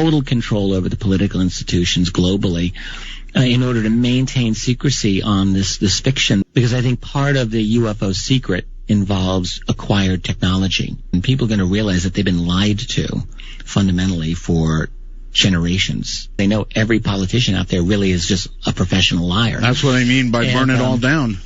total control over the political institutions globally in order to maintain secrecy on this fiction. Because I think part of the UFO secret involves acquired technology. And people are going to realize that they've been lied to fundamentally for generations. They know every politician out there really is just a professional liar. That's what I mean by burn it all down.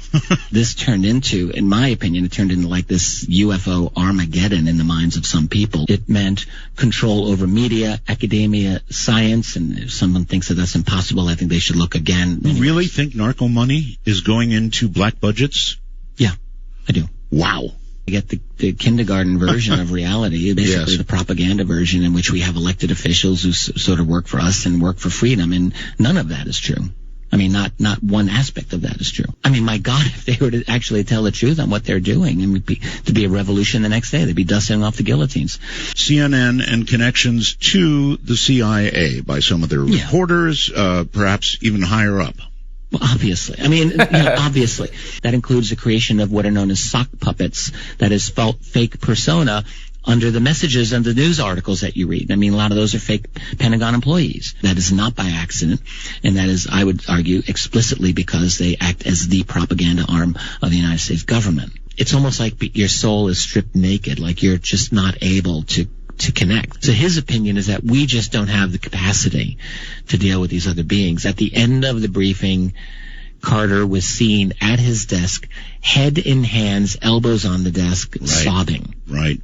This turned into, in my opinion, it turned into like this UFO Armageddon in the minds of some people. It meant control over media, academia, science, and if someone thinks that that's impossible, I think they should look again. You really think narco money is going into black budgets? Yeah, I do. Wow. You get the kindergarten version of reality, basically Yes. the propaganda version in which we have elected officials who sort of work for us and work for freedom, and none of that is true. I mean, not one aspect of that is true. I mean, my God, if they were to actually tell the truth on what they're doing, and to be a revolution the next day, they'd be dusting off the guillotines. CNN and connections to the CIA by some of their reporters, perhaps even higher up. Well, obviously. I mean, obviously. That includes the creation of what are known as sock puppets, that is fake persona under the messages and the news articles that you read. I mean, a lot of those are fake Pentagon employees. That is not by accident, and that is, I would argue, explicitly because they act as the propaganda arm of the United States government. It's almost like your soul is stripped naked, like you're just not able to connect. So his opinion is that we just don't have the capacity to deal with these other beings. At the end of the briefing, Carter was seen at his desk, head in hands, elbows on the desk, sobbing. Right.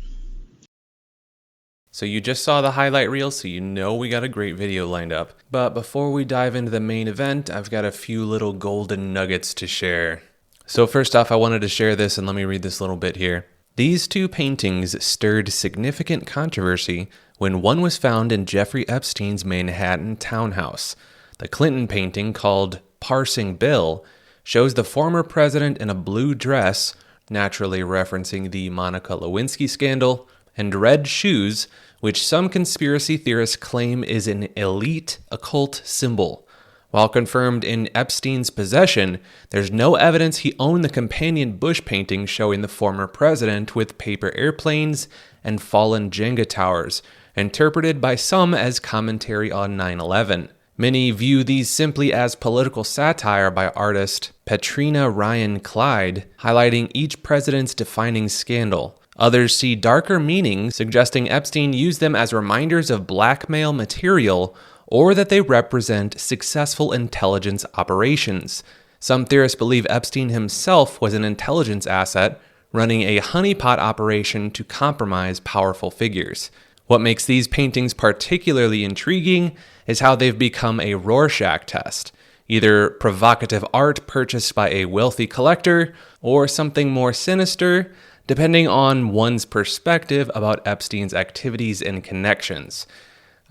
So you just saw the highlight reel, so you know we got a great video lined up. But before we dive into the main event, I've got a few little golden nuggets to share. So first off, I wanted to share this, and let me read this little bit here. These two paintings stirred significant controversy when one was found in Jeffrey Epstein's Manhattan townhouse. The Clinton painting, called Parsing Bill, shows the former president in a blue dress, naturally referencing the Monica Lewinsky scandal, and red shoes, which some conspiracy theorists claim is an elite occult symbol. While confirmed in Epstein's possession, there's no evidence he owned the companion Bush painting showing the former president with paper airplanes and fallen Jenga towers, interpreted by some as commentary on 9/11. Many view these simply as political satire by artist Petrina Ryan Clyde, highlighting each president's defining scandal. Others see darker meanings, suggesting Epstein used them as reminders of blackmail material or that they represent successful intelligence operations. Some theorists believe Epstein himself was an intelligence asset, running a honeypot operation to compromise powerful figures. What makes these paintings particularly intriguing is how they've become a Rorschach test, either provocative art purchased by a wealthy collector or something more sinister, depending on one's perspective about Epstein's activities and connections.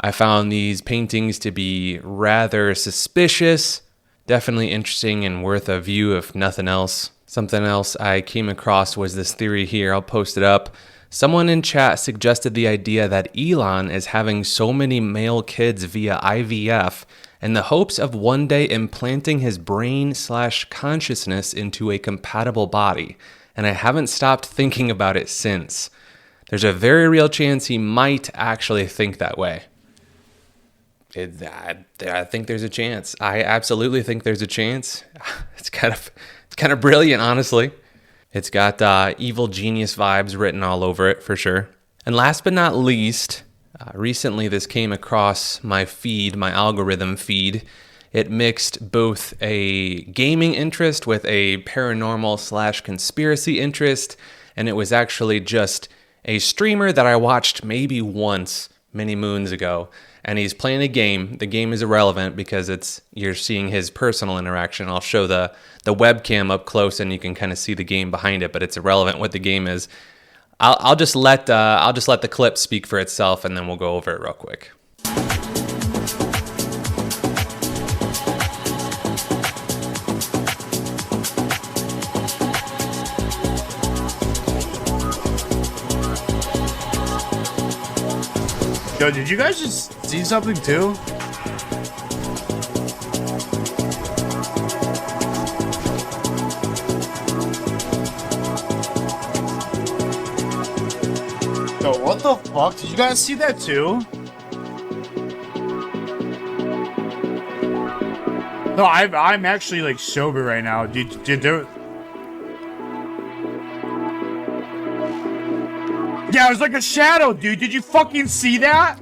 I found these paintings to be rather suspicious, definitely interesting and worth a view if nothing else. Something else I came across was this theory here. I'll post it up. Someone in chat suggested the idea that Elon is having so many male kids via IVF in the hopes of one day implanting his brain/consciousness into a compatible body, and I haven't stopped thinking about it since. There's a very real chance he might actually think that way. I think there's a chance. I absolutely think there's a chance. It's kind of brilliant, honestly. It's got evil genius vibes written all over it, for sure. And last but not least, recently this came across my feed, my algorithm feed. It mixed both a gaming interest with a paranormal/conspiracy interest, and it was actually just a streamer that I watched maybe once many moons ago. And he's playing a game. The game is irrelevant because you're seeing his personal interaction. I'll show the webcam up close, and you can kind of see the game behind it. But it's irrelevant what the game is. I'll just let the clip speak for itself, and then we'll go over it real quick. Yo, did you guys just see something too? Yo, what the fuck? Did you guys see that too? No, I'm actually like sober right now. Did there? Yeah, it was like a shadow, dude. Did you fucking see that?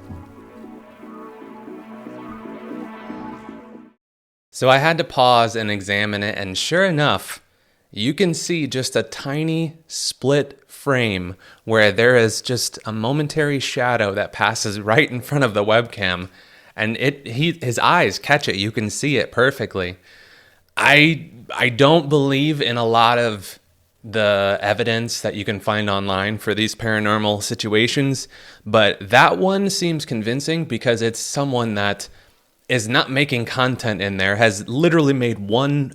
So I had to pause and examine it, and sure enough, you can see just a tiny split frame where there is just a momentary shadow that passes right in front of the webcam, and his eyes catch it. You can see it perfectly. I don't believe in a lot of the evidence that you can find online for these paranormal situations, but that one seems convincing because it's someone that is not making content in there, has literally made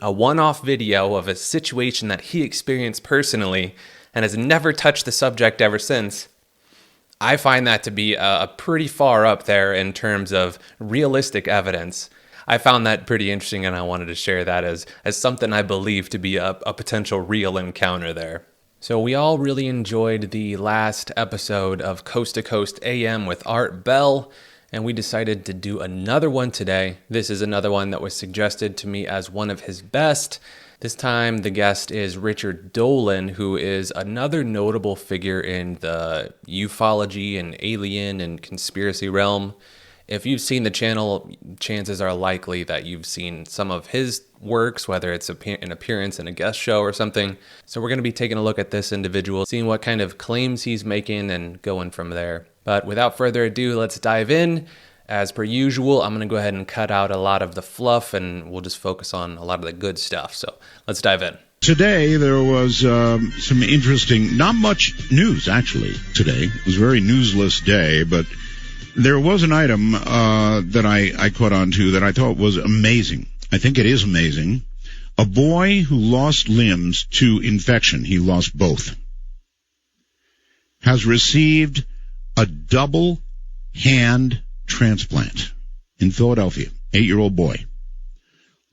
a one-off video of a situation that he experienced personally and has never touched the subject ever since. I find that to be a pretty far up there in terms of realistic evidence. I found that pretty interesting, and I wanted to share that as something I believe to be a potential real encounter there. So we all really enjoyed the last episode of Coast to Coast AM with Art Bell, and we decided to do another one today. This is another one that was suggested to me as one of his best. This time the guest is Richard Dolan, who is another notable figure in the ufology and alien and conspiracy realm. If you've seen the channel, chances are likely that you've seen some of his works, whether it's an appearance in a guest show or something. So we're going to be taking a look at this individual, seeing what kind of claims he's making and going from there. But without further ado, let's dive in. As per usual, I'm going to go ahead and cut out a lot of the fluff, and we'll just focus on a lot of the good stuff. So let's dive in. Today there was some interesting, not much news actually today. It was a very newsless day, but there was an item that I caught on to that I thought was amazing. I think it is amazing. A boy who lost limbs to infection, he lost both, has received a double hand transplant in Philadelphia. 8-year-old boy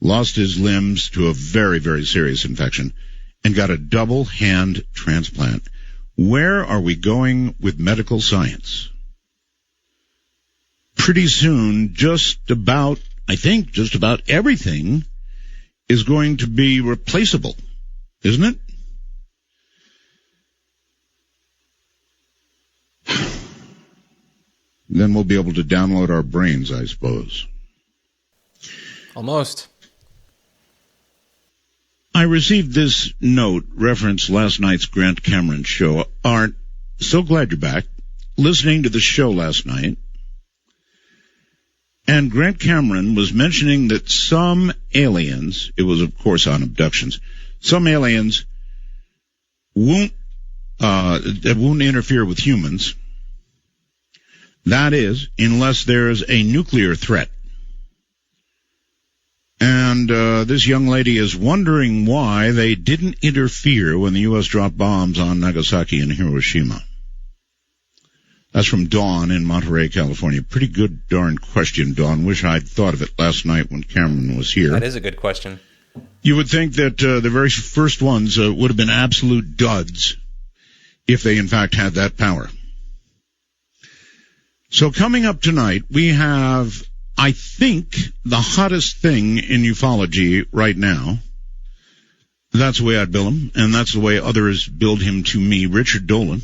lost his limbs to a very, very serious infection and got a double hand transplant. Where are we going with medical science? Pretty soon, just about everything is going to be replaceable, isn't it? Then we'll be able to download our brains, I suppose. Almost. I received this note, reference last night's Grant Cameron show. Art, so glad you're back. Listening to the show last night. And Grant Cameron was mentioning that some aliens, it was of course on abductions, some aliens won't interfere with humans. That is, unless there's a nuclear threat. And this young lady is wondering why they didn't interfere when the U.S. dropped bombs on Nagasaki and Hiroshima. That's from Dawn in Monterey, California. Pretty good darn question, Dawn. Wish I'd thought of it last night when Cameron was here. That is a good question. You would think that the very first ones would have been absolute duds if they in fact had that power. So coming up tonight, we have, I think, the hottest thing in ufology right now. That's the way I'd bill him, and that's the way others billed him to me, Richard Dolan.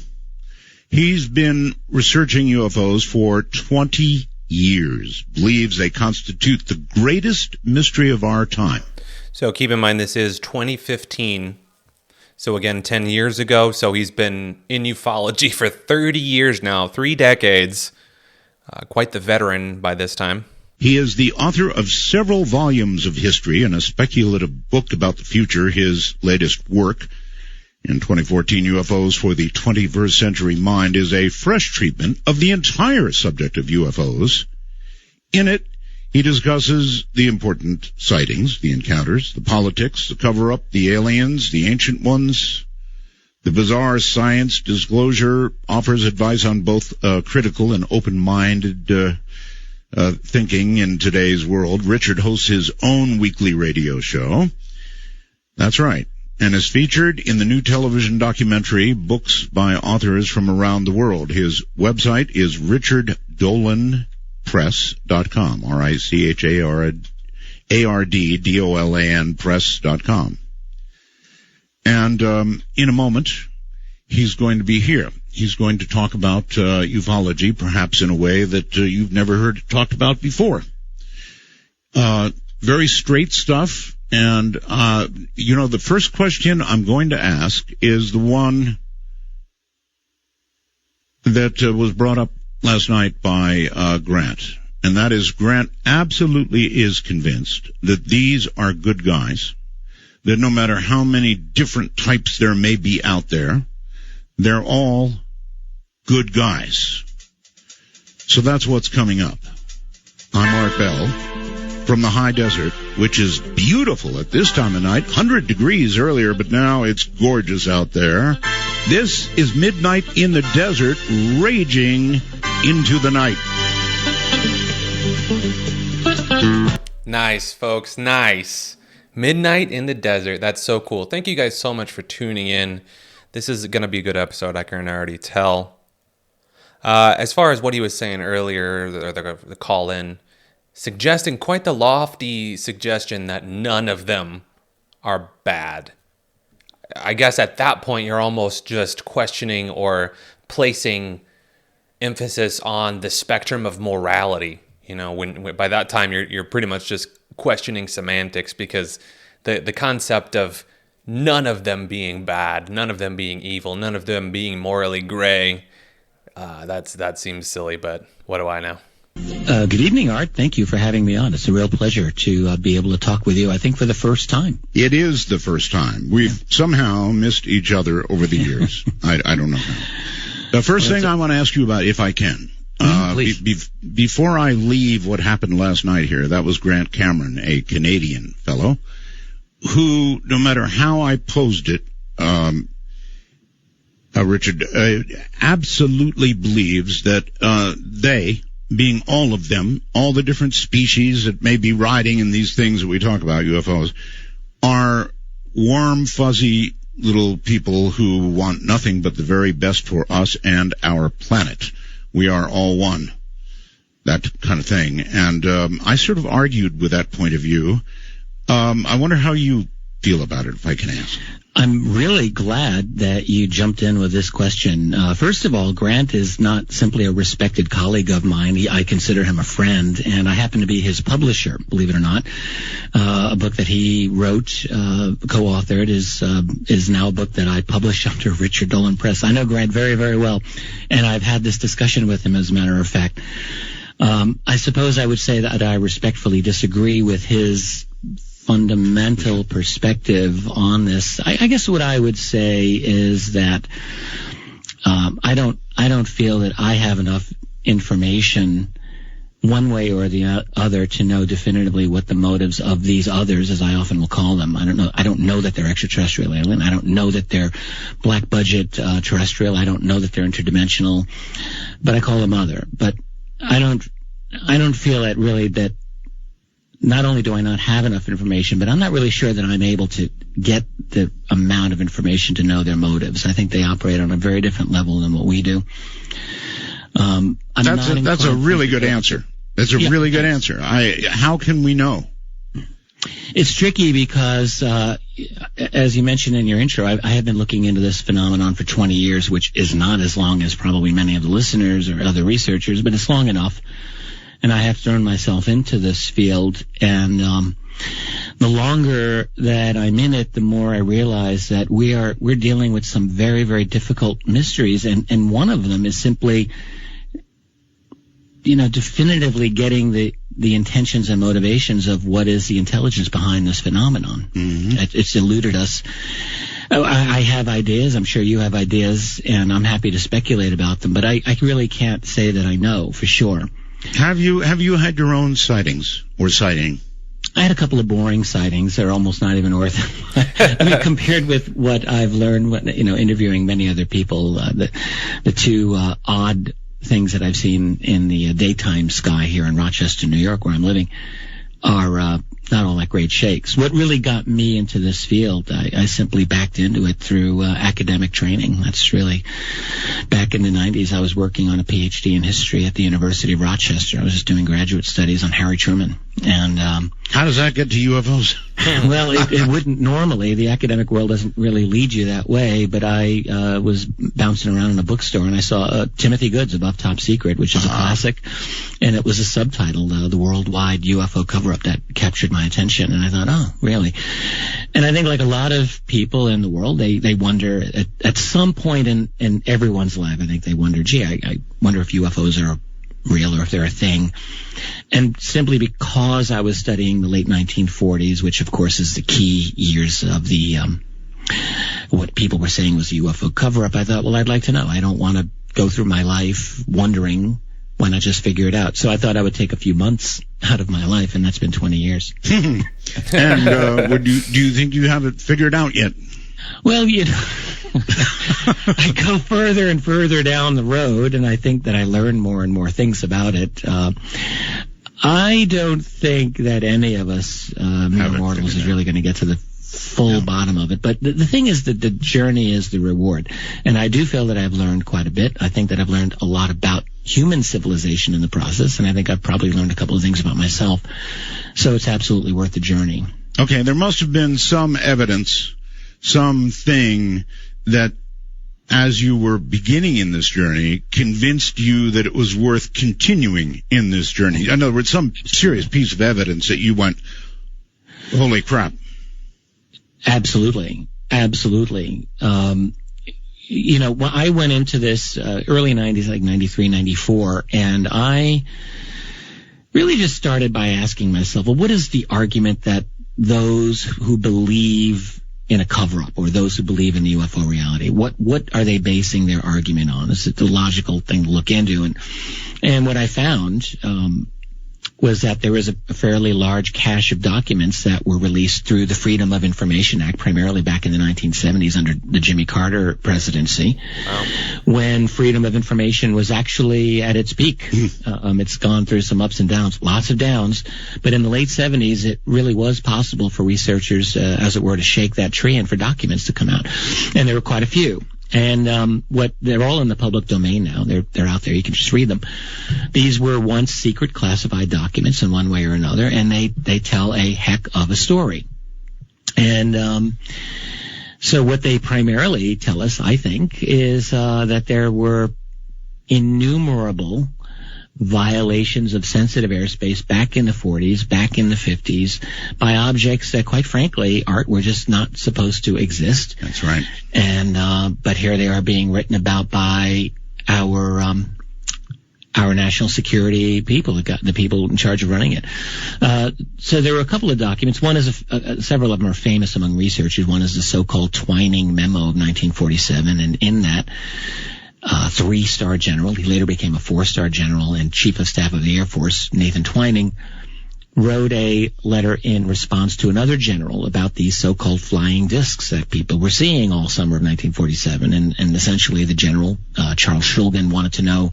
He's been researching UFOs for 20 years, believes they constitute the greatest mystery of our time. So keep in mind this is 2015. So again, 10 years ago. So he's been in ufology for 30 years now, 3 decades. Quite the veteran by this time. He is the author of several volumes of history and a speculative book about the future, his latest work. In 2014, UFOs for the 21st Century Mind is a fresh treatment of the entire subject of UFOs. In it, he discusses the important sightings, the encounters, the politics, the cover-up, the aliens, the ancient ones, the bizarre science. Disclosure offers advice on both critical and open-minded thinking in today's world. Richard hosts his own weekly radio show. That's right. And is featured in the new television documentary, Books by Authors from Around the World. His website is richarddolanpress.com, ARDDOLAN press.com. And in a moment, he's going to be here. He's going to talk about ufology, perhaps in a way that you've never heard it talked about before. Very straight stuff. And, the first question I'm going to ask is the one that was brought up last night by Grant. And that is, Grant absolutely is convinced that these are good guys, that no matter how many different types there may be out there, they're all good guys. So that's what's coming up. I'm Art Bell from the high desert, which is beautiful at this time of night. 100 degrees earlier, but now it's gorgeous out there. This is Midnight in the Desert, raging into the night. Nice, folks, nice. Midnight in the Desert, that's so cool. Thank you guys so much for tuning in. This is going to be a good episode, I can already tell. As far as what he was saying earlier, the call-in, suggesting quite the lofty suggestion that none of them are bad. I guess at that point you're almost just questioning or placing emphasis on the spectrum of morality. When by that time you're pretty much just questioning semantics, because the concept of none of them being bad, none of them being evil, none of them being morally gray, that seems silly, but what do I know? Good evening, Art. Thank you for having me on. It's a real pleasure to be able to talk with you, I think, for the first time. It is the first time. We've somehow missed each other over the years. I don't know how. The first thing I want to ask you about, if I can, before I leave what happened last night here, that was Grant Cameron, a Canadian fellow, who, no matter how I posed it, Richard, absolutely believes that they, being all of them, all the different species that may be riding in these things that we talk about, UFOs, are warm, fuzzy little people who want nothing but the very best for us and our planet. We are all one. That kind of thing. And I sort of argued with that point of view. I wonder how you feel about it, if I can ask. I'm really glad that you jumped in with this question. First of all, Grant is not simply a respected colleague of mine. I consider him a friend, and I happen to be his publisher, believe it or not. A book that he wrote, co-authored, is now a book that I publish under Richard Dolan Press. I know Grant very, very well, and I've had this discussion with him, as a matter of fact. I suppose I would say that I respectfully disagree with his fundamental perspective on this. I guess what I would say is that I don't feel that I have enough information one way or the other to know definitively what the motives of these others, as I often will call them. I don't know that they're extraterrestrial alien. I don't know that they're black budget terrestrial. I don't know that they're interdimensional, but I call them other. But I don't feel that really that. Not only do I not have enough information, but I'm not really sure that I'm able to get the amount of information to know their motives. I think they operate on a very different level than what we do. That's a really good answer. That's a really good answer. How can we know? It's tricky because, as you mentioned in your intro, I have been looking into this phenomenon for 20 years, which is not as long as probably many of the listeners or other researchers, but it's long enough. And I have thrown myself into this field, and the longer that I'm in it, the more I realize that we're dealing with some very, very difficult mysteries, and one of them is simply, definitively getting the intentions and motivations of what is the intelligence behind this phenomenon. Mm-hmm. It's eluded us. I have ideas. I'm sure you have ideas, and I'm happy to speculate about them, but I really can't say that I know for sure. Have you had your own sightings or sighting? I had a couple of boring sightings. They're almost not even worth it. I mean, compared with what I've learned, interviewing many other people, the two odd things that I've seen in the daytime sky here in Rochester, New York, where I'm living, are not all that great shakes. What really got me into this field, I simply backed into it through academic training. That's really, back in the 90s, I was working on a PhD in history at the University of Rochester. I was just doing graduate studies on Harry Truman. And how does that get to UFOs? Well, it wouldn't normally. The academic world doesn't really lead you that way. But I was bouncing around in a bookstore, and I saw Timothy Good's Above Top Secret, which is a classic. And it was a subtitle, The Worldwide UFO Cover-Up, that captured my attention. And I thought, oh, really? And I think like a lot of people in the world, they wonder, at some point in everyone's life, I think they wonder, gee, I wonder if UFOs are real or if they're a thing. And simply because I was studying the late 1940s, which of course is the key years of the what people were saying was the UFO cover-up, I thought, well, I'd like to know. I don't want to go through my life wondering. Why not just figure it out? So I thought I would take a few months out of my life, and that's been 20 years. And do you think you have it figured out yet? Well, you know, I go further and further down the road, and I think that I learn more and more things about it. I don't think that any of us mortals is really going to get to the full bottom of it. But the thing is that the journey is the reward. And I do feel that I've learned quite a bit. I think that I've learned a lot about human civilization in the process, and I think I've probably learned a couple of things about myself. So it's absolutely worth the journey. Okay, there must have been some evidence, something that, as you were beginning in this journey, convinced you that it was worth continuing in this journey. In other words, some serious piece of evidence that you went, holy crap. Absolutely. You know, I went into this early 90s, like 93, 94, and I really just started by asking myself, well, what is the argument that those who believe in a cover-up or those who believe in the UFO reality, what are they basing their argument on? Is it the logical thing to look into? And what I found was that there was a fairly large cache of documents that were released through the Freedom of Information Act, primarily back in the 1970s under the Jimmy Carter presidency, when freedom of information was actually at its peak. It's gone through some ups and downs, lots of downs, but in the late 70s, it really was possible for researchers, as it were, to shake that tree and for documents to come out. And there were quite a few. And they're all in the public domain now. They're out there. You can just read them. These were once secret classified documents in one way or another, and they tell a heck of a story. And so what they primarily tell us, I think, is that there were innumerable violations of sensitive airspace back in the 40s, back in the 50s, by objects that, quite frankly, Art, were just not supposed to exist. That's right. And but here they are being written about by our national security people, the people in charge of running it. So there were a couple of documents. One is several of them are famous among researchers. One is the so-called Twining Memo of 1947, and in that, 3-star general, he later became a 4-star general and chief of staff of the Air Force, Nathan Twining, wrote a letter in response to another general about these so-called flying discs that people were seeing all summer of 1947. And essentially the general, Charles Shulgin, wanted to know,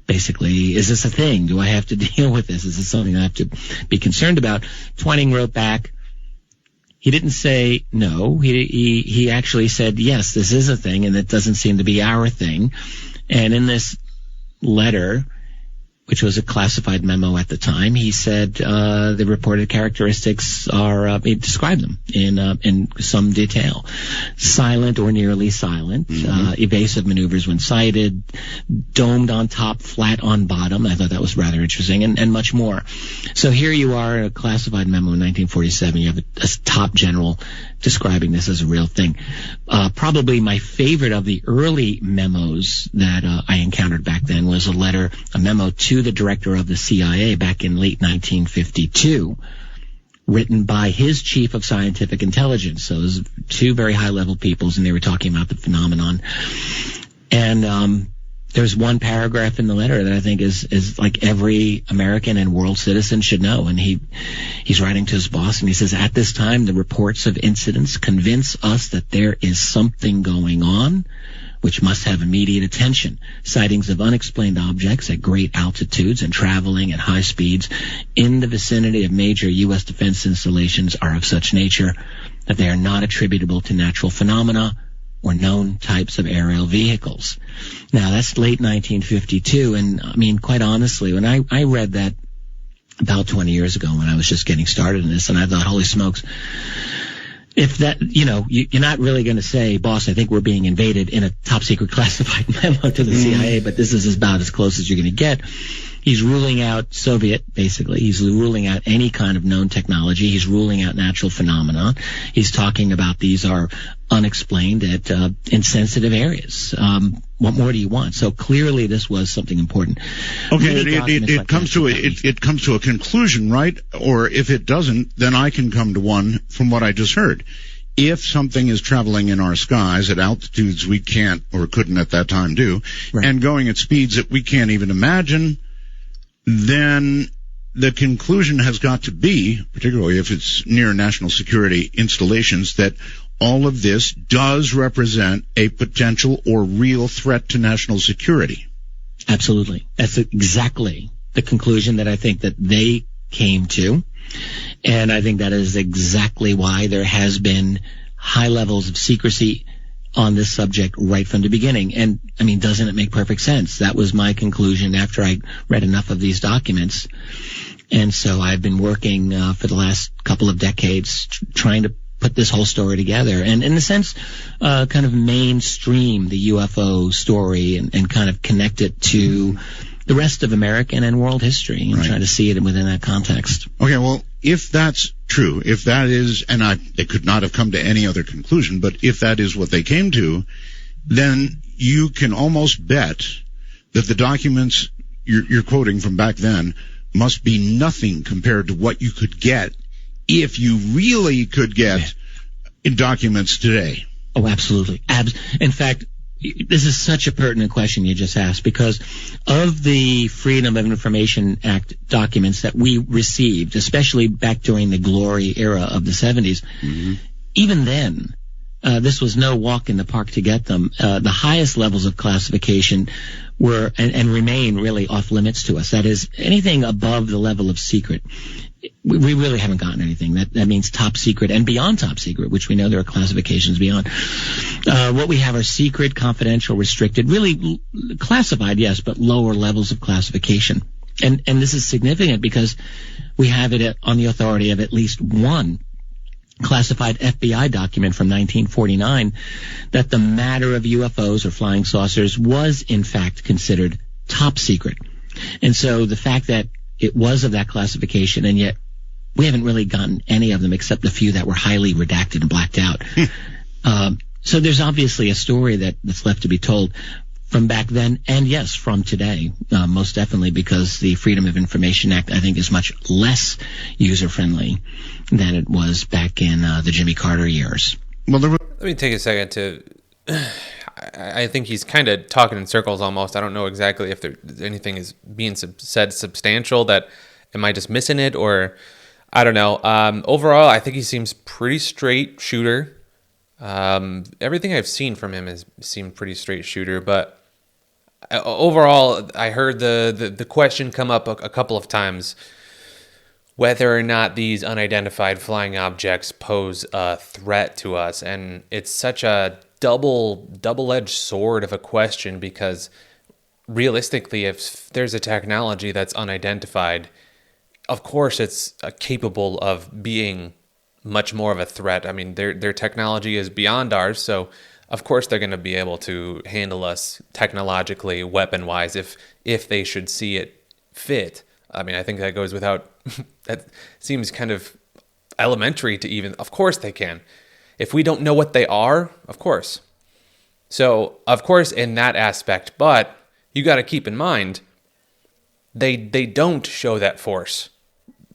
basically, is this a thing? Do I have to deal with this? Is this something I have to be concerned about? Twining wrote back. He didn't say no. He actually said, yes, this is a thing, and it doesn't seem to be our thing. And in this letter, which was a classified memo at the time, he said the reported characteristics are, he described them in some detail. Silent or nearly silent, evasive maneuvers when sighted, domed on top, flat on bottom. I thought that was rather interesting, and much more. So here you are, a classified memo in 1947. You have a top general describing this as a real thing. Probably my favorite of the early memos that I encountered back then was a memo to the director of the CIA back in late 1952, written by his chief of scientific intelligence. So it was two very high-level peoples, and they were talking about the phenomenon. And there's one paragraph in the letter that I think is like every American and world citizen should know. And he's writing to his boss, and he says, at this time, the reports of incidents convince us that there is something going on. which must have immediate attention. Sightings of unexplained objects at great altitudes and traveling at high speeds in the vicinity of major U.S. defense installations are of such nature that they are not attributable to natural phenomena or known types of aerial vehicles. Now, that's late 1952, and I mean, quite honestly, when I read that about 20 years ago when I was just getting started in this, and I thought, holy smokes, if that, you're not really going to say, boss, I think we're being invaded in a top secret classified memo to the CIA, but this is about as close as you're going to get. He's ruling out Soviet, basically. He's ruling out any kind of known technology. He's ruling out natural phenomena. He's talking about these are unexplained at insensitive areas. What more do you want? So clearly this was something important. Okay, it comes to a conclusion, right? Or if it doesn't, then I can come to one from what I just heard. If something is traveling in our skies at altitudes we can't or couldn't at that time do, right, and going at speeds that we can't even imagine, then the conclusion has got to be, particularly if it's near national security installations, that all of this does represent a potential or real threat to national security. Absolutely. That's exactly the conclusion that I think that they came to. And I think that is exactly why there has been high levels of secrecy on this subject right from the beginning. And, I mean, doesn't it make perfect sense? That was my conclusion after I read enough of these documents. And so I've been working for the last couple of decades trying to put this whole story together and, in a sense, kind of mainstream the UFO story and kind of connect it to the rest of American and world history and try to see it within that context. Okay, well, if that's true, if that is, and they could not have come to any other conclusion, but if that is what they came to, then you can almost bet that the documents you're quoting from back then must be nothing compared to what you could get if you really could get in documents today. Oh, absolutely. In fact, this is such a pertinent question you just asked, because of the Freedom of Information Act documents that we received, especially back during the glory era of the 70s, even then, this was no walk in the park to get them. The highest levels of classification were and remain really off limits to us. That is, anything above the level of secret, we really haven't gotten anything. That means top secret and beyond top secret, which we know there are classifications beyond. What we have are secret, confidential, restricted, really classified, yes, but lower levels of classification. And this is significant because we have it on the authority of at least one classified FBI document from 1949 that the matter of UFOs or flying saucers was in fact considered top secret. And so the fact that it was of that classification, and yet we haven't really gotten any of them except the few that were highly redacted and blacked out. So there's obviously a story that's left to be told from back then, and yes, from today, most definitely, because the Freedom of Information Act, I think, is much less user-friendly than it was back in the Jimmy Carter years. Well, let me take a second to... I think he's kind of talking in circles almost. I don't know exactly if anything is being said substantial. That am I just missing it, or I don't know. Overall, I think he seems pretty straight shooter. Everything I've seen from him has seemed pretty straight shooter, but overall, I heard the question come up a couple of times whether or not these unidentified flying objects pose a threat to us, and it's such a double-edged sword of a question, because realistically, if there's a technology that's unidentified, of course it's capable of being much more of a threat. I mean, their technology is beyond ours, so of course they're going to be able to handle us technologically, weapon-wise, if they should see it fit. I mean, I think that goes without... that seems kind of elementary to even... Of course they can. If we don't know what they are, of course. So, of course, in that aspect, but you got to keep in mind, they don't show that force.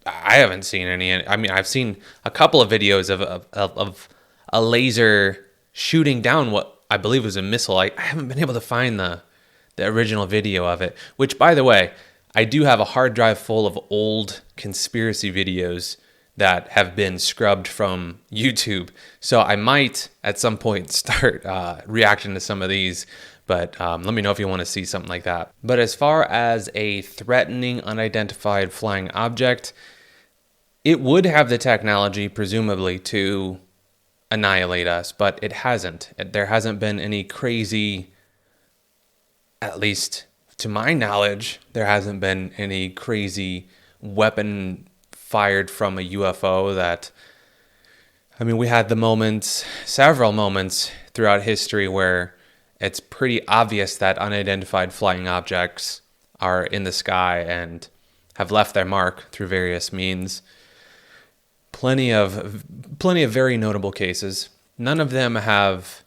I haven't seen any. I mean, I've seen a couple of videos of a laser shooting down what I believe was a missile. I haven't been able to find the original video of it, which, by the way, I do have a hard drive full of old conspiracy videos that have been scrubbed from YouTube. So I might at some point start reacting to some of these, but let me know if you want to see something like that. But as far as a threatening unidentified flying object, it would have the technology, presumably, to annihilate us, but it hasn't. There hasn't been any crazy, at least to my knowledge, there hasn't been any crazy weapon fired from a UFO that, I mean, we had the moments, several moments throughout history where it's pretty obvious that unidentified flying objects are in the sky and have left their mark through various means. Plenty of very notable cases. None of them have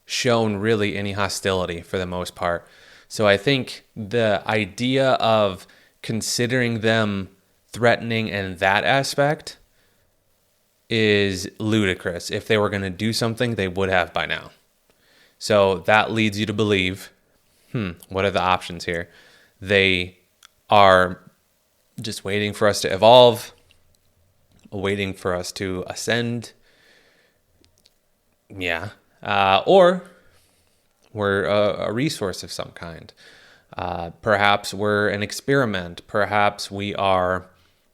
shown really any hostility for the most part. So I think the idea of considering them threatening in that aspect is ludicrous. If they were going to do something, they would have by now. So that leads you to believe, what are the options here? They are just waiting for us to evolve, waiting for us to ascend. Yeah. Or we're a resource of some kind. Perhaps we're an experiment. Perhaps we are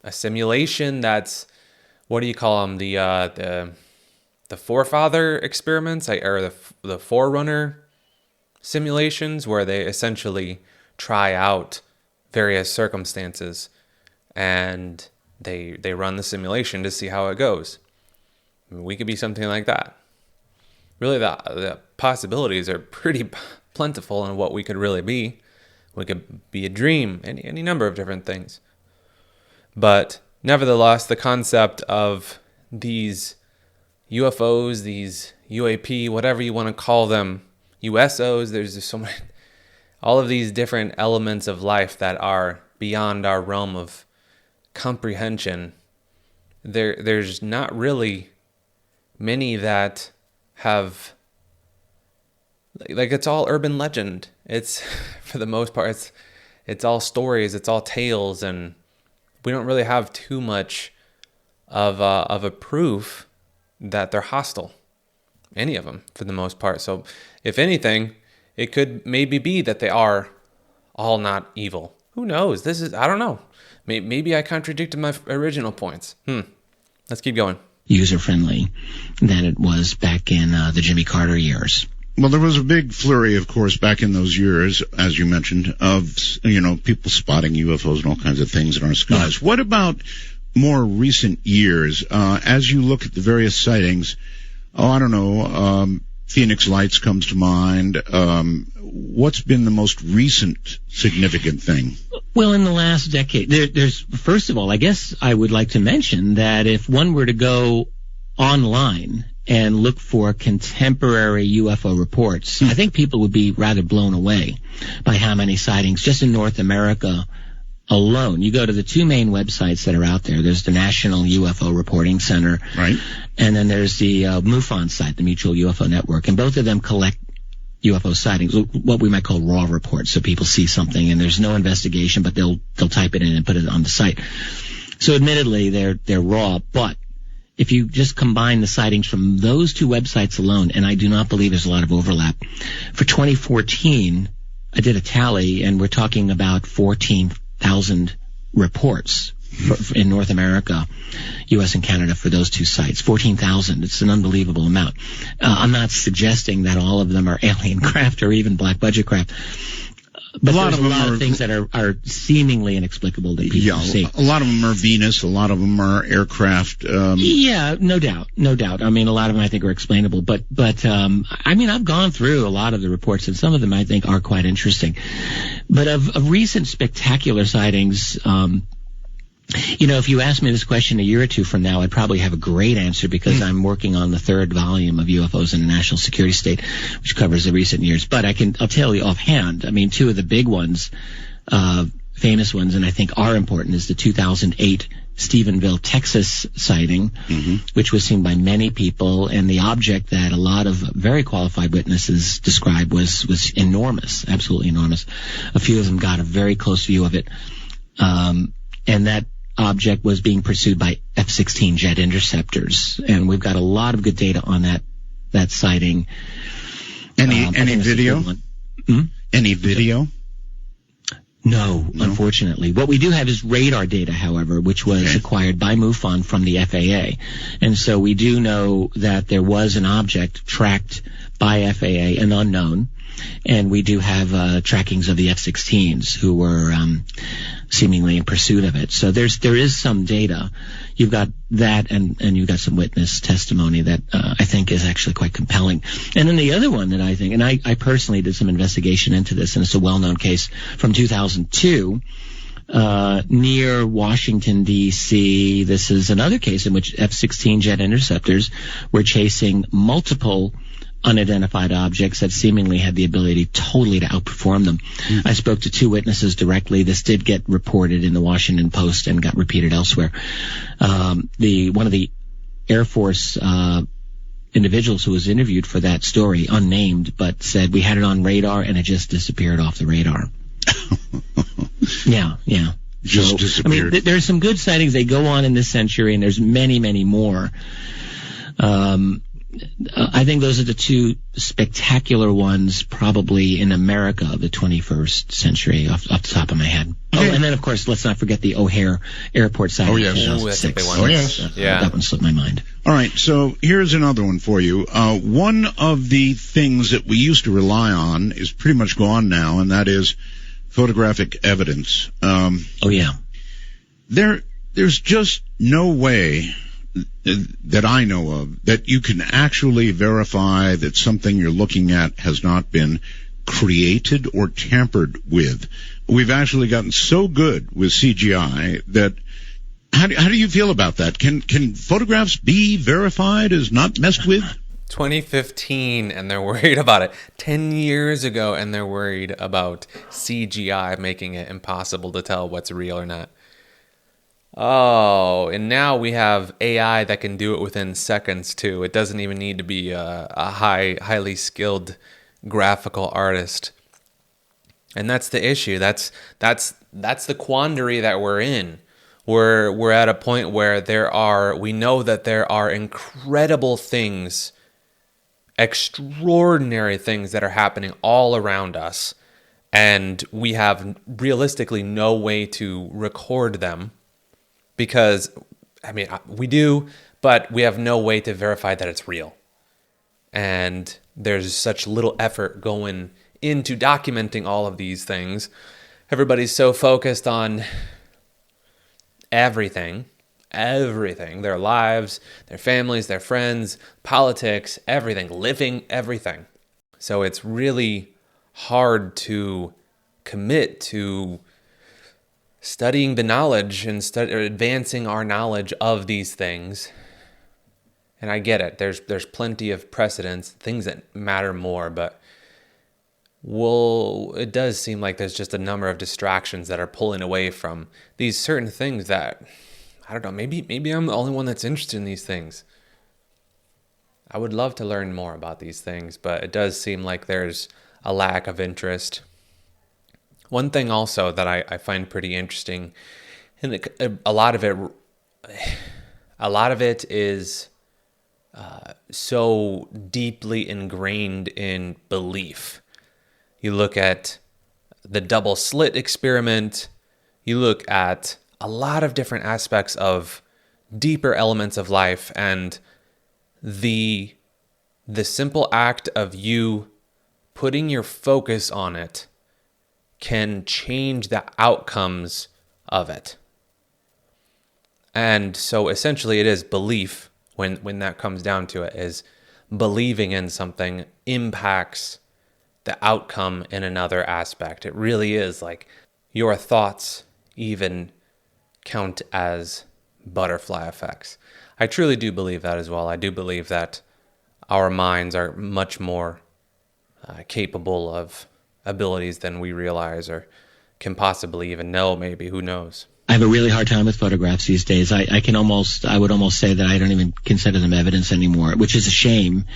a simulation that's, what do you call them? The forefather experiments, or the forerunner simulations, where they essentially try out various circumstances and they run the simulation to see how it goes. I mean, we could be something like that. Really, the possibilities are pretty plentiful in what we could really be. We could be a dream, any number of different things. But nevertheless, the concept of these UFOs, these UAP, whatever you want to call them, USOs, there's just so many, all of these different elements of life that are beyond our realm of comprehension. There's not really many that have, like, it's all urban legend. It's, for the most part, it's all stories, it's all tales, and we don't really have too much of a proof that they're hostile. Any of them, for the most part. So, if anything, it could maybe be that they are all not evil. Who knows? I don't know. Maybe I contradicted my original points. Let's keep going. User-friendly than it was back in the Jimmy Carter years. Well, there was a big flurry, of course, back in those years, as you mentioned, of, people spotting UFOs and all kinds of things in our skies. Yeah. What about more recent years? As you look at the various sightings, Phoenix Lights comes to mind. What's been the most recent significant thing? Well, in the last decade, there's, first of all, I guess I would like to mention that if one were to go online and look for contemporary UFO reports, I think people would be rather blown away by how many sightings just in North America alone. You go to the two main websites that are out there. There's the National UFO Reporting Center, right, and then there's the MUFON site, the Mutual UFO Network, and both of them collect UFO sightings, what we might call raw reports. So people see something and there's no investigation, but they'll type it in and put it on the site. So admittedly, they're raw, but if you just combine the sightings from those two websites alone, and I do not believe there's a lot of overlap, for 2014, I did a tally, and we're talking about 14,000 reports in North America, U.S. and Canada, for those two sites. 14,000. It's an unbelievable amount. I'm not suggesting that all of them are alien craft or even black budget craft. But there's a lot of things that are seemingly inexplicable that people see. A lot of them are Venus. A lot of them are aircraft. Yeah, no doubt. I mean, a lot of them I think are explainable. But I mean, I've gone through a lot of the reports, and some of them I think are quite interesting. But of recent spectacular sightings, if you asked me this question a year or two from now, I'd probably have a great answer, because I'm working on the third volume of UFOs in the National Security State, which covers the recent years. But I'll tell you offhand, I mean, two of the big ones, famous ones, and I think are important, is the 2008 Stephenville, Texas sighting, which was seen by many people, and the object that a lot of very qualified witnesses described was enormous, absolutely enormous. A few of them got a very close view of it. And that object was being pursued by F-16 jet interceptors, and we've got a lot of good data on that sighting. Any video? Any video? No, unfortunately. What we do have is radar data, however, which was acquired by MUFON from the FAA. And so we do know that there was an object tracked by FAA, an unknown, and we do have trackings of the F-16s who were seemingly in pursuit of it. So there is some data. You've got that, and you've got some witness testimony that I think is actually quite compelling. And then the other one that I think, and I personally did some investigation into this, and it's a well-known case from 2002 near Washington, D.C. This is another case in which F-16 jet interceptors were chasing multiple unidentified objects that seemingly had the ability totally to outperform them. I spoke to two witnesses directly. This did get reported in the Washington Post and got repeated elsewhere. One of the Air Force individuals who was interviewed for that story, unnamed, but said we had it on radar and it just disappeared off the radar. Yeah. Just disappeared. I mean, there's some good sightings. They go on in this century, and there's many, many more. I think those are the two spectacular ones probably in America of the 21st century off the top of my head. Okay. Oh, and then, of course, let's not forget the O'Hare Airport sighting. Oh, yes. That's a big one. Oh, yes. Yeah. That one slipped my mind. All right, so here's another one for you. One of the things that we used to rely on is pretty much gone now, and that is photographic evidence. There's just no way that I know of that you can actually verify that something you're looking at has not been created or tampered with. We've actually gotten so good with CGI that how do you feel about that? Can photographs be verified as not messed with? 2015 and they're worried about it. 10 years ago and they're worried about CGI making it impossible to tell what's real or not. Oh, and now we have AI that can do it within seconds too. It doesn't even need to be a highly skilled graphical artist. And that's the issue. That's the quandary that we're in. We're at a point where we know that there are incredible things, extraordinary things that are happening all around us, and we have realistically no way to record them. Because, I mean, we do, but we have no way to verify that it's real. And there's such little effort going into documenting all of these things. Everybody's so focused on everything, their lives, their families, their friends, politics, everything, living everything. So it's really hard to commit to studying the knowledge and advancing our knowledge of these things. And I get it. There's plenty of precedents, things that matter more, but it does seem like there's just a number of distractions that are pulling away from these certain things that, I don't know, maybe I'm the only one that's interested in these things. I would love to learn more about these things, but it does seem like there's a lack of interest. One thing also that I find pretty interesting, and a lot of it is so deeply ingrained in belief. You look at the double slit experiment. You look at a lot of different aspects of deeper elements of life, and the simple act of you putting your focus on it can change the outcomes of it. And so essentially it is belief, when that comes down to it, is believing in something impacts the outcome in another aspect. It really is like your thoughts even count as butterfly effects. I truly do believe that as well. I do believe that our minds are much more capable of abilities than we realize or can possibly even know, maybe. Who knows? I have a really hard time with photographs these days. I would almost say that I don't even consider them evidence anymore, which is a shame,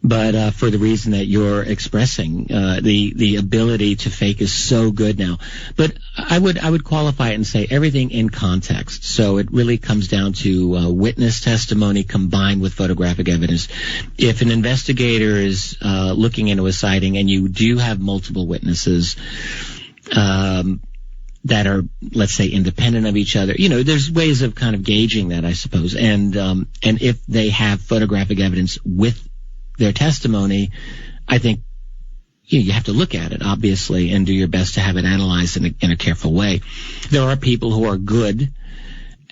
But for the reason that you're expressing, the ability to fake is so good now. But I would qualify it and say everything in context. So it really comes down to witness testimony combined with photographic evidence. If an investigator is looking into a sighting and you do have multiple witnesses that are, let's say, independent of each other, there's ways of kind of gauging that, I suppose. And if they have photographic evidence with their testimony, I think you have to look at it, obviously, and do your best to have it analyzed in a careful way. There are people who are good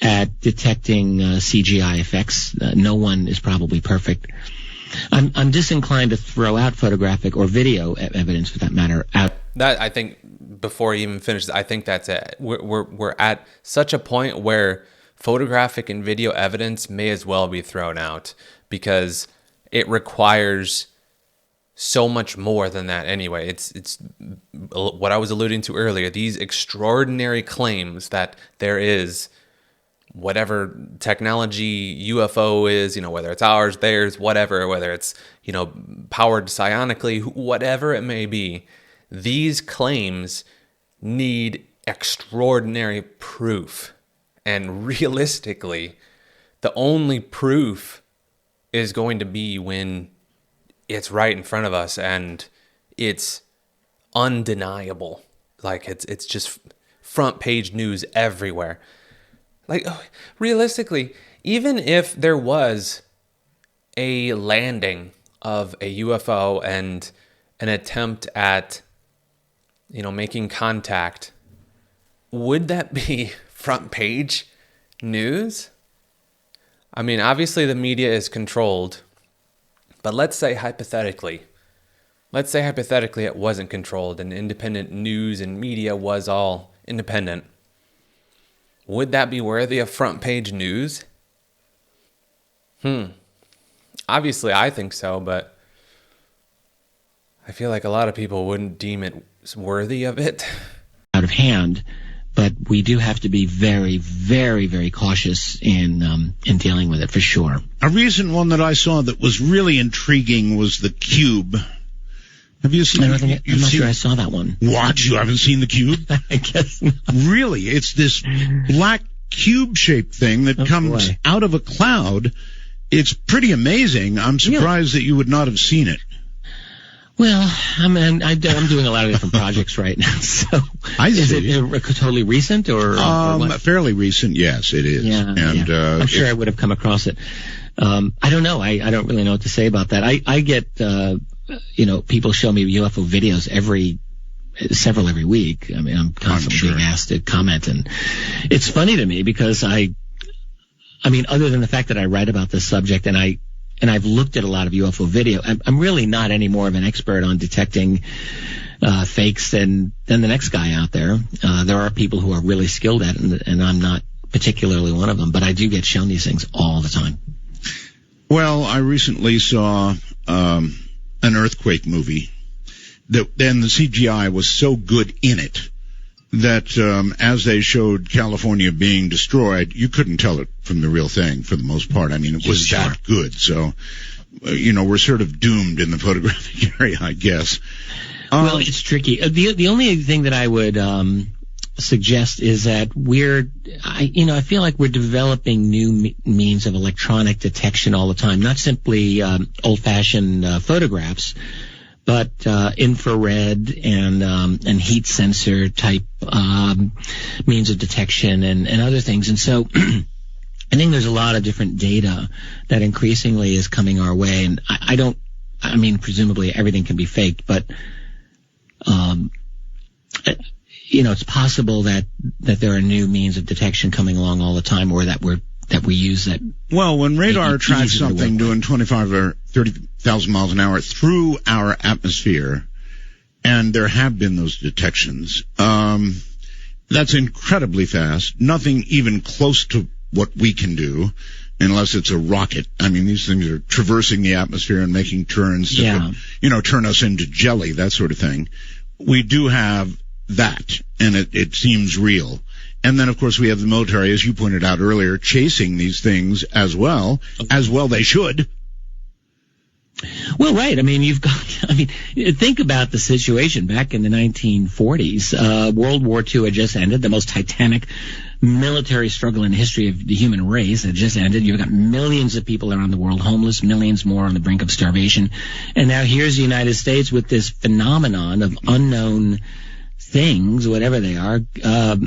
at detecting CGI effects. No one is probably perfect. I'm disinclined to throw out photographic or video evidence, for that matter, out. That, I think, before you even finish, I think that's it. We're at such a point where photographic and video evidence may as well be thrown out, because it requires so much more than that anyway. It's what I was alluding to earlier, these extraordinary claims that there is whatever technology UFO is, whether it's ours, theirs, whatever, whether it's, powered psionically, whatever it may be. These claims need extraordinary proof. And realistically, the only proof is going to be when it's right in front of us and it's undeniable. Like it's just front page news everywhere. Like, realistically, even if there was a landing of a UFO and an attempt at, making contact, would that be front page news? I mean, obviously the media is controlled, but let's say hypothetically it wasn't controlled and independent news and media was all independent. Would that be worthy of front page news? Obviously I think so, but I feel like a lot of people wouldn't deem it worthy of it. Out of hand. But we do have to be very, very, very cautious in dealing with it, for sure. A recent one that I saw that was really intriguing was the Cube. Have you seen it? I'm not sure I saw that one. What? You haven't seen the Cube? I guess not. Really? It's this black cube-shaped thing that comes out of a cloud. It's pretty amazing. I'm surprised that you would not have seen it. Well, I'm doing a lot of different projects right now, so is it totally recent or what? Fairly recent? Yes, it is. Yeah, I'm sure I would have come across it. I don't know. I don't really know what to say about that. I get people show me UFO videos every week. I mean, I'm constantly being asked to comment, and it's funny to me because I mean, other than the fact that I write about this subject and I've looked at a lot of UFO video, I'm really not any more of an expert on detecting fakes than the next guy out there. There are people who are really skilled at it, and I'm not particularly one of them, but I do get shown these things all the time. Well, I recently saw an earthquake movie that then the CGI was so good in it that as they showed California being destroyed, you couldn't tell it from the real thing for the most part. I mean, it was that good. So, we're sort of doomed in the photographic area, I guess. Well, it's tricky. The only thing that I would suggest is that I feel like we're developing new means of electronic detection all the time, not simply old-fashioned photographs, but infrared and heat sensor type means of detection and other things. And so I think there's a lot of different data that increasingly is coming our way. And I mean, presumably everything can be faked, but it's possible that there are new means of detection coming along all the time, or that we use that. Well, when radar tracks something doing 25 or 30,000 miles an hour through our atmosphere, and there have been those detections, that's incredibly fast. Nothing even close to what we can do, unless it's a rocket. I mean, these things are traversing the atmosphere and making turns to, turn us into jelly, that sort of thing. We do have that, and it seems real. And then, of course, we have the military, as you pointed out earlier, chasing these things as well they should. Well, right. I mean, think about the situation back in the 1940s. World War II had just ended, the most titanic military struggle in the history of the human race had just ended. You've got millions of people around the world homeless, millions more on the brink of starvation. And now here's the United States with this phenomenon of unknown things, whatever they are,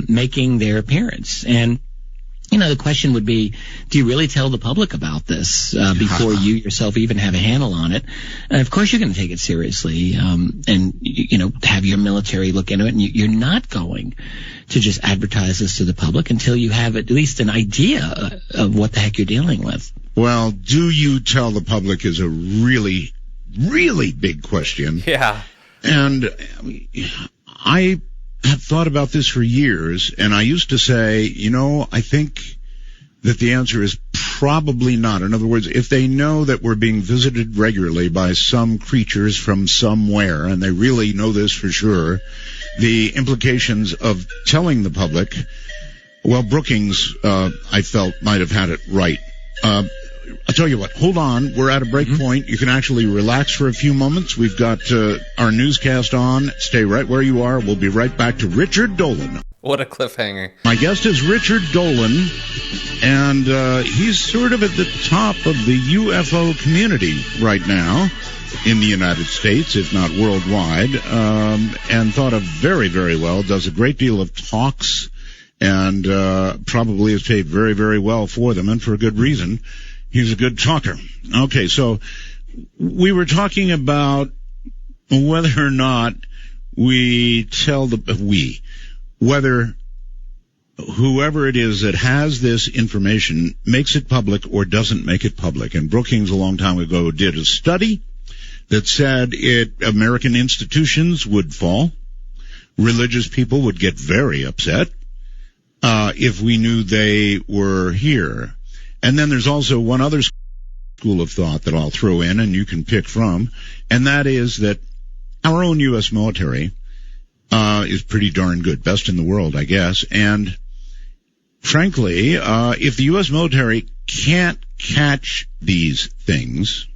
making their appearance. And the question would be, do you really tell the public about this before you yourself even have a handle on it? And of course, you're going to take it seriously and have your military look into it. And you're not going to just advertise this to the public until you have at least an idea of what the heck you're dealing with. Well, do you tell the public is a really, really big question. Yeah. And I have thought about this for years, and I used to say, I think that the answer is probably not. In other words, if they know that we're being visited regularly by some creatures from somewhere, and they really know this for sure, the implications of telling the public, well, Brookings, I felt, might have had it right. I'll tell you what, hold on, we're at a break point. You can actually relax for a few moments. We've got our newscast on. Stay right where you are. We'll be right back to Richard Dolan. What a cliffhanger. My guest is Richard Dolan, and he's sort of at the top of the UFO community right now in the United States, if not worldwide, and thought of very, very well, does a great deal of talks, and probably is paid very, very well for them, and for a good reason. He's a good talker. Okay, so we were talking about whether or not whether whoever it is that has this information makes it public or doesn't make it public. And Brookings a long time ago did a study that said American institutions would fall, religious people would get very upset if we knew they were here. And then there's also one other school of thought that I'll throw in and you can pick from, and that is that our own U.S. military is pretty darn good, best in the world, I guess. And frankly, if the U.S. military can't catch these things,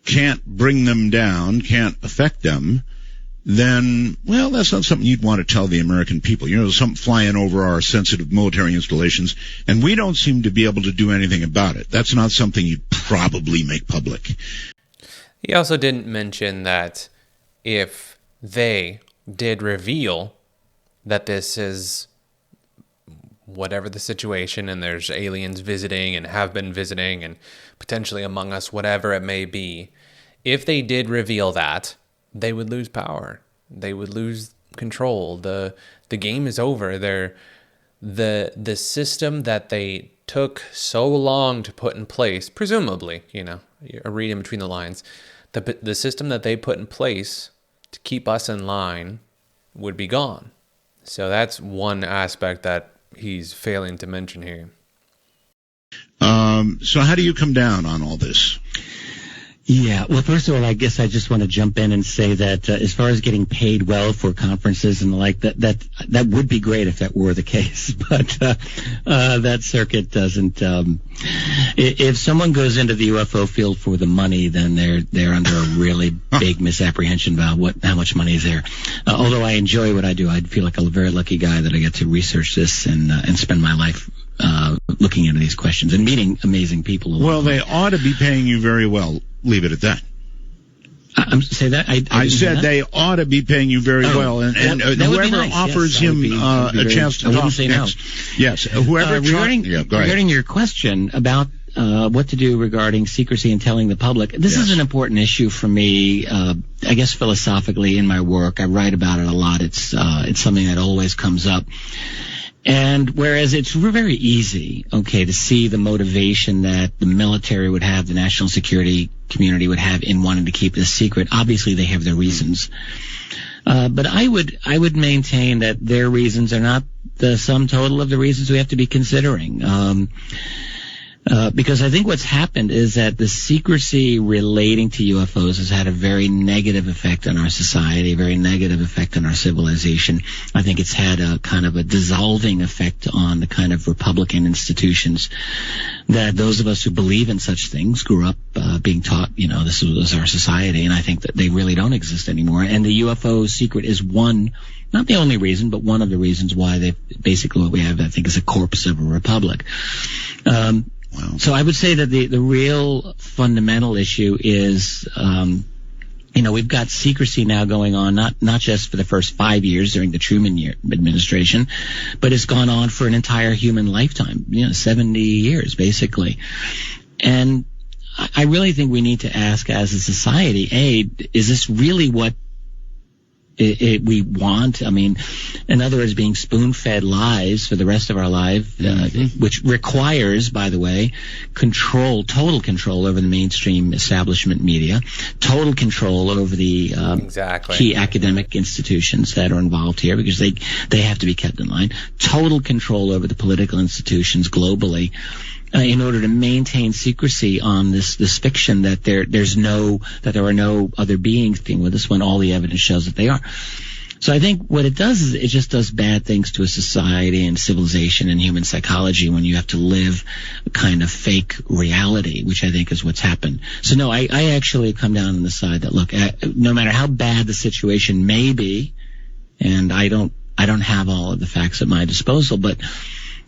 can't bring them down, can't affect them, then, well, that's not something you'd want to tell the American people. Something flying over our sensitive military installations, and we don't seem to be able to do anything about it. That's not something you'd probably make public. He also didn't mention that if they did reveal that this is whatever the situation, and there's aliens visiting and have been visiting and potentially among us, whatever it may be, if they did reveal that, they would lose power. They would lose control. The game is over. The system that they took so long to put in place, presumably, you're reading between the lines, the system that they put in place to keep us in line would be gone. So that's one aspect that he's failing to mention here. So how do you come down on all this? Yeah, well, first of all, I guess I just want to jump in and say that as far as getting paid well for conferences and the like, that would be great if that were the case, but that circuit doesn't. If someone goes into the UFO field for the money, then they're under a really big misapprehension about how much money is there. Although I enjoy what I do, I feel like a very lucky guy that I get to research this and spend my life looking into these questions and meeting amazing people. Well, they ought to be paying you very well. Leave it at that. Say that? I said they ought to be paying you very well, and whoever nice. offers him a chance to talk next. No. Yes, whoever. Regarding your question about what to do regarding secrecy and telling the public, this is an important issue for me. I guess philosophically in my work, I write about it a lot. It's something that always comes up. And whereas it's very easy, to see the motivation that the military would have, the national security community would have in wanting to keep this secret, obviously they have their reasons. But I would maintain that their reasons are not the sum total of the reasons we have to be considering. Because I think what's happened is that the secrecy relating to UFOs has had a very negative effect on our society, a very negative effect on our civilization. I think it's had a kind of a dissolving effect on the kind of Republican institutions that those of us who believe in such things grew up being taught, this was our society, and I think that they really don't exist anymore. And the UFO secret is one, not the only reason, but one of the reasons why they basically what we have, I think, is a corpse of a republic. Wow. So I would say that the real fundamental issue is, we've got secrecy now going on, not just for the first 5 years during the Truman administration, but it's gone on for an entire human lifetime, 70 years basically. And I really think we need to ask as a society, is this really what we want? I mean, in other words, being spoon-fed lies for the rest of our life, which requires, by the way, total control over the mainstream establishment media, total control over the key academic institutions that are involved here, because they have to be kept in line, total control over the political institutions globally, in order to maintain secrecy on this fiction that there are no other beings being with us, when all the evidence shows that they are. So I think what it does is it just does bad things to a society and civilization and human psychology when you have to live a kind of fake reality, which I think is what's happened. So no, I actually come down on the side that, look, no matter how bad the situation may be, and I don't have all of the facts at my disposal, but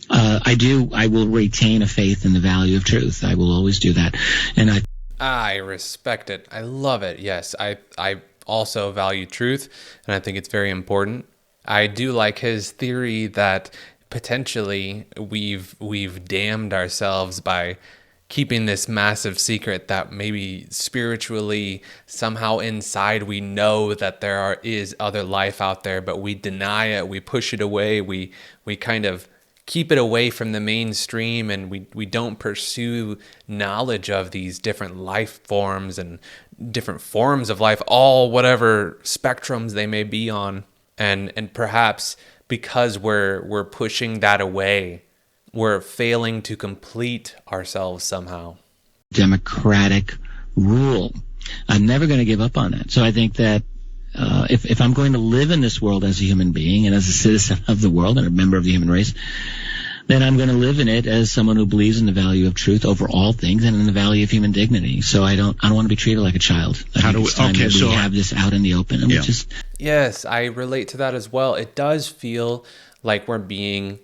I will retain a faith in the value of truth. I will always do that. And I respect it. I love it. Yes, I also value truth, and I think it's very important. I do like his theory that potentially we've damned ourselves by keeping this massive secret that maybe spiritually somehow inside we know that there is other life out there, but we deny it, we push it away, we kind of keep it away from the mainstream, and we don't pursue knowledge of these different life forms and different forms of life, all whatever spectrums they may be on. And perhaps because we're pushing that away, we're failing to complete ourselves somehow. Democratic rule. I'm never going to give up on that. So I think that if I'm going to live in this world as a human being and as a citizen of the world and a member of the human race, then I'm going to live in it as someone who believes in the value of truth over all things and in the value of human dignity. So I don't want to be treated like a child. We have this out in the open, and Yes, I relate to that as well. It does feel like we're being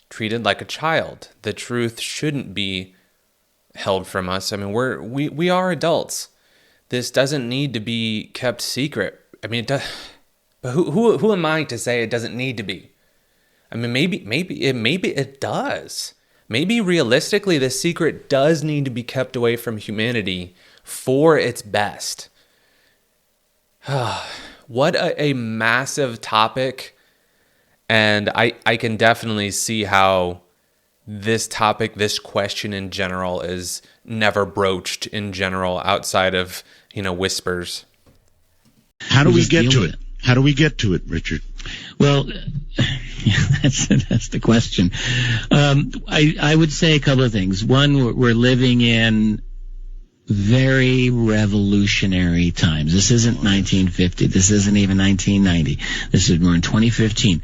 treated like a child. The truth shouldn't be held from us. I mean, we are adults. This doesn't need to be kept secret. I mean, it does, but who am I to say it doesn't need to be? I mean, maybe it does. Maybe realistically, the secret does need to be kept away from humanity for its best. What a massive topic. And I can definitely see how this topic, this question in general, is never broached in general outside of, whispers. How do we get to it? How do we get to it, Richard? Well, that's the question. I would say a couple of things. One, we're living in very revolutionary times. This isn't 1950. This isn't even 1990. We're in 2015.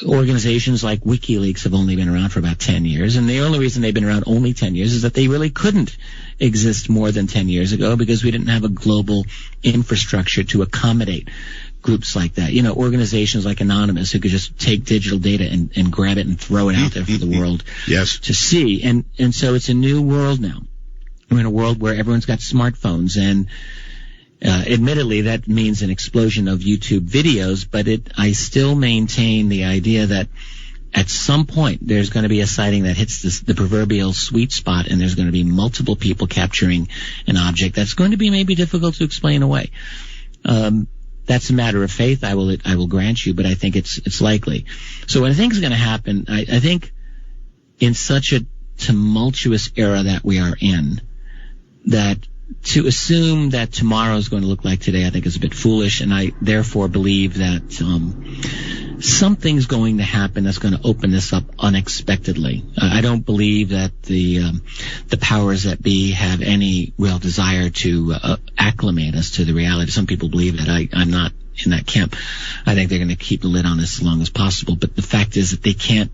Organizations like WikiLeaks have only been around for about 10 years, and the only reason they've been around only 10 years is that they really couldn't exist more than 10 years ago because we didn't have a global infrastructure to accommodate groups like that. Organizations like Anonymous, who could just take digital data and grab it and throw it out there for the world to see. And so it's a new world now. We're in a world where everyone's got smartphones, and admittedly, that means an explosion of YouTube videos, but I still maintain the idea that at some point there's going to be a sighting that hits the proverbial sweet spot, and there's going to be multiple people capturing an object that's going to be maybe difficult to explain away. That's a matter of faith, I will grant you, but I think it's likely. So what I think is going to happen, I think in such a tumultuous era that we are in, that to assume that tomorrow is going to look like today, I think is a bit foolish, and I therefore believe that something's going to happen that's going to open this up unexpectedly. I don't believe that the powers that be have any real desire to acclimate us to the reality. Some people believe that. I'm not in that camp. I think they're going to keep the lid on this as long as possible. But the fact is that they can't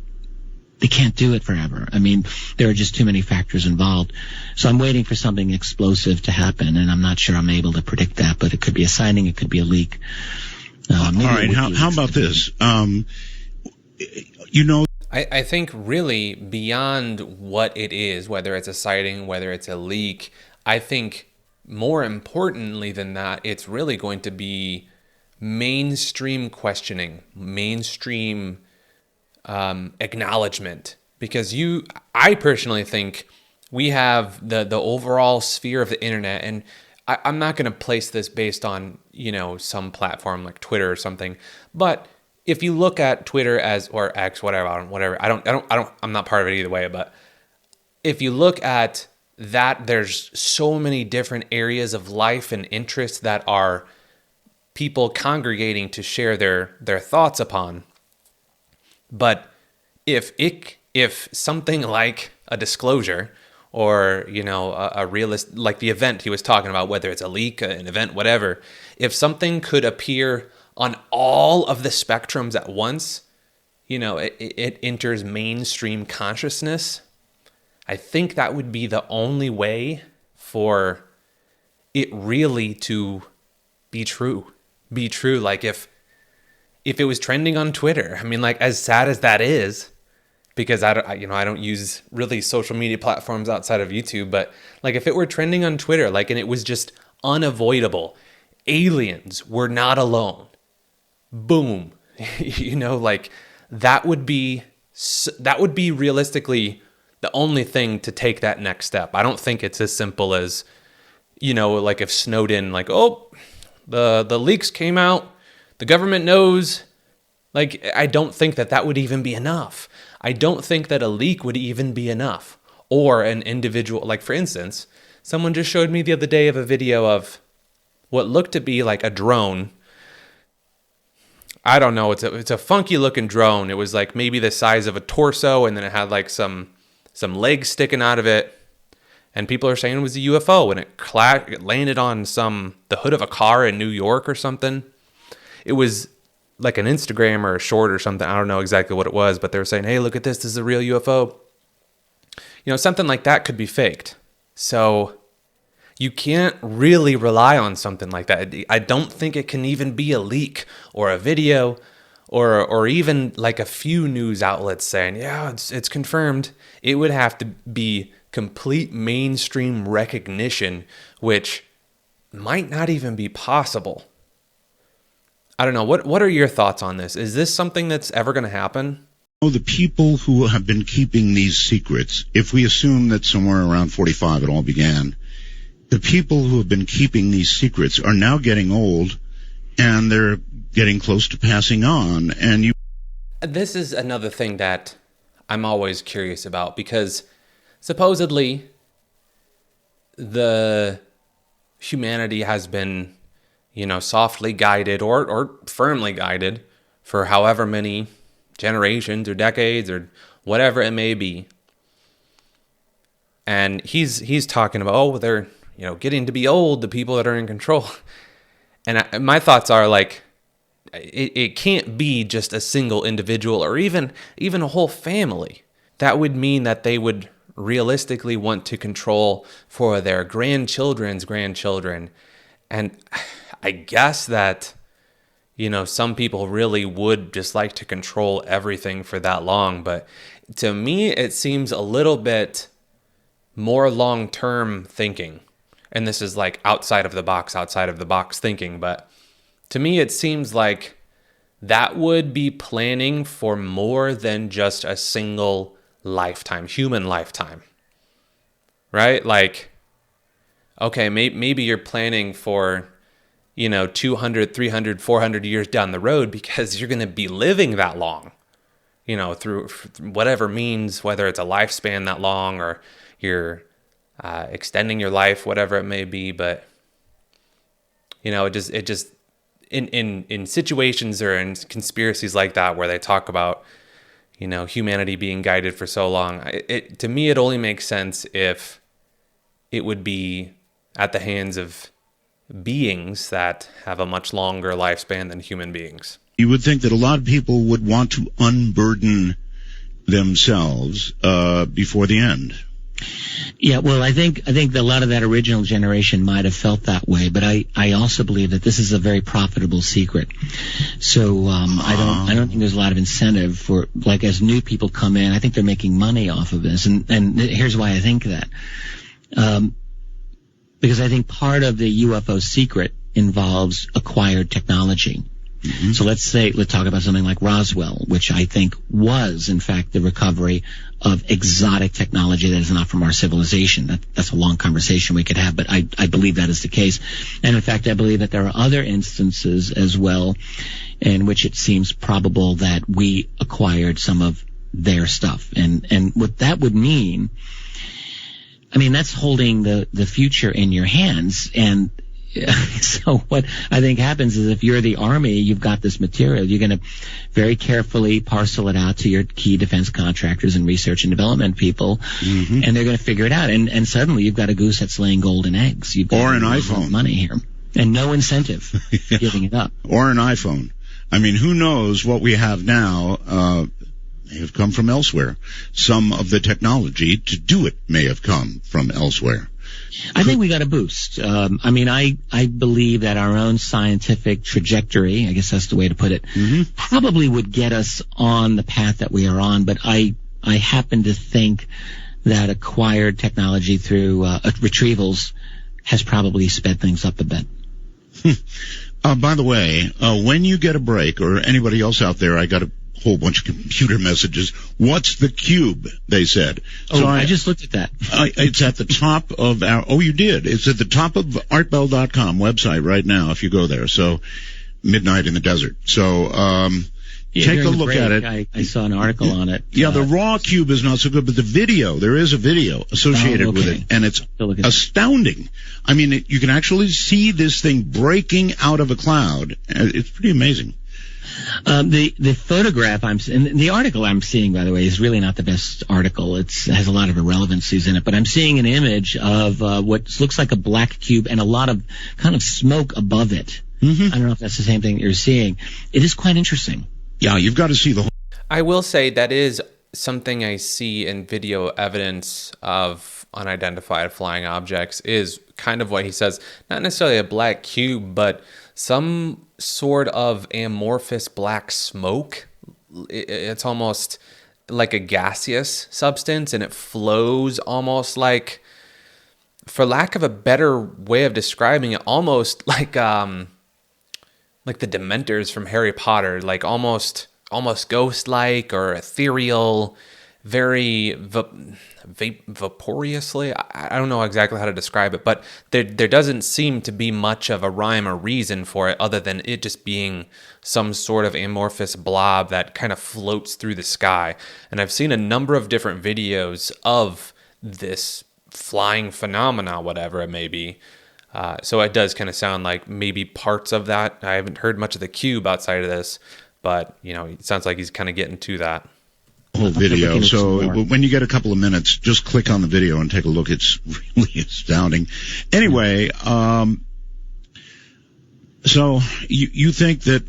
do it forever. I mean, there are just too many factors involved. So I'm waiting for something explosive to happen, and I'm not sure I'm able to predict that, but it could be a sighting, it could be a leak. All right, how about this? I think really beyond what it is, whether it's a sighting, whether it's a leak, I think more importantly than that, it's really going to be mainstream questioning, mainstream acknowledgement, because I personally think we have the overall sphere of the internet, and I'm not going to place this based on, some platform like Twitter or something, but if you look at Twitter or X, whatever, I'm not part of it either way, but if you look at that, there's so many different areas of life and interests that are people congregating to share their thoughts upon. But if something like a disclosure or, a realist, like the event he was talking about, whether it's a leak, an event, whatever, if something could appear on all of the spectrums at once, it enters mainstream consciousness, I think that would be the only way for it really to be true. Like if it was trending on Twitter, I mean, like, as sad as that is, because I don't use really social media platforms outside of YouTube, but like if it were trending on Twitter, like, and it was just unavoidable, aliens were not alone, boom, like that would be realistically the only thing to take that next step. I don't think it's as simple as, like if Snowden, like, oh, the leaks came out, the government knows. Like, I don't think that would even be enough. I don't think that a leak would even be enough. Or an individual, like, for instance, someone just showed me the other day of a video of what looked to be like a drone. I don't know. It's a funky looking drone. It was like maybe the size of a torso, and then it had like some legs sticking out of it. And people are saying it was a UFO, and it landed on the hood of a car in New York or something. It was like an Instagram or a short or something. I don't know exactly what it was, but they were saying, hey, look at this. This is a real UFO. Something like that could be faked. So you can't really rely on something like that. I don't think it can even be a leak or a video or even like a few news outlets saying, yeah, it's confirmed. It would have to be complete mainstream recognition, which might not even be possible. I don't know. What are your thoughts on this? Is this something that's ever going to happen? The people who have been keeping these secrets, if we assume that somewhere around 45 it all began, the people who have been keeping these secrets are now getting old, and they're getting close to passing on. And this is another thing that I'm always curious about, because supposedly the humanity has been, softly guided or firmly guided for however many generations or decades or whatever it may be. And he's talking about, they're, getting to be old, the people that are in control. And my thoughts are like, it can't be just a single individual or even a whole family. That would mean that they would realistically want to control for their grandchildren's grandchildren. And I guess that, some people really would just like to control everything for that long. But to me, it seems a little bit more long-term thinking. And this is like outside of the box thinking. But to me, it seems like that would be planning for more than just a single lifetime, human lifetime. Right? Like, okay, maybe you're planning for, 200, 300, 400 years down the road because you're going to be living that long, through whatever means, whether it's a lifespan that long or you're extending your life, whatever it may be. But, it in situations or in conspiracies like that where they talk about, humanity being guided for so long, to me, it only makes sense if it would be at the hands of beings that have a much longer lifespan than human beings. You would think that a lot of people would want to unburden themselves before the end. Yeah, well, I think that a lot of that original generation might have felt that way, but I also believe that this is a very profitable secret. So I don't think there's a lot of incentive for, like, as new people come in, I think they're making money off of this, and here's why I think that. Because I think part of the UFO secret involves acquired technology. Mm-hmm. So let's talk about something like Roswell, which I think was, in fact, the recovery of exotic technology that is not from our civilization. That's a long conversation we could have, but I believe that is the case. And in fact, I believe that there are other instances as well in which it seems probable that we acquired some of their stuff. And what that would mean, I mean, that's holding the future in your hands. And so what I think happens is if you're the Army, you've got this material, you're going to very carefully parcel it out to your key defense contractors and research and development people, mm-hmm. and they're going to figure it out. And suddenly you've got a goose that's laying golden eggs. You've got or an iPhone. Money here. And no incentive giving it up. Or an iPhone. I mean, who knows what we have now may have come from elsewhere. Some of the technology to do it may have come from elsewhere. I think we got a boost. I mean, I believe that our own scientific trajectory, I guess that's the way to put it, mm-hmm. probably would get us on the path that we are on. But I happen to think that acquired technology through retrievals has probably sped things up a bit. By the way, when you get a break, or anybody else out there, I got a whole bunch of computer messages. What's the cube? They said. Oh, so I just looked at that. It's at the top of our. Oh, you did. It's at the top of artbell.com website right now. If you go there, so Midnight in the Desert. So take a look at it. I saw an article on it. Yeah, the raw cube is not so good, but the video. There is a video associated with it, and it's astounding. I mean, you can actually see this thing breaking out of a cloud. It's pretty amazing. The photograph the article I'm seeing, by the way, is really not the best article. It has a lot of irrelevancies in it, but I'm seeing an image of what looks like a black cube and a lot of kind of smoke above it. Mm-hmm. I don't know if that's the same thing you're seeing. It is quite interesting. Yeah, you've got to see the whole. I will say that is something I see in video evidence of unidentified flying objects is kind of what he says. Not necessarily a black cube, but some sort of amorphous black smoke. It's almost like a gaseous substance, and it flows almost like, for lack of a better way of describing it, almost like the Dementors from Harry Potter, like almost ghost-like or ethereal, very vaporiously. I don't know exactly how to describe it, but there doesn't seem to be much of a rhyme or reason for it other than it just being some sort of amorphous blob that kind of floats through the sky. And I've seen a number of different videos of this flying phenomena, whatever it may be. So it does kind of sound like maybe parts of that. I haven't heard much of the cube outside of this, but it sounds like he's kind of getting to that. Whole video. So when you get a couple of minutes, just click on the video and take a look. It's really astounding. Anyway, so you think that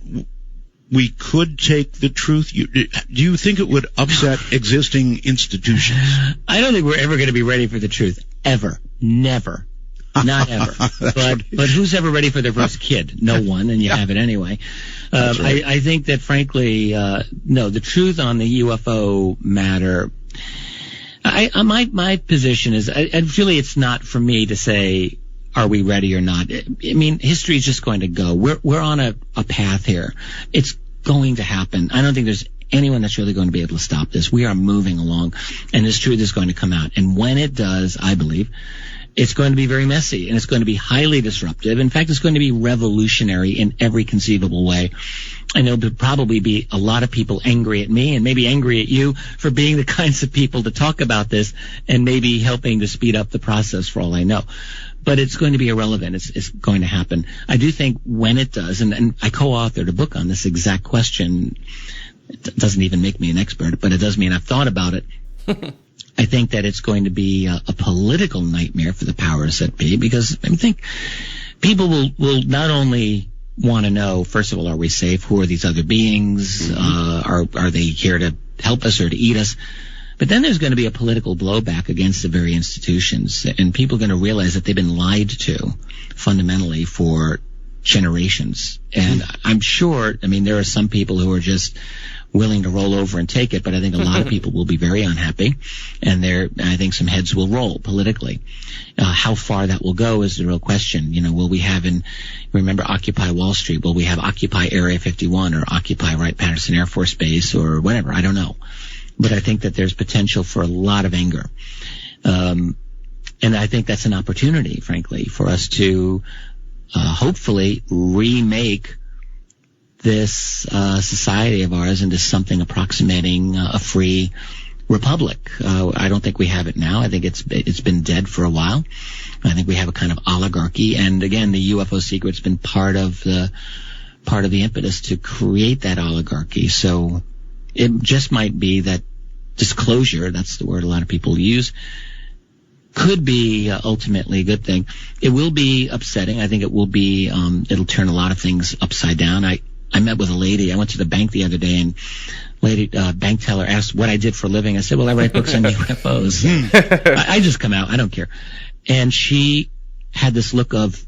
we could take the truth? Do you think it would upset existing institutions? I don't think we're ever going to be ready for the truth. Ever. Never. Not ever. But who's ever ready for their first kid? No one, and you have it anyway. Right. I think that, frankly, no, the truth on the UFO matter, my position is, really it's not for me to say, are we ready or not? I mean, history is just going to go. We're on a path here. It's going to happen. I don't think there's anyone that's really going to be able to stop this. We are moving along, and this truth is going to come out. And when it does, I believe, it's going to be very messy, and it's going to be highly disruptive. In fact, it's going to be revolutionary in every conceivable way. And there'll probably be a lot of people angry at me and maybe angry at you for being the kinds of people to talk about this and maybe helping to speed up the process, for all I know. but it's going to be irrelevant. It's going to happen. I do think when it does, and I co-authored a book on this exact question. It doesn't even make me an expert, but it does mean I've thought about it. I think that it's going to be a political nightmare for the powers that be, because I think people will not only want to know, first of all, are we safe? Who are these other beings? Are they here to help us or to eat us? But then there's going to be a political blowback against the very institutions, and people are going to realize that they've been lied to fundamentally for generations. And I'm sure, I mean, there are some people who are just willing to roll over and take it, but I think a lot of people will be very unhappy, and I think some heads will roll politically. How far that will go is the real question. You know, will we have remember Occupy Wall Street? Will we have Occupy Area 51 or Occupy Wright-Patterson Air Force Base or whatever? I don't know. But I think that there's potential for a lot of anger. And I think that's an opportunity, frankly, for us to hopefully remake this society of ours into something approximating a free republic. I don't think we have it now. I think it's been dead for a while. I think we have a kind of oligarchy, and again, the UFO secret's been part of the impetus to create that oligarchy. So it just might be that disclosure, that's the word a lot of people use, could be ultimately a good thing. It will be upsetting. I think it will be, it'll turn a lot of things upside down. I met with a lady. I went to the bank the other day, and bank teller asked what I did for a living. I said, well, I write books on UFOs. I just come out. I don't care. And she had this look of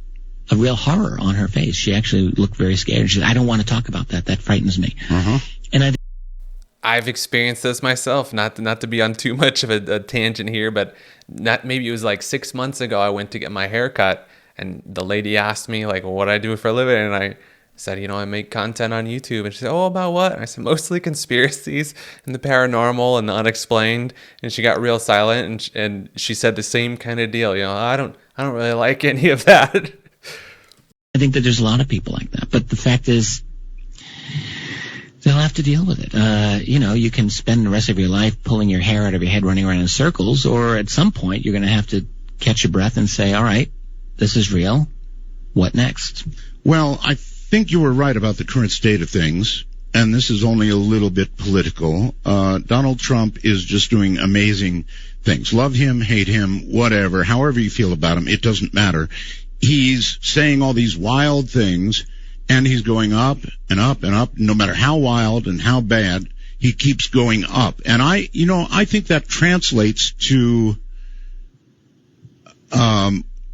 a real horror on her face. She actually looked very scared. She said, I don't want to talk about that. That frightens me. And I've experienced this myself, not to be on too much of a tangent here, but maybe it was like 6 months ago, I went to get my hair cut, and the lady asked me, like, well, what I do for a living, and I said, I make content on YouTube. And she said, oh, about what? And I said, mostly conspiracies and the paranormal and the unexplained. And she got real silent, and she said the same kind of deal. I don't really like any of that. I think that there's a lot of people like that, but the fact is, they'll have to deal with it. You can spend the rest of your life pulling your hair out of your head, running around in circles, or at some point you're going to have to catch your breath and say, all right, this is real. What next? Well, I think you were right about the current state of things, and this is only a little bit political. Donald Trump is just doing amazing things. Love him, hate him, whatever, however you feel about him, it doesn't matter. He's saying all these wild things, and he's going up and up and up. No matter how wild and how bad, he keeps going up. And I think that translates to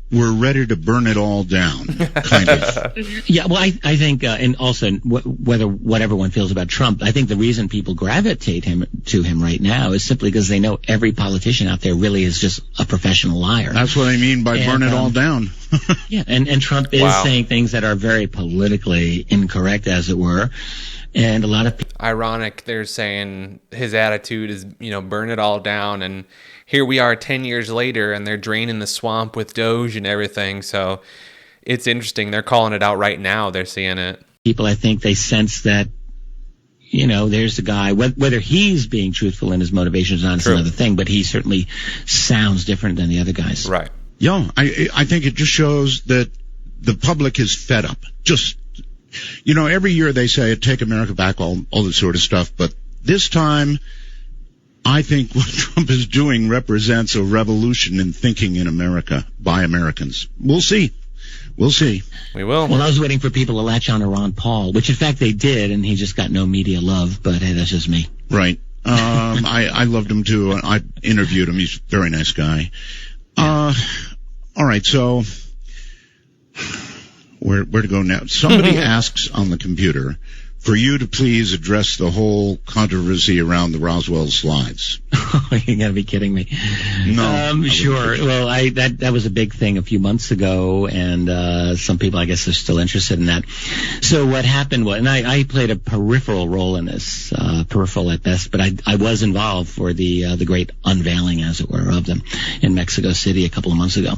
we're ready to burn it all down, kind of. Yeah, well, I think, and also what everyone feels about Trump, I think the reason people gravitate to him right now is simply because they know every politician out there really is just a professional liar. That's what I mean by burn it all down. Yeah, and Trump is saying things that are very politically incorrect, as it were. And a lot of people... Ironic, they're saying his attitude is, burn it all down, and here we are 10 years later, and they're draining the swamp with Doge and everything, so it's interesting. They're calling it out right now. They're seeing it. People, I think, they sense that, there's a guy, whether he's being truthful in his motivations or not is another thing, but he certainly sounds different than the other guys. Right. Yeah, I think it just shows that the public is fed up. Just... every year they say, take America back, all this sort of stuff. But this time, I think what Trump is doing represents a revolution in thinking in America by Americans. We'll see. We'll see. We will. Well, I was waiting for people to latch on to Ron Paul, which in fact they did, and he just got no media love. But hey, that's just me. Right. I loved him too. I interviewed him. He's a very nice guy. All right. So... Where to go now? Somebody asks on the computer for you to please address the whole controversy around the Roswell slides. You gotta be kidding me. No. Sure. Well, that was a big thing a few months ago, and some people, I guess, are still interested in that. So what happened was, and I played a peripheral role in this, peripheral at best, but I was involved for the great unveiling, as it were, of them in Mexico City a couple of months ago.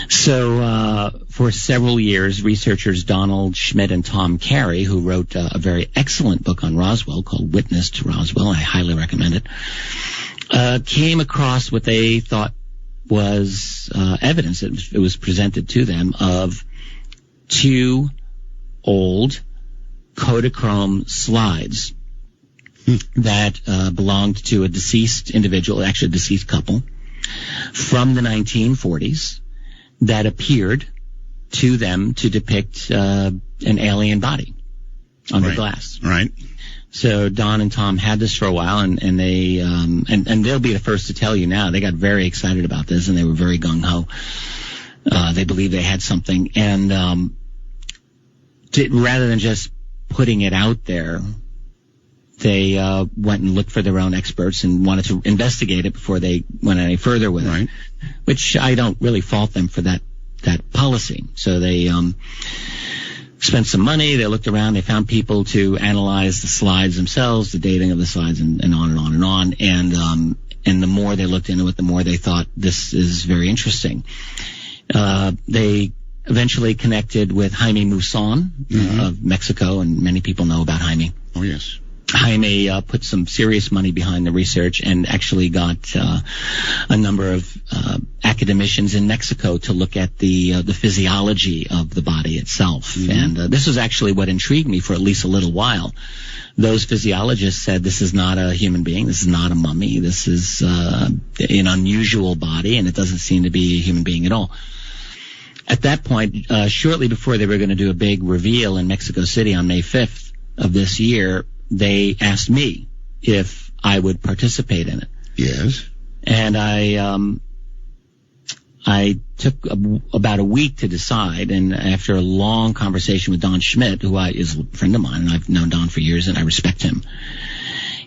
So for several years, researchers Donald Schmidt and Tom Carey, who wrote a very excellent book on Roswell called Witness to Roswell, I highly recommend it, came across what they thought was evidence. It was presented to them of 2 old Kodachrome slides that belonged to a deceased individual, actually a deceased couple, from the 1940s that appeared to them to depict an alien body under glass. Right. So Don and Tom had this for a while, and they and they'll be the first to tell you now. They got very excited about this, and they were very gung ho. They believed they had something, and rather than just putting it out there, they went and looked for their own experts and wanted to investigate it before they went any further with it. Which I don't really fault them for that policy. So they spent some money, they looked around, they found people to analyze the slides themselves, the dating of the slides, and on and on and on. And the more they looked into it, the more they thought this is very interesting. They eventually connected with Jaime Maussan of Mexico, and many people know about Jaime. Oh, yes. Jaime put some serious money behind the research and actually got a number of academicians in Mexico to look at the physiology of the body itself. And this was actually what intrigued me for at least a little while. Those physiologists said this is not a human being, this is not a mummy, this is an unusual body, and it doesn't seem to be a human being at all. At that point, shortly before they were going to do a big reveal in Mexico City on May 5th of this year, they asked me if I would participate in it. Yes. And I took about a week to decide, and after a long conversation with Don Schmidt, who is a friend of mine, and I've known Don for years, and I respect him,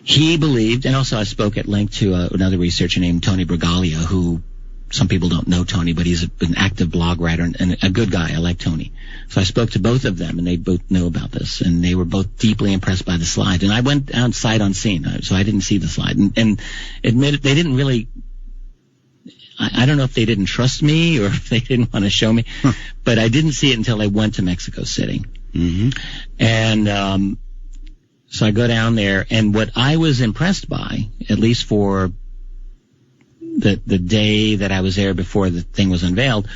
he believed, and also I spoke at length to another researcher named Tony Bragalia, who some people don't know Tony, but he's an active blog writer and a good guy. I like Tony. So I spoke to both of them, and they both know about this, and they were both deeply impressed by the slides. And I went outside unseen, so I didn't see the slide. And admitted they didn't really, I don't know if they didn't trust me or if they didn't want to show me, but I didn't see it until I went to Mexico City. And so I go down there, and what I was impressed by, at least for the day that I was there before the thing was unveiled,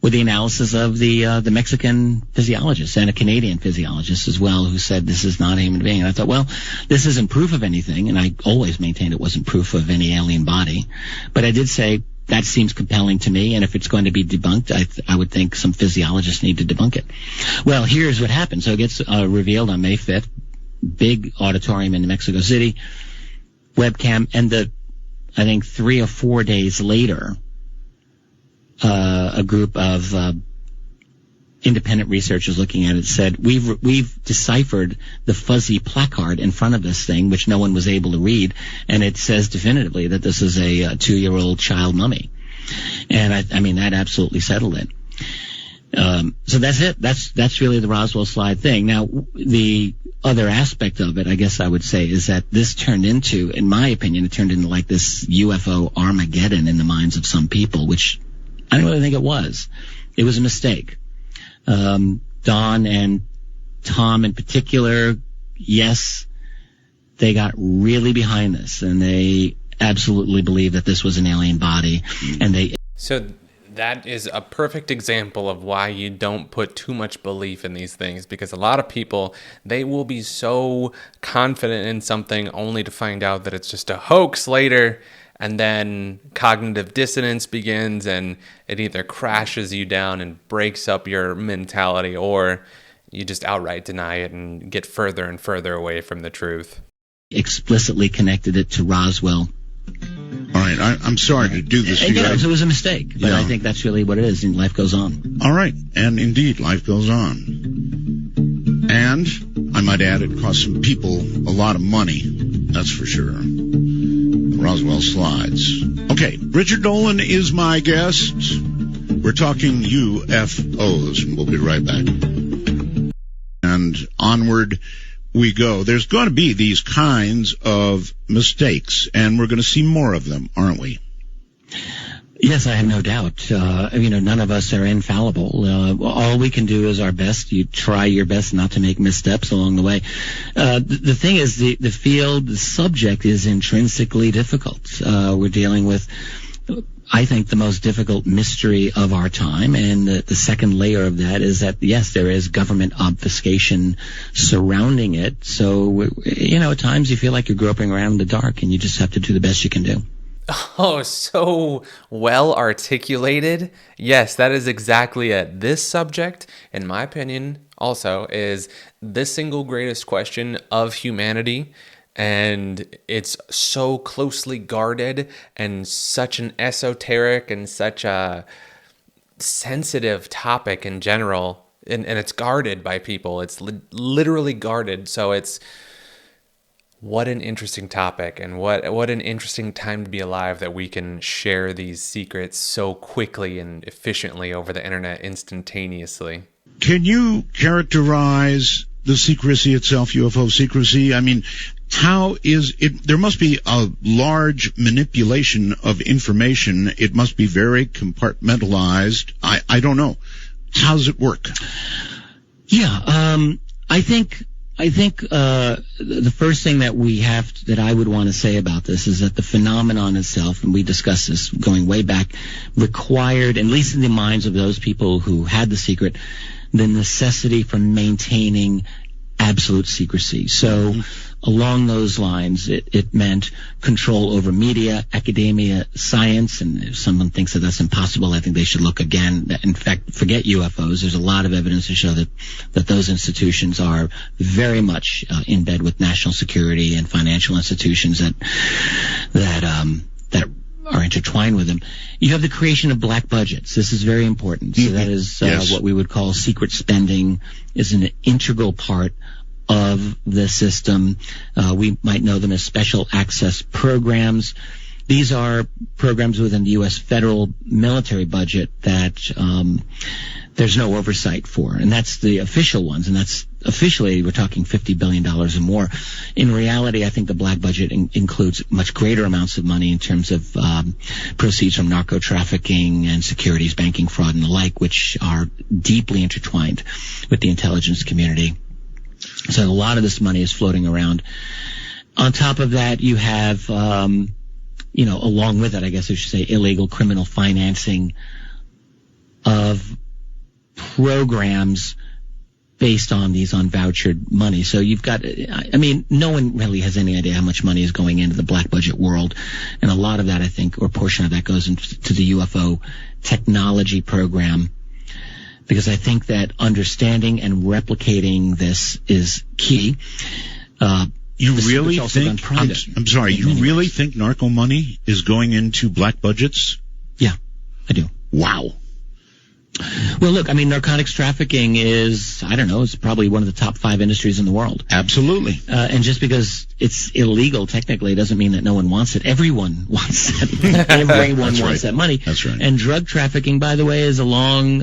with the analysis of the Mexican physiologist and a Canadian physiologist as well, who said this is not a human being. And I thought, well, this isn't proof of anything, and I always maintained it wasn't proof of any alien body. But I did say that seems compelling to me, and if it's going to be debunked, I would think some physiologists need to debunk it. Well, here's what happened. So it gets revealed on May 5th, big auditorium in Mexico City, webcam, and I think 3 or 4 days later, a group of independent researchers looking at it said, we've deciphered the fuzzy placard in front of this thing, which no one was able to read, and it says definitively that this is a 2-year-old child mummy. And I mean, that absolutely settled it. So that's it. That's really the Roswell slide thing. Now, the other aspect of it, I guess I would say, is that this turned into, in my opinion, it turned into like this UFO Armageddon in the minds of some people, which I don't really think it was. It was a mistake. Don and Tom in particular, yes, they got really behind this, and they absolutely believed that this was an alien body, and So that is a perfect example of why you don't put too much belief in these things, because a lot of people, they will be so confident in something only to find out that it's just a hoax later, and then cognitive dissonance begins, and it either crashes you down and breaks up your mentality, or you just outright deny it and get further and further away from the truth. Explicitly connected it to Roswell. All right, I'm sorry to do this to you. It was a mistake, but I think that's really what it is, and life goes on. All right, and indeed, life goes on. And, I might add, it cost some people a lot of money, that's for sure. The Roswell slides. Okay, Richard Dolan is my guest. We're talking UFOs, and we'll be right back. And onward we go. There's going to be these kinds of mistakes, and we're going to see more of them, aren't we? Yes, I have no doubt. None of us are infallible. All we can do is our best. You try your best not to make missteps along the way. The thing is, the field, the subject is intrinsically difficult. We're dealing with I think, the most difficult mystery of our time. And the second layer of that is that, yes, there is government obfuscation surrounding it. So, at times you feel like you're groping around in the dark, and you just have to do the best you can do. Oh, so well articulated. Yes, that is exactly it. This subject, in my opinion, also is the single greatest question of humanity. And it's so closely guarded and such an esoteric and such a sensitive topic in general. And it's guarded by people. It's literally guarded. So it's what an interesting topic, and what an interesting time to be alive that we can share these secrets so quickly and efficiently over the internet instantaneously. Can you characterize the secrecy itself, UFO secrecy? I mean, how is it? There must be a large manipulation of information. It must be very compartmentalized. I don't know. How does it work? Yeah, I think the first thing that I would want to say about this is that the phenomenon itself, and we discussed this going way back, required, at least in the minds of those people who had the secret, the necessity for maintaining absolute secrecy. So along those lines, it meant control over media, academia, science, and if someone thinks that that's impossible, I think they should look again. In fact, forget UFOs. There's a lot of evidence to show that those institutions are very much in bed with national security and financial institutions that are intertwined with them. You have the creation of black budgets. This is very important. So that is what we would call secret spending is an integral part of the system. We might know them as special access programs. These are programs within the U.S. federal military budget that there's no oversight for, and that's the official ones, and that's officially we're talking $50 billion or more. In reality, I think the black budget includes much greater amounts of money in terms of proceeds from narco trafficking and securities, banking fraud, and the like, which are deeply intertwined with the intelligence community. So a lot of this money is floating around. On top of that, you have, along with it, I guess I should say, illegal criminal financing of programs based on these unvouchered money. So you've got, no one really has any idea how much money is going into the black budget world. And a lot of that, I think, or a portion of that goes into the UFO technology program. Because I think that understanding and replicating this is key. You really think, I'm sorry, you really think narco money is going into black budgets? Yeah, I do. Wow. Well, look, narcotics trafficking is, it's probably one of the top 5 industries in the world. Absolutely. And just because it's illegal, technically, doesn't mean that no one wants it. Everyone wants that. Everyone wants that money. That's right. And drug trafficking, by the way, has a long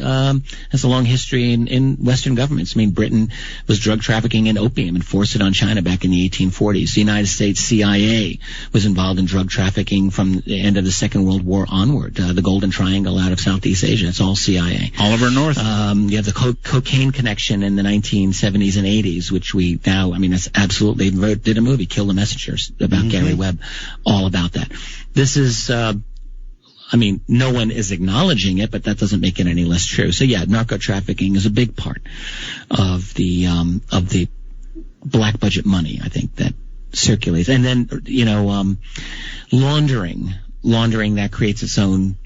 history in Western governments. Britain was drug trafficking in opium and forced it on China back in the 1840s. The United States CIA was involved in drug trafficking from the end of the Second World War onward. The Golden Triangle out of Southeast Asia, it's all CIA. Oliver North. You have the cocaine connection in the 1970s and 80s, which we now, that's absolutely, did a movie, Kill the Messengers, about Gary Webb, all about that. This is, no one is acknowledging it, but that doesn't make it any less true. So yeah, narco trafficking is a big part of the black budget money, I think, that circulates. And then, laundering that creates its own,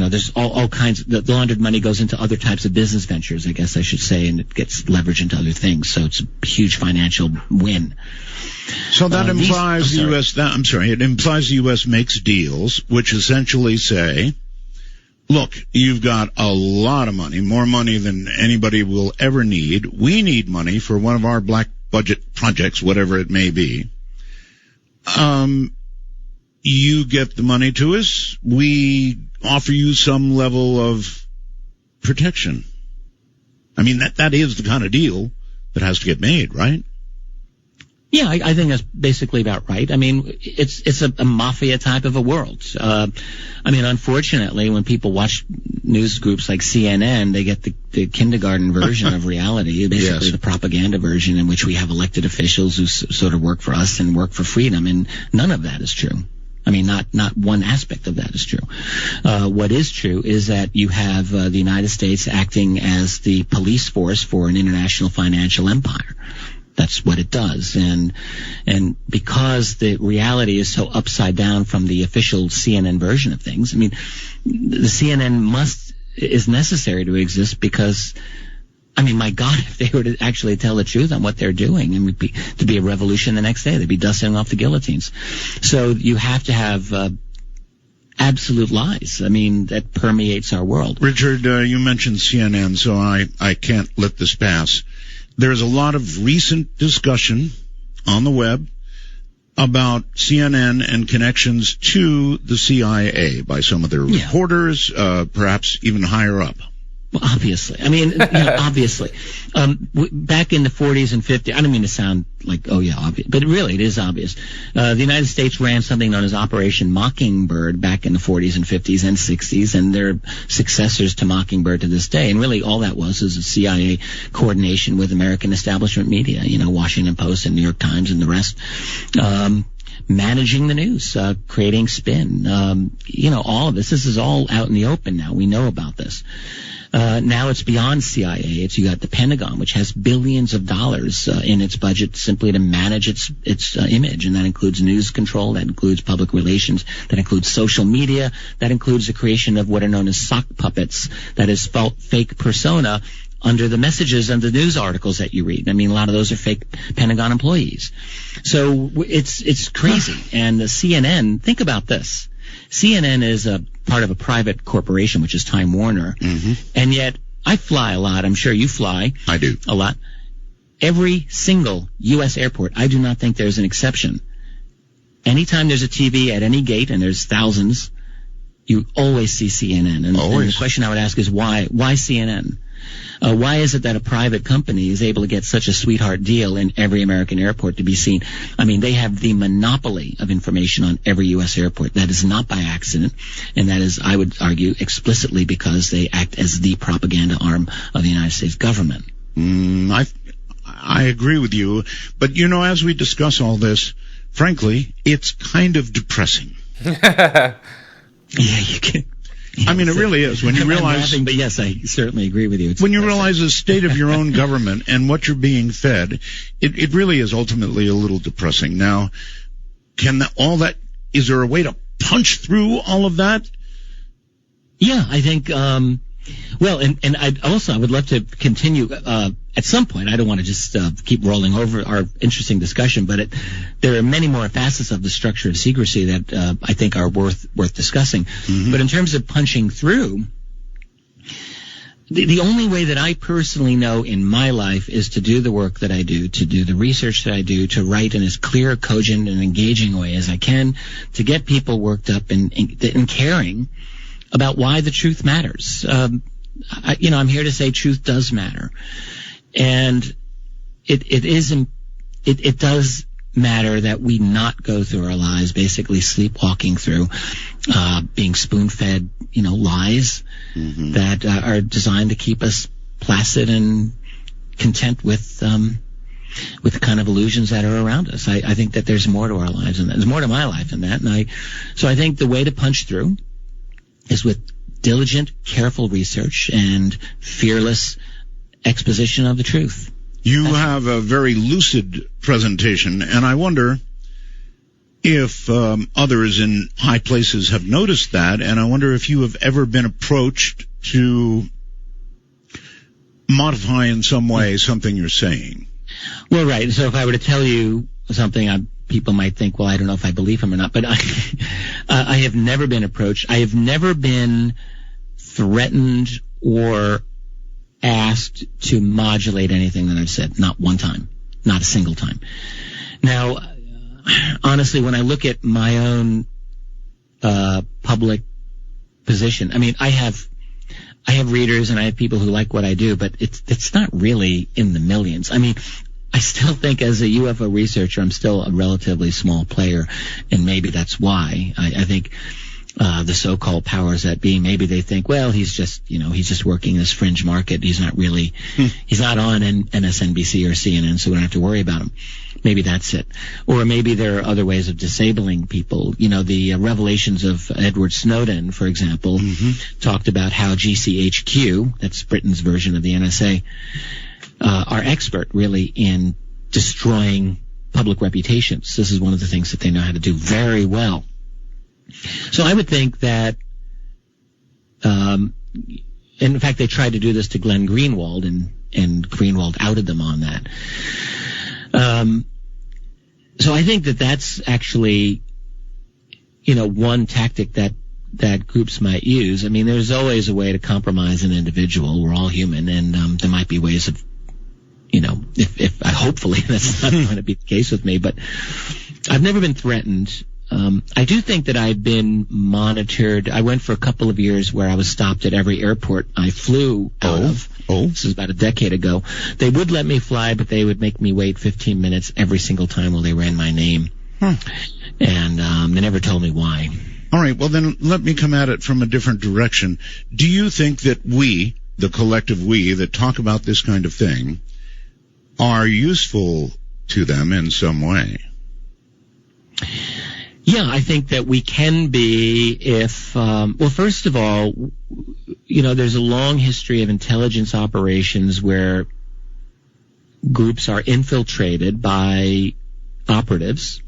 there's all kinds of, the laundered money goes into other types of business ventures, I guess I should say, and it gets leveraged into other things. So it's a huge financial win. So that implies it implies the U.S. makes deals which essentially say, look, you've got a lot of money, more money than anybody will ever need. We need money for one of our black budget projects, whatever it may be. You get the money to us. We offer you some level of protection. That is the kind of deal that has to get made, right? Yeah, I think that's basically about right. It's a mafia type of a world. Unfortunately, when people watch news groups like CNN, they get the kindergarten version of reality, basically the propaganda version in which we have elected officials who sort of work for us and work for freedom, and none of that is true. I mean, not one aspect of that is true. What is true is that you have the United States acting as the police force for an international financial empire. That's what it does. And because the reality is so upside down from the official CNN version of things, I mean, the CNN is necessary to exist because, I mean, my God, if they were to actually tell the truth on what they're doing, it would to be a revolution the next day. They'd be dusting off the guillotines. So you have to have absolute lies. I mean, that permeates our world. Richard, you mentioned CNN, so I can't let this pass. There's a lot of recent discussion on the web about CNN and connections to the CIA by some of their reporters, perhaps even higher up. Well, obviously. I mean, obviously. Back in the 40s and 50s, I don't mean to sound like, oh yeah, obvious, but really it is obvious. The United States ran something known as Operation Mockingbird back in the 40s and 50s and 60s, and they're successors to Mockingbird to this day. And really all that was is a CIA coordination with American establishment media, Washington Post and New York Times and the rest. Managing the news, creating spin, all of this. This is all out in the open now. We know about this. Now it's beyond CIA. You got the Pentagon, which has billions of dollars in its budget simply to manage its image, and that includes news control, that includes public relations, that includes social media, that includes the creation of what are known as sock puppets, that is fake persona under the messages and the news articles that you read. I mean, a lot of those are fake Pentagon employees. So it's crazy. And the CNN, think about this. CNN is a part of a private corporation, which is Time Warner. Mm-hmm. And yet, I fly a lot. I'm sure you fly. I do. A lot. Every single U.S. airport, I do not think there's an exception. Anytime there's a TV at any gate, and there's thousands, you always see CNN. And the question I would ask is why? Why CNN? Why is it that a private company is able to get such a sweetheart deal in every American airport to be seen? I mean, they have the monopoly of information on every U.S. airport. That is not by accident, and that is, I would argue, explicitly because they act as the propaganda arm of the United States government. I agree with you, but as we discuss all this, frankly, it's kind of depressing. Yeah, you can. I mean, it really is. When you realize, I'm laughing, but yes, I certainly agree with you. When you realize the state of your own government and what you're being fed, it really is ultimately a little depressing. Now, is there a way to punch through all of that? Yeah, I think, and I would love to continue, at some point. I don't want to just keep rolling over our interesting discussion, but there are many more facets of the structure of secrecy that I think are worth discussing. Mm-hmm. But in terms of punching through, the only way that I personally know in my life is to do the work that I do, to do the research that I do, to write in as clear, cogent, and engaging a way as I can, to get people worked up and caring about why the truth matters. I'm here to say truth does matter. And it does matter that we not go through our lives basically sleepwalking through, being spoon-fed, lies that are designed to keep us placid and content with the kind of illusions that are around us. I think that there's more to our lives than that. There's more to my life than that. So I think the way to punch through is with diligent, careful research and fearless exposition of the truth. You have a very lucid presentation, and I wonder if others in high places have noticed that, and I wonder if you have ever been approached to modify in some way something you're saying. Well, right. So if I were to tell you something, people might think, well, I don't know if I believe him or not, but I have never been approached. I have never been threatened or asked to modulate anything that I've said. Not one time. Not a single time. Now, honestly, when I look at my own public position, I mean, I have readers and I have people who like what I do, but it's not really in the millions. I mean, I still think as a UFO researcher, I'm still a relatively small player, and maybe that's why. I think the so-called powers that be, maybe they think, well, he's just working this fringe market. He's not really, he's not on MSNBC or CNN, so we don't have to worry about him. Maybe that's it. Or maybe there are other ways of disabling people. You know, the revelations of Edward Snowden, for example, talked about how GCHQ, that's Britain's version of the NSA, are expert really in destroying public reputations. This is one of the things that they know how to do very well. So I would think that, in fact, they tried to do this to Glenn Greenwald, and Greenwald outed them on that. So I think that that's actually, you know, one tactic that groups might use. I mean, there's always a way to compromise an individual. We're all human, and there might be ways of, you know, if hopefully that's not going to be the case with me, but I've never been threatened. I do think that I've been monitored. I went for a couple of years where I was stopped at every airport I flew out of. This is about a decade ago. They would let me fly, but they would make me wait 15 minutes every single time while they ran my name. And they never told me why. All right, well then let me come at it from a different direction. Do you think that we, the collective we that talk about this kind of thing, are useful to them in some way? Yeah, I think that we can be if, well, first of all, you know, there's a long history of intelligence operations where groups are infiltrated by operatives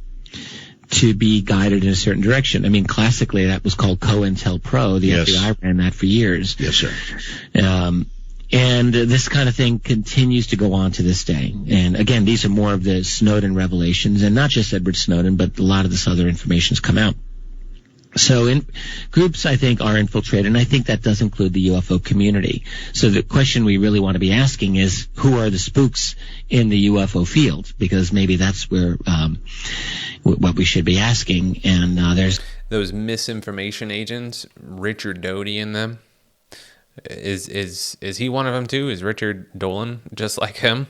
to be guided in a certain direction. I mean, classically, that was called COINTELPRO. The FBI ran that for years. Yes, sir. And this kind of thing continues to go on to this day. And again, these are more of the Snowden revelations, and not just Edward Snowden, but a lot of this other information's come out. So groups, I think, are infiltrated, and I think that does include the UFO community. So the question we really want to be asking is, who are the spooks in the UFO field? Because maybe that's where what we should be asking. And there's those misinformation agents, Richard Dolan in them. Is he one of them too? Is Richard Dolan just like him?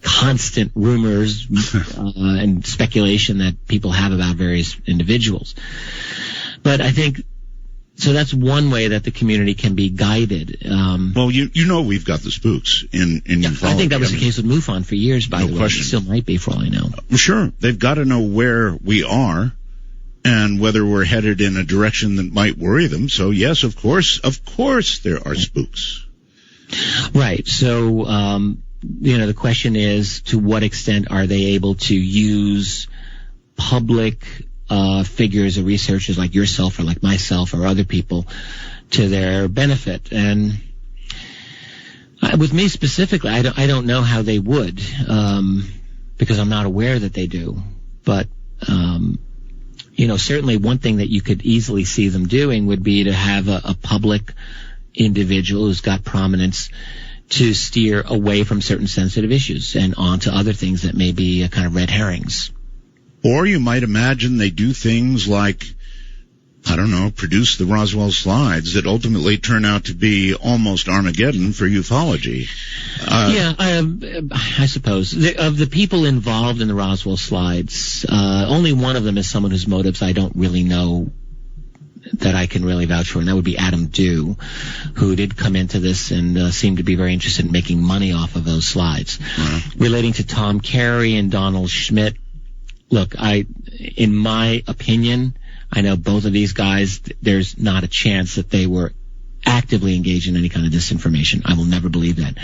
Constant rumors and speculation that people have about various individuals. But I think, so that's one way that the community can be guided. Well, you know we've got the spooks in ufology. I think that was the case with MUFON for years, by the way. Question. It still might be, for all I know. Sure. They've got to know where we are and whether we're headed in a direction that might worry them. So, yes, of course, there are spooks. Right. So, you know, the question is, to what extent are they able to use public figures or researchers like yourself or like myself or other people to their benefit? And with me specifically, I don't know how they would, because I'm not aware that they do. But you know, certainly one thing that you could easily see them doing would be to have a public individual who's got prominence to steer away from certain sensitive issues and onto other things that may be kind of red herrings. Or you might imagine they do things like, I don't know, produce the Roswell slides that ultimately turn out to be almost Armageddon for ufology. I suppose. Of the people involved in the Roswell slides, only one of them is someone whose motives I don't really know that I can really vouch for, and that would be Adam Dew, who did come into this and seemed to be very interested in making money off of those slides. Relating to Tom Carey and Donald Schmidt, look, in my opinion, I know both of these guys, there's not a chance that they were actively engaged in any kind of disinformation. I will never believe that.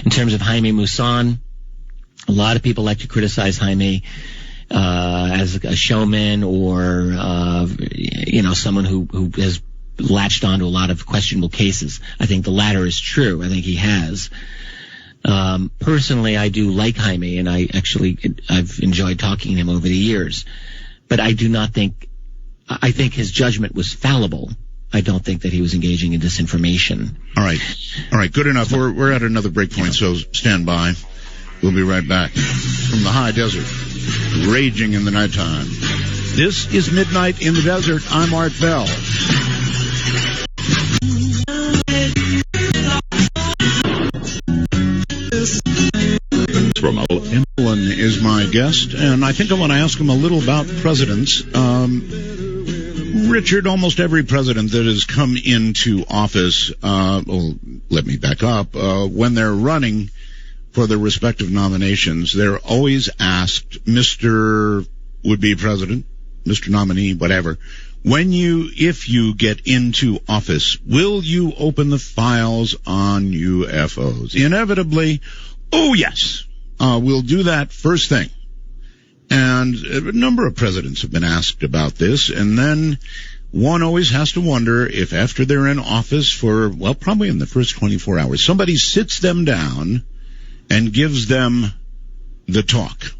In terms of Jaime Maussan, a lot of people like to criticize Jaime as a showman or, you know, someone who has latched onto a lot of questionable cases. I think the latter is true. I think he has. Personally, I do like Jaime, and I've enjoyed talking to him over the years. But I think his judgment was fallible. I don't think that he was engaging in disinformation. All right, good enough. We're at another break point, so stand by. We'll be right back from the high desert, raging in the nighttime. This is Midnight in the Desert. I'm Art Bell. Emlyn is my guest, and I think I want to ask him a little about presidents. Richard, almost every president that has come into office, let me back up, when they're running, for their respective nominations, they're always asked, Mr. would-be president, Mr. nominee, whatever, if you get into office, will you open the files on UFOs? Inevitably, oh yes, we'll do that first thing. And a number of presidents have been asked about this, and then one always has to wonder if after they're in office for, well, probably in the first 24 hours, somebody sits them down and gives them the talk.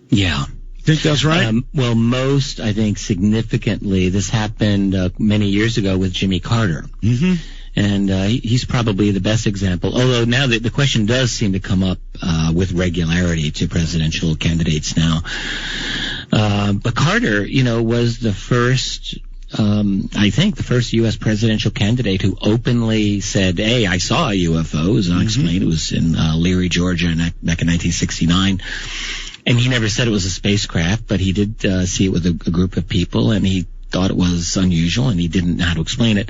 Yeah. Think that's right? Well, most, I think, significantly, this happened many years ago with Jimmy Carter. Mm-hmm. And he's probably the best example, although now the question does seem to come up with regularity to presidential candidates now. But Carter, was the first, I think, the first U.S. presidential candidate who openly said, hey, I saw a UFO, as I explained. It was in Leary, Georgia, back in 1969. And he never said it was a spacecraft, but he did see it with a group of people, and he thought it was unusual, and he didn't know how to explain it.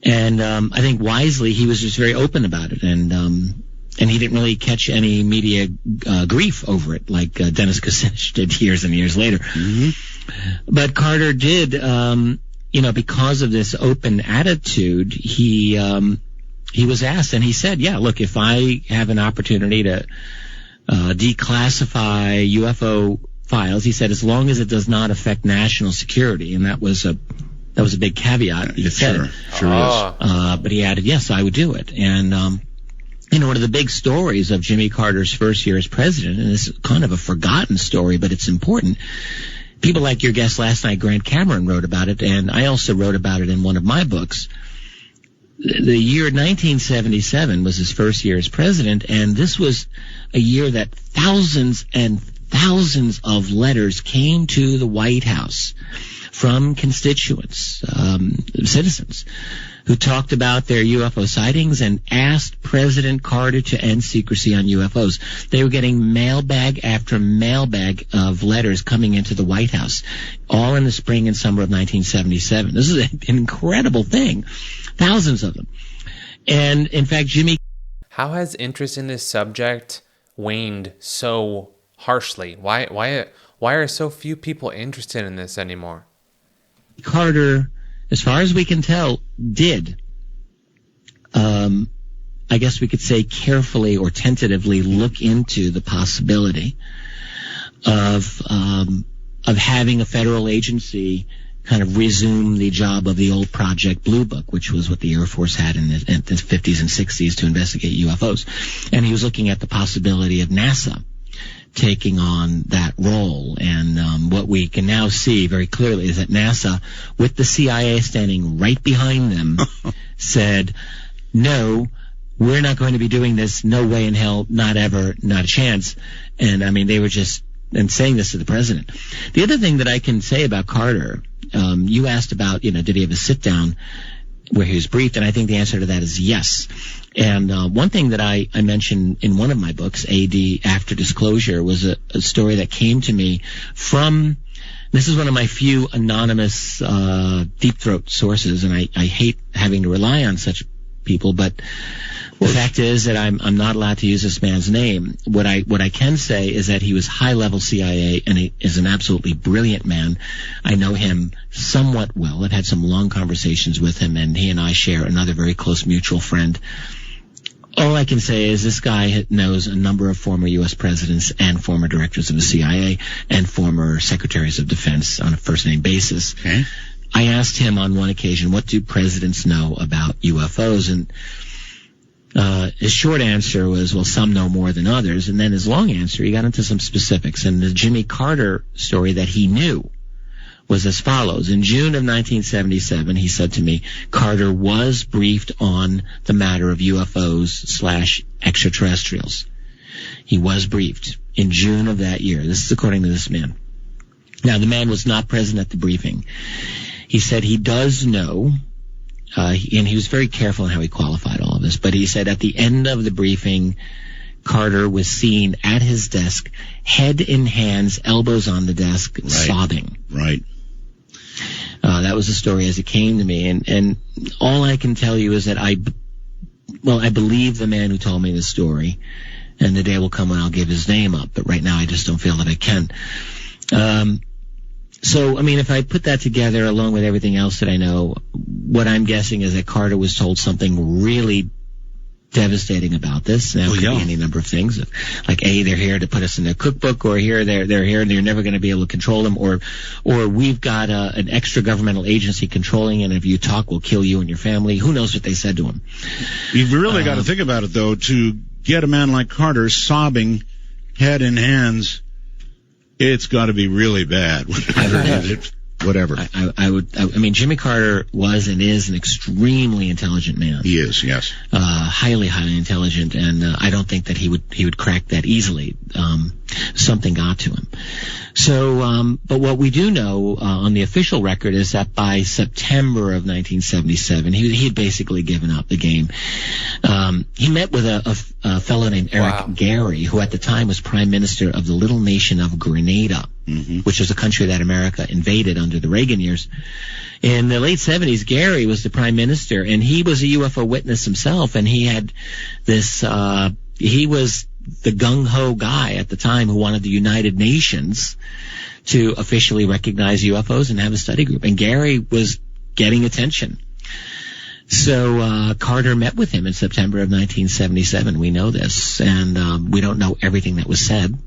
And I think wisely, he was just very open about it, and he didn't really catch any media grief over it, like Dennis Kucinich did years and years later. Mm-hmm. But Carter did, because of this open attitude, he was asked, and he said, yeah, look, if I have an opportunity to declassify UFO files, he said, as long as it does not affect national security, and that was a big caveat. He said, sure is. But he added, yes, I would do it. And one of the big stories of Jimmy Carter's first year as president, and it's kind of a forgotten story, but it's important. People like your guest last night, Grant Cameron, wrote about it, and I also wrote about it in one of my books. The year 1977 was his first year as president, and this was a year that thousands and thousands of letters came to the White House from constituents, citizens, who talked about their UFO sightings and asked President Carter to end secrecy on UFOs. They were getting mailbag after mailbag of letters coming into the White House, all in the spring and summer of 1977. This is an incredible thing. Thousands of them. And, in fact, How has interest in this subject waned so harshly? Why are so few people interested in this anymore? Carter, as far as we can tell, did, I guess we could say, carefully or tentatively look into the possibility of having a federal agency kind of resume the job of the old Project Blue Book, which was what the Air Force had in the 50s and 60s to investigate UFOs. And he was looking at the possibility of NASA taking on that role. And what we can now see very clearly is that NASA, with the CIA standing right behind them, said, no, we're not going to be doing this. No way in hell, not ever, not a chance. And, I mean, they were just saying this to the president. The other thing that I can say about Carter, you asked about, did he have a sit-down where he was briefed, and I think the answer to that is yes. And one thing that I mentioned in one of my books, AD After Disclosure, was a story that came to me from, this is one of my few anonymous deep throat sources, and I hate having to rely on such people, but the fact is that I'm not allowed to use this man's name. What I can say is that he was high-level CIA, and he is an absolutely brilliant man. I know him somewhat well. I've had some long conversations with him, and he and I share another very close mutual friend. All I can say is this guy knows a number of former U.S. presidents and former directors of the CIA and former secretaries of defense on a first-name basis. Okay. I asked him on one occasion, what do presidents know about UFOs? And his short answer was, well, some know more than others. And then his long answer, he got into some specifics. And the Jimmy Carter story that he knew was as follows. In June of 1977, he said to me, Carter was briefed on the matter of UFOs/extraterrestrials. He was briefed in June of that year. This is according to this man. Now, the man was not present at the briefing. He said he does know, and he was very careful in how he qualified all of this, but he said at the end of the briefing, Carter was seen at his desk, head in hands, elbows on the desk, right, sobbing. Right. That was the story as it came to me, and all I can tell you is that well, I believe the man who told me the story, and the day will come when I'll give his name up, but right now I just don't feel that I can. So, I mean, if I put that together along with everything else that I know, what I'm guessing is that Carter was told something really devastating about this. Now, it could be any number of things. Like, A, they're here to put us in their cookbook, or here they're here and they're never going to be able to control them, or we've got an extra governmental agency controlling, and if you talk, we'll kill you and your family. Who knows what they said to him? You've really got to think about it, though, to get a man like Carter sobbing, head in hands. It's got to be really bad. Whatever. I mean, Jimmy Carter was and is an extremely intelligent man. He is, yes. Highly, highly intelligent, and I don't think that he would crack that easily. Something got to him. So, but what we do know on the official record is that by September of 1977, he had basically given up the game. He met with a fellow named Eric Gary, who at the time was prime minister of the little nation of Grenada, which was a country that America invaded under the Reagan years. In the late 70s, Gary was the prime minister, and he was a UFO witness himself, and he had this, he was the gung-ho guy at the time who wanted the United Nations to officially recognize UFOs and have a study group. And Gary was getting attention. So Carter met with him in September of 1977. We know this, and we don't know everything that was said.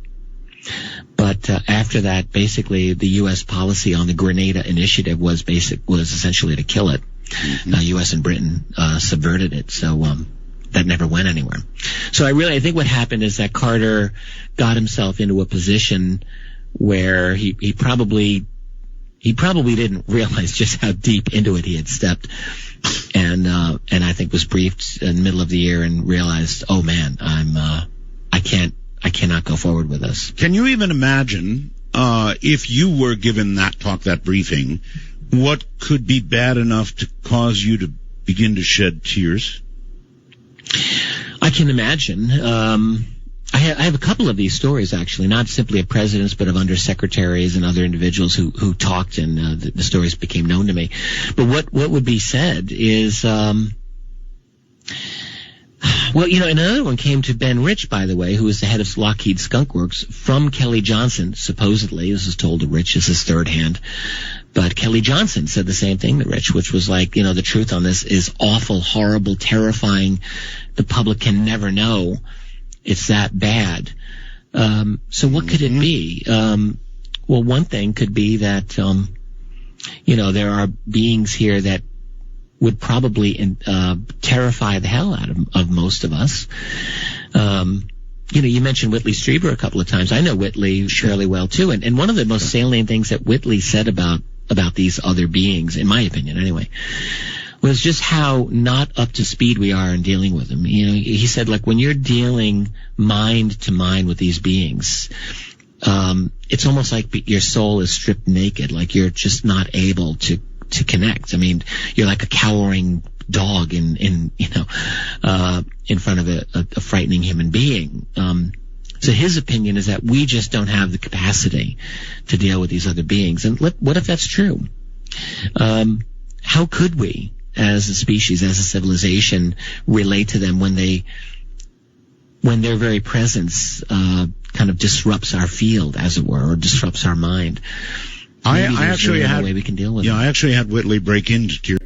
But after that, basically, the U.S. policy on the Grenada Initiative was essentially to kill it. U.S. and Britain subverted it, so that never went anywhere. So I think what happened is that Carter got himself into a position where he probably didn't realize just how deep into it he had stepped, and I think was briefed in the middle of the year and realized, oh man, I cannot go forward with this. Can you even imagine if you were given that talk, that briefing, what could be bad enough to cause you to begin to shed tears? I can imagine. I have a couple of these stories, actually, not simply of presidents, but of undersecretaries and other individuals who talked, and the stories became known to me. But what would be said is, well, you know, another one came to Ben Rich, by the way, who was the head of Lockheed Skunk Works, from Kelly Johnson, supposedly. This was told to Rich as his third hand. But Kelly Johnson said the same thing to Rich, which was like, you know, the truth on this is awful, horrible, terrifying. The public can never know. It's that bad. So what could it be? Well, one thing could be that, you know, there are beings here that would probably terrify the hell out of most of us. You know, you mentioned Whitley Strieber a couple of times. I know Whitley fairly well, too. And one of the most salient things that Whitley said about these other beings, in my opinion anyway, was just how not up to speed we are in dealing with them. You know, he said, like, when you're dealing mind to mind with these beings, it's almost like your soul is stripped naked, like you're just not able to connect. I mean, you're like a cowering dog in front of a frightening human being. So his opinion is that we just don't have the capacity to deal with these other beings. And what if that's true? How could we, as a species, as a civilization, relate to them when their very presence kind of disrupts our field, as it were, or disrupts our mind? I actually had a way we can deal with it. I actually had Whitley break into tears.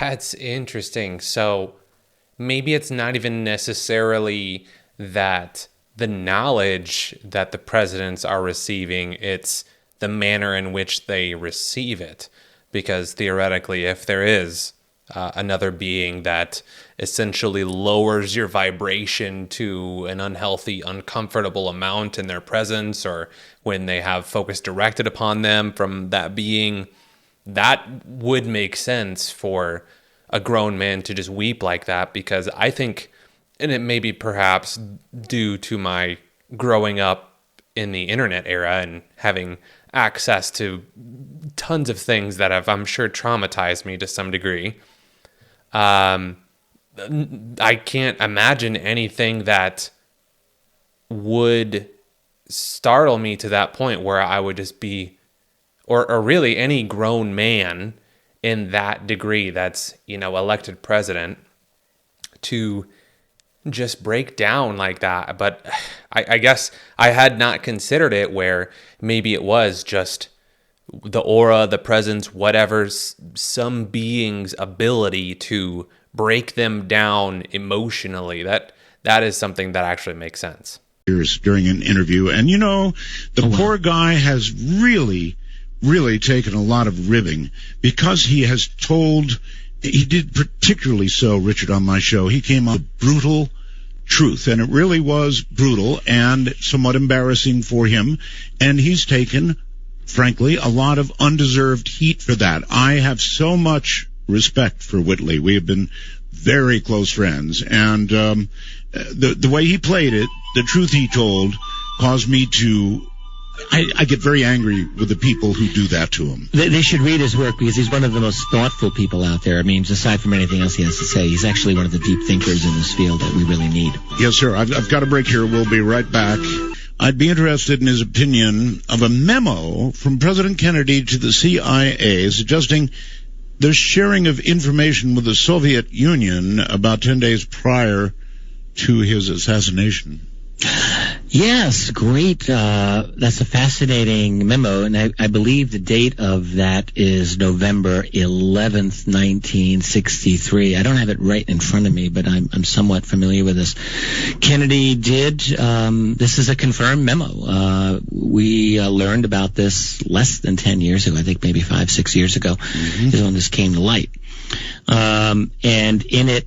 That's interesting. So maybe it's not even necessarily that the knowledge that the presidents are receiving, it's the manner in which they receive it. Because theoretically, if there is another being that essentially lowers your vibration to an unhealthy, uncomfortable amount in their presence, or when they have focus directed upon them from that being, that would make sense for a grown man to just weep like that. Because I think, and it may be perhaps due to my growing up in the internet era and having access to tons of things that have, I'm sure, traumatized me to some degree. I can't imagine anything that would startle me to that point where I would just be, or really any grown man in that degree that's, you know, elected president, to just break down like that. But I guess I had not considered it where maybe it was just the aura, the presence, whatever, some being's ability to break them down emotionally. That is something that actually makes sense. During an interview, and the poor guy has really taken a lot of ribbing because he has told, he did particularly so, Richard, on my show, he came up with brutal truth, and it really was brutal and somewhat embarrassing for him, and he's taken, frankly, a lot of undeserved heat for that. I have so much respect for Whitley. We have been very close friends, and the way he played it, the truth he told, caused me to I get very angry with the people who do that to him. They should read his work because he's one of the most thoughtful people out there. I mean, aside from anything else he has to say, he's actually one of the deep thinkers in this field that we really need. Yes, sir. I've got a break here. We'll be right back. I'd be interested in his opinion of a memo from President Kennedy to the CIA suggesting the sharing of information with the Soviet Union about 10 days prior to his assassination. Yes, great. That's a fascinating memo, and I believe the date of that is November 11th, 1963. I don't have it right in front of me, but I'm somewhat familiar with this. Kennedy did, this is a confirmed memo. We learned about this less than 10 years ago, I think maybe 5-6 years ago, is when this came to light. And in it,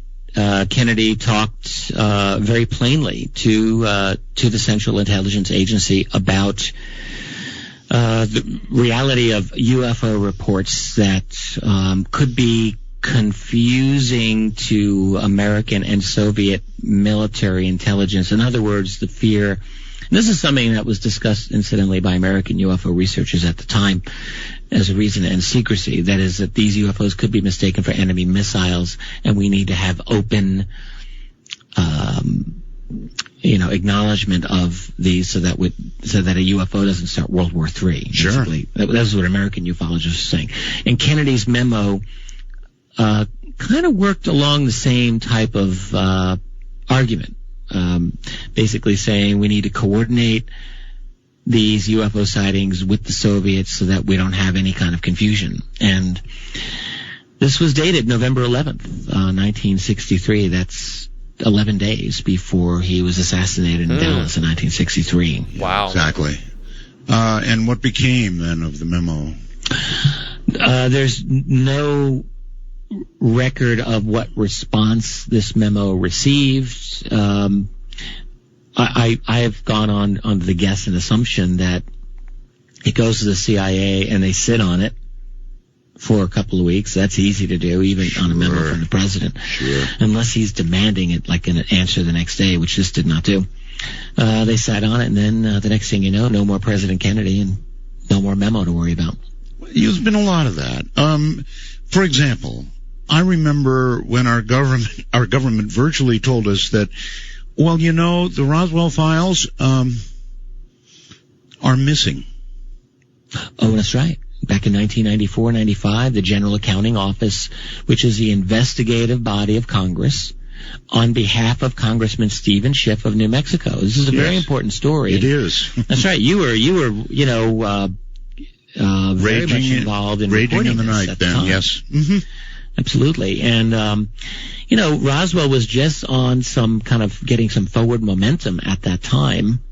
Kennedy talked very plainly to the Central Intelligence Agency about the reality of UFO reports that could be confusing to American and Soviet military intelligence. In other words, the fear, and this is something that was discussed incidentally by American UFO researchers at the time as a reason to end secrecy, that is that these UFOs could be mistaken for enemy missiles, and we need to have open acknowledgement of these so that a UFO doesn't start World War III. Sure. Basically. That's what American ufologists are saying. And Kennedy's memo kind of worked along the same type of argument, basically saying we need to coordinate these UFO sightings with the Soviets so that we don't have any kind of confusion. And this was dated November 11th, 1963. That's 11 days before he was assassinated in Dallas in 1963. Wow. Exactly. And what became then of the memo? There's no record of what response this memo received. I have gone on the guess and assumption that it goes to the CIA and they sit on it for a couple of weeks. That's easy to do, even on a memo from the president. Sure. Unless he's demanding it like an answer the next day, which this did not do. They sat on it, and then the next thing you know, no more President Kennedy and no more memo to worry about. There's been a lot of that. For example, I remember when our government virtually told us that, well, the Roswell files are missing. Oh, that's right. Back in 1994-95, the General Accounting Office, which is the investigative body of Congress, on behalf of Congressman Stephen Schiff of New Mexico. This is a very important story. It is. That's right. You were, very much involved in raging reporting in the this night at the then. time. Yes. Absolutely. And, Roswell was just on some kind of getting some forward momentum at that time.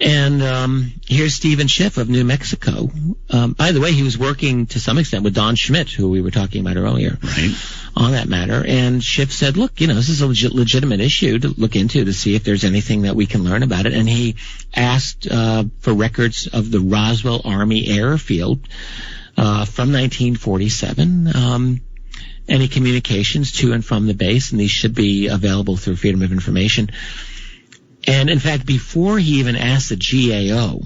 And here's Stephen Schiff of New Mexico. By the way, he was working to some extent with Don Schmidt, who we were talking about earlier, Right. on that matter. And Schiff said, look, this is a legitimate issue to look into to see if there's anything that we can learn about it. And he asked for records of the Roswell Army Airfield from 1947, any communications to and from the base, and these should be available through Freedom of Information. And in fact, before he even asked the GAO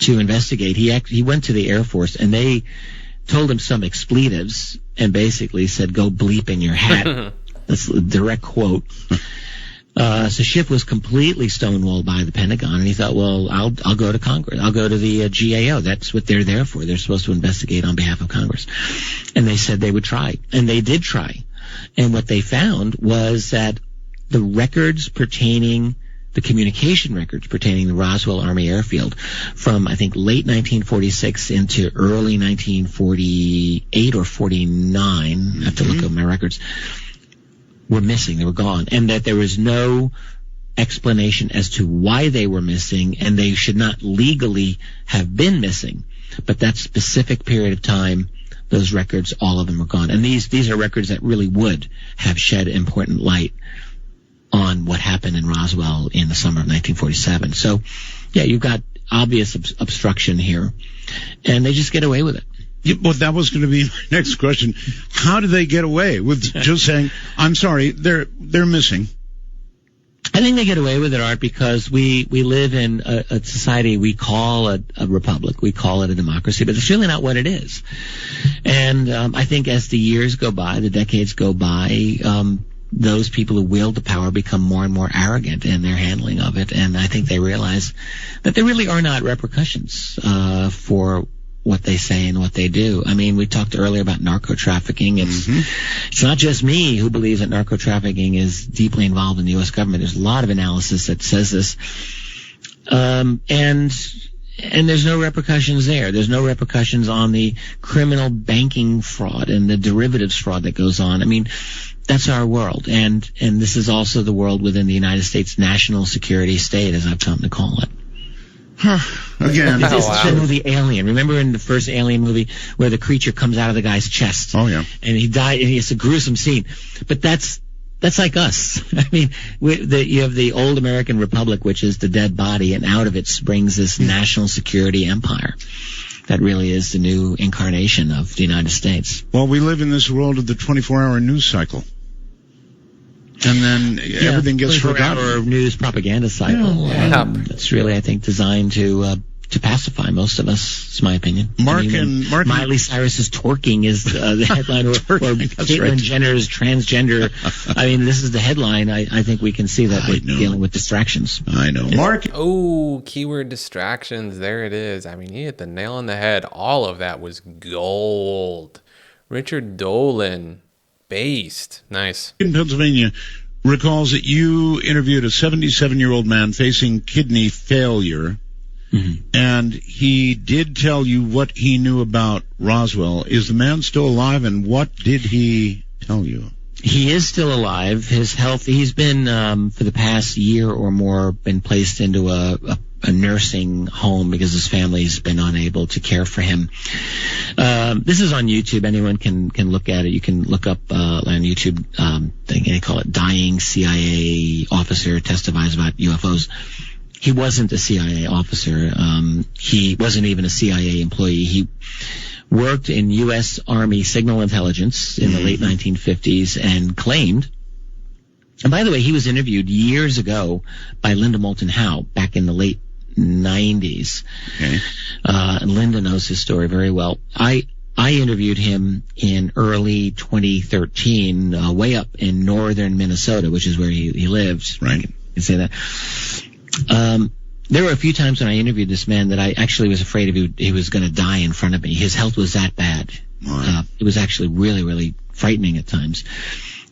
to investigate, he went to the Air Force, and they told him some expletives and basically said, "Go bleep in your hat." That's a direct quote. So Schiff was completely stonewalled by the Pentagon, and he thought, well, I'll go to Congress. I'll go to the GAO. That's what they're there for. They're supposed to investigate on behalf of Congress. And they said they would try. And they did try. And what they found was that the communication records pertaining to Roswell Army Airfield from, I think, late 1946 into early 1948 or 49, I have to look up my records, were missing. They were gone. And that there was no explanation as to why they were missing, and they should not legally have been missing. But that specific period of time, those records, all of them were gone. And these are records that really would have shed important light on what happened in Roswell in the summer of 1947. So, yeah, you've got obvious obstruction here, and they just get away with it. Yeah, well, that was going to be my next question. How do they get away with just saying, I'm sorry, they're missing? I think they get away with it, Art, because we live in a society we call a republic. We call it a democracy, but it's really not what it is. And I think as the years go by, the decades go by, those people who wield the power become more and more arrogant in their handling of it. And I think they realize that there really are not repercussions for what they say and what they do. I mean, we talked earlier about narco trafficking. It's not just me who believes that narco trafficking is deeply involved in the U.S. government. There's a lot of analysis that says this. And there's no repercussions there. There's no repercussions on the criminal banking fraud and the derivatives fraud that goes on. I mean, that's our world. And this is also the world within the United States national security state, as I've come to call it. Again, it's the movie Alien. Remember in the first Alien movie where the creature comes out of the guy's chest? Oh yeah, and he died, and it's a gruesome scene. But that's like us. I mean, you have the old American Republic, which is the dead body, and out of it springs this national security empire that really is the new incarnation of the United States. Well, we live in this world of the 24-hour news cycle. And then everything gets forgotten. 24-hour news propaganda cycle. That's really, I think, designed to pacify most of us. It's my opinion. Mark Miley Cyrus's twerking is the headline, or Caitlyn Jenner's transgender. I mean, this is the headline. I think we can see that we're dealing with distractions. I know. Mark. Oh, keyword distractions. There it is. I mean, he hit the nail on the head. All of that was gold. Richard Dolan. Based. Nice. In Pennsylvania, recalls that you interviewed a 77-year-old man facing kidney failure, and he did tell you what he knew about Roswell. Is the man still alive, and what did he tell you? He is still alive. His health, he's been, for the past year or more, been placed into a nursing home because his family's been unable to care for him. This is on YouTube. Anyone can look at it. You can look up on YouTube, they call it Dying CIA Officer Testifies About UFOs. He wasn't a CIA officer. He wasn't even a CIA employee. He worked in U.S. Army signal intelligence in the late 1950s and claimed, and by the way, he was interviewed years ago by Linda Moulton Howe back in the late 90s. Okay. And Linda knows his story very well. I interviewed him in early 2013, way up in northern Minnesota, which is where he lives. Right. You can say that. There were a few times when I interviewed this man that I actually was afraid he was going to die in front of me. His health was that bad. It was actually really, really frightening at times.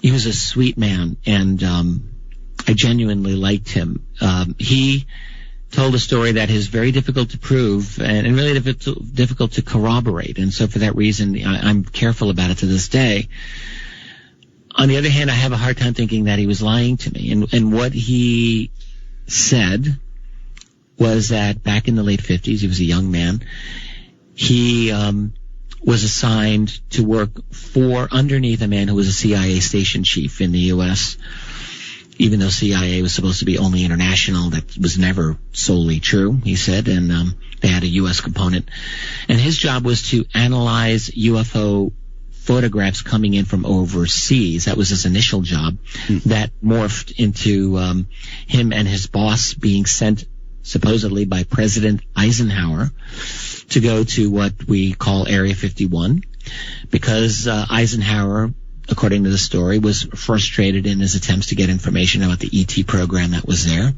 He was a sweet man, and I genuinely liked him. He told a story that is very difficult to prove and really difficult to corroborate. And so for that reason, I'm careful about it to this day. On the other hand, I have a hard time thinking that he was lying to me. And what he said was that back in the late 50s, he was a young man. He was assigned to work underneath a man who was a CIA station chief in the U.S., even though CIA was supposed to be only international. That was never solely true, he said, and they had a U.S. component. And his job was to analyze UFO photographs coming in from overseas. That was his initial job. That morphed into him and his boss being sent supposedly by President Eisenhower to go to what we call Area 51, because Eisenhower, according to the story, was frustrated in his attempts to get information about the ET program that was there,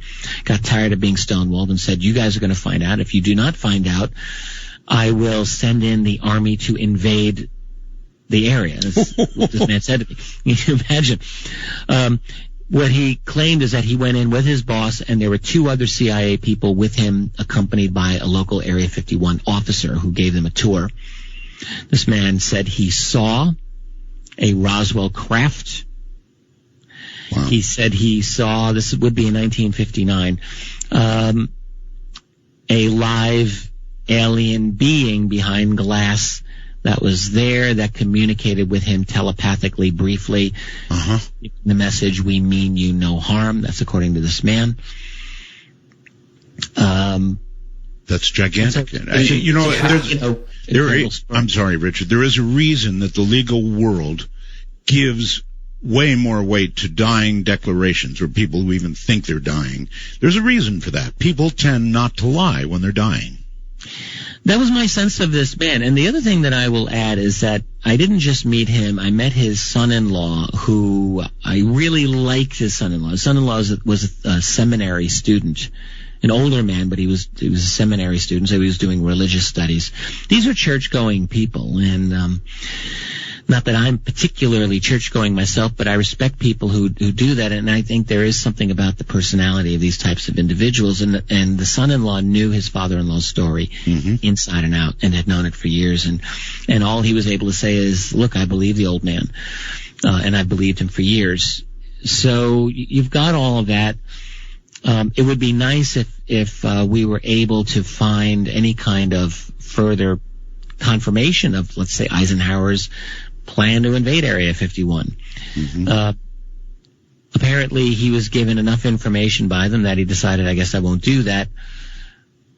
got tired of being stonewalled and said, you guys are going to find out. If you do not find out, I will send in the army to invade the area. That's what this man said to me. Can you imagine? What he claimed is that he went in with his boss, and there were 2 other CIA people with him, accompanied by a local Area 51 officer who gave them a tour. This man said he saw a Roswell craft. Wow. He said he saw, this would be in 1959, a live alien being behind glass that was there, that communicated with him telepathically, briefly. The message, "We mean you no harm." That's according to this man. That's gigantic. I'm sorry, Richard. There is a reason that the legal world gives way more weight to dying declarations, or people who even think they're dying. There's a reason for that. People tend not to lie when they're dying. That was my sense of this man. And the other thing that I will add is that I didn't just meet him. I met his son-in-law, who I really liked his son-in-law. His son-in-law was a seminary student, an older man, but he was a seminary student, so he was doing religious studies. These are church-going people, and not that I'm particularly church-going myself, but I respect people who do that, and I think there is something about the personality of these types of individuals. And the son-in-law knew his father-in-law's story inside and out, and had known it for years. And all he was able to say is, "Look, I believe the old man, and I believed him for years." So you've got all of that. It would be nice if we were able to find any kind of further confirmation of, let's say, Eisenhower's plan to invade Area 51. Apparently he was given enough information by them that he decided, I guess I won't do that.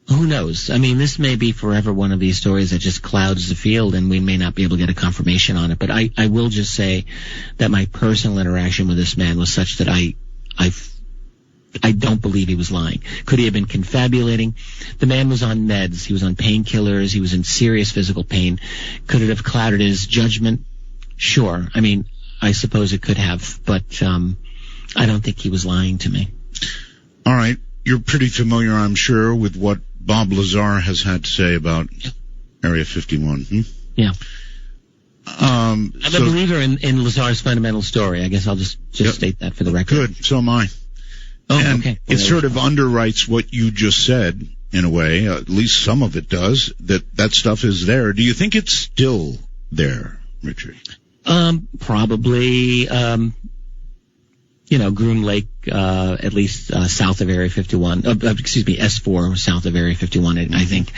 Who knows? I mean, this may be forever one of these stories that just clouds the field, and we may not be able to get a confirmation on it. But I will just say that my personal interaction with this man was such that I don't believe he was lying. Could he have been confabulating? The man was on meds. He was on painkillers. He was in serious physical pain. Could it have clouded his judgment? Sure. I mean, I suppose it could have, but I don't think he was lying to me. All right. You're pretty familiar, I'm sure, with what Bob Lazar has had to say about Area 51. Yeah. I'm a believer in Lazar's fundamental story. I guess I'll just state that for the record. Good. So am I. Oh, and okay. It sort of underwrites what you just said, in a way. At least some of it does, that stuff is there. Do you think it's still there, Richard? Probably, Groom Lake, at least south of Area 51. S4 south of Area 51, I think.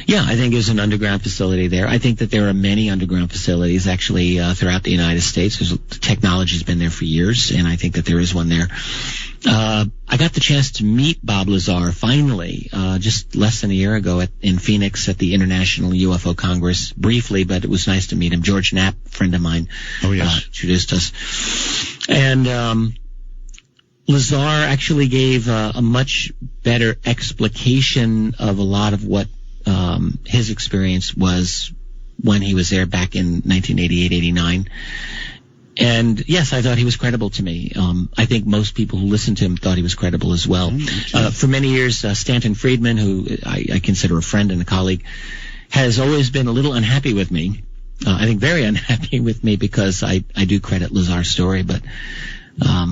Yeah, I think there's an underground facility there. I think that there are many underground facilities, actually, throughout the United States. The technology's been there for years, and I think that there is one there. I got the chance to meet Bob Lazar finally, just less than a year ago in Phoenix at the International UFO Congress, briefly, but it was nice to meet him. George Knapp, friend of mine, introduced us. And Lazar actually gave a much better explication of a lot of what his experience was when he was there back in 1988-89. And yes, I thought he was credible to me. I think most people who listened to him thought he was credible as well. For many years, Stanton Friedman, who I consider a friend and a colleague, has always been a little unhappy with me. I think very unhappy with me, because I do credit Lazar's story, but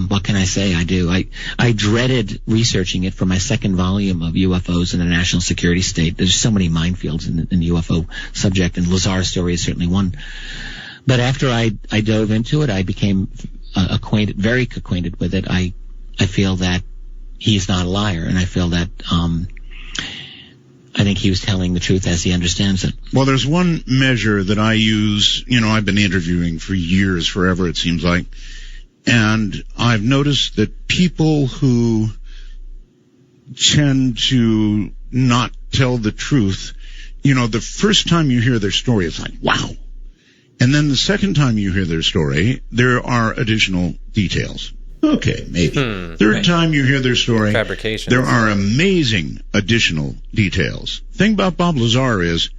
what can I say? I do. I dreaded researching it for my second volume of UFOs in the national security state. There's so many minefields in the UFO subject, and Lazar's story is certainly one. But after I dove into it, I became very acquainted with it. I feel that he's not a liar, and I feel that I think he was telling the truth as he understands it. Well, there's one measure that I use. I've been interviewing for years, forever it seems like, and I've noticed that people who tend to not tell the truth, the first time you hear their story, it's like, wow. And then the second time you hear their story, there are additional details. Okay, maybe. Third time you hear their story, fabrication. There are amazing additional details. Thing about Bob Lazar is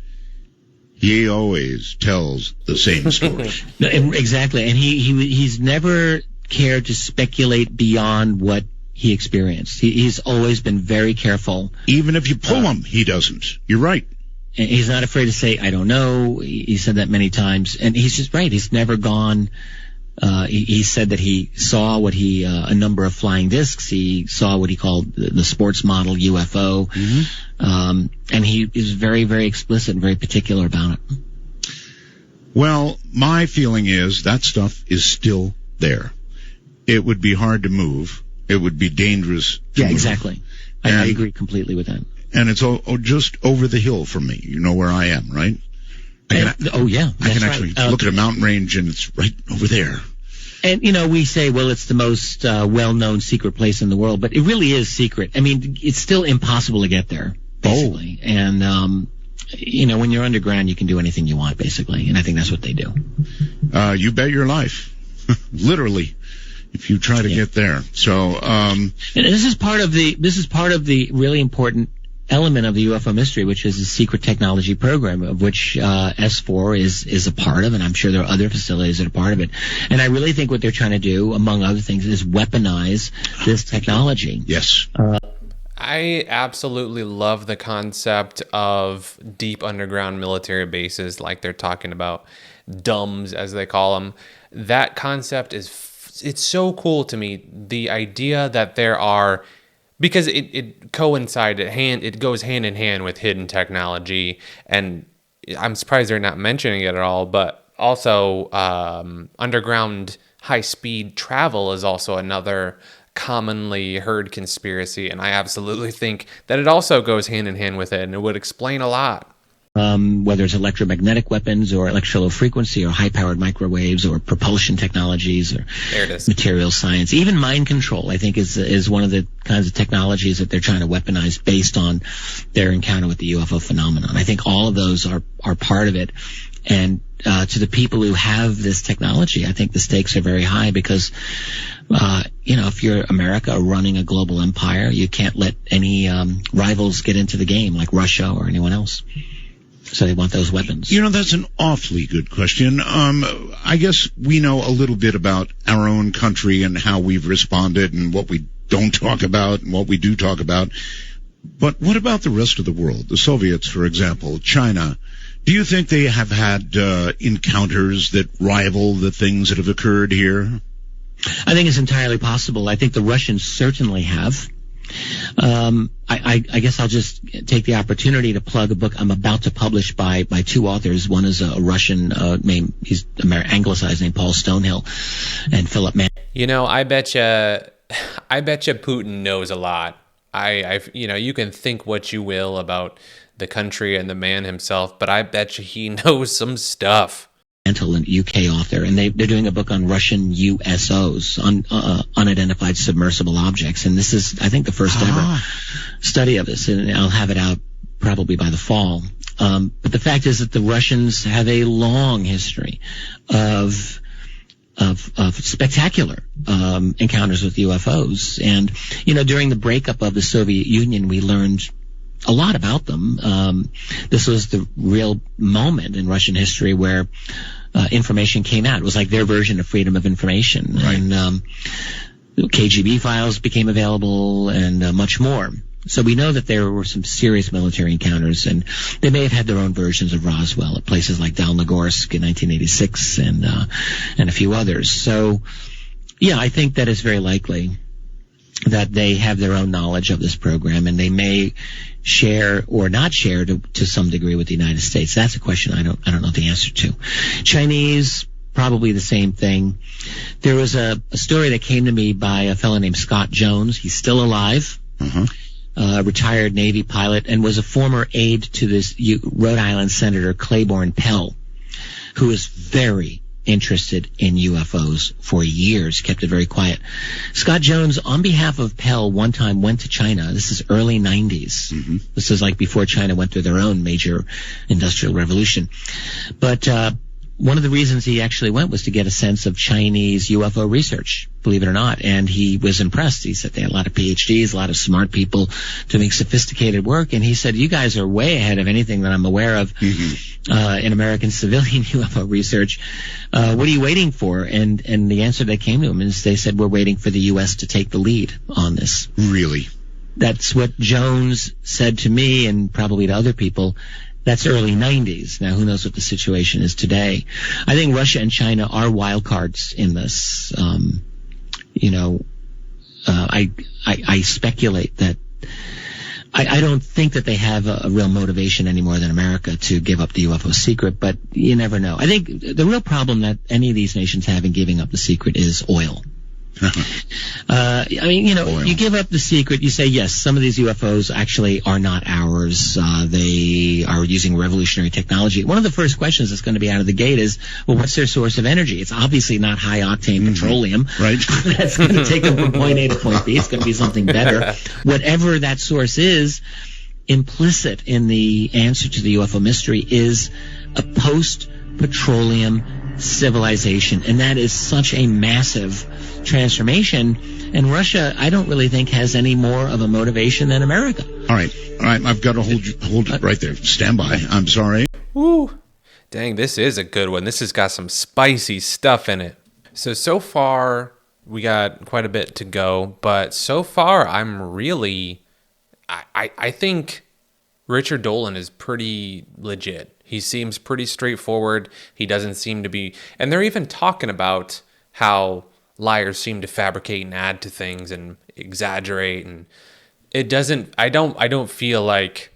he always tells the same story. Exactly, and he's never cared to speculate beyond what he experienced. He's always been very careful. Even if you pull him, he doesn't. You're right. And he's not afraid to say, I don't know. He said that many times. And he's just right. He's never gone. He said that he saw a number of flying discs. He saw what he called the sports model UFO. Mm-hmm. And he is very, very explicit and very particular about it. Well, my feeling is that stuff is still there. It would be hard to move. It would be dangerous to move. Exactly. I agree completely with that. And it's just over the hill from me. You know where I am, right? I can actually look at a mountain range, and it's right over there. And, we say, well, it's the most well-known secret place in the world, but it really is secret. I mean, it's still impossible to get there, basically. Oh. And, when you're underground, you can do anything you want, basically. And I think that's what they do. You bet your life. Literally. If you try to get there. So, and this is part of the really important element of the UFO mystery, which is the secret technology program, of which S4 is a part of, and I'm sure there are other facilities that are part of it. And I really think what they're trying to do, among other things, is weaponize this technology. Yes. I absolutely love the concept of deep underground military bases, like they're talking about, DUMBs as they call them. That concept it's so cool to me. The idea that there are, because it goes hand in hand with hidden technology, and I'm surprised they're not mentioning it at all. But also, underground high-speed travel is also another commonly heard conspiracy, and I absolutely think that it also goes hand in hand with it, and it would explain a lot. Whether it's electromagnetic weapons or electro-low frequency or high-powered microwaves or propulsion technologies or material science. Even mind control, I think, is one of the kinds of technologies that they're trying to weaponize based on their encounter with the UFO phenomenon. I think all of those are part of it. And to the people who have this technology, I think the stakes are very high because, if you're America running a global empire, you can't let any rivals get into the game like Russia or anyone else. So they want those weapons. That's an awfully good question. I guess we know a little bit about our own country and how we've responded and what we don't talk about and what we do talk about. But what about the rest of the world? The Soviets, for example, China. Do you think they have had encounters that rival the things that have occurred here? I think it's entirely possible. I think the Russians certainly have. I guess I'll just take the opportunity to plug a book I'm about to publish by two authors. One is a Russian named, he's anglicized, named Paul Stonehill, and Philip Mann. I bet you Putin knows a lot. You can think what you will about the country and the man himself, but I bet you he knows some stuff. An UK author, and they're doing a book on Russian USOs, unidentified submersible objects, and this is, I think, the first ever study of this, and I'll have it out probably by the fall. But the fact is that the Russians have a long history of spectacular encounters with UFOs, and during the breakup of the Soviet Union, we learned a lot about them. This was the real moment in Russian history where information came out. It was like their version of freedom of information. Right. And KGB files became available and much more. So we know that there were some serious military encounters, and they may have had their own versions of Roswell at places like Dalnogorsk in 1986 and a few others. So, yeah, I think that it's very likely that they have their own knowledge of this program, and they may share or not share to some degree with the United States. That's a question I don't know the answer to. Chinese, probably the same thing. There was a story that came to me by a fellow named Scott Jones. He's still alive, retired Navy pilot, and was a former aide to this Rhode Island Senator Claiborne Pell, who is very interested in UFOs for years, kept it very quiet. Scott Jones, on behalf of Pell, one time went to China. This is early 90s. Mm-hmm. This is like before China went through their own major industrial revolution. But one of the reasons he actually went was to get a sense of Chinese UFO research, believe it or not, and he was impressed. He said they had a lot of PhDs, a lot of smart people doing sophisticated work, and he said, you guys are way ahead of anything that I'm aware of in American civilian UFO research. What are you waiting for? And the answer that came to him is they said, we're waiting for the U.S. to take the lead on this. Really? That's what Jones said to me and probably to other people. That's early 90s. Now, who knows what the situation is today? I think Russia and China are wild cards in this. I speculate that I don't think that they have a real motivation any more than America to give up the UFO secret, but you never know. I think the real problem that any of these nations have in giving up the secret is oil. Oil. You give up the secret, you say, yes, some of these UFOs actually are not ours. They are using revolutionary technology. One of the first questions that's going to be out of the gate is, well, what's their source of energy? It's obviously not high-octane petroleum. Right. That's going to take them from point A to point B. It's going to be something better. Whatever that source is, implicit in the answer to the UFO mystery is a post-petroleum civilization, and that is such a massive transformation. And Russia, I don't really think, has any more of a motivation than America. All right. I've got to hold it right there. Stand by. I'm sorry. Woo. Dang, this is a good one. This has got some spicy stuff in it. So far, we got quite a bit to go, but so far, I think Richard Dolan is pretty legit. He seems pretty straightforward. He doesn't seem to be... And they're even talking about how liars seem to fabricate and add to things and exaggerate. And it doesn't... I don't feel like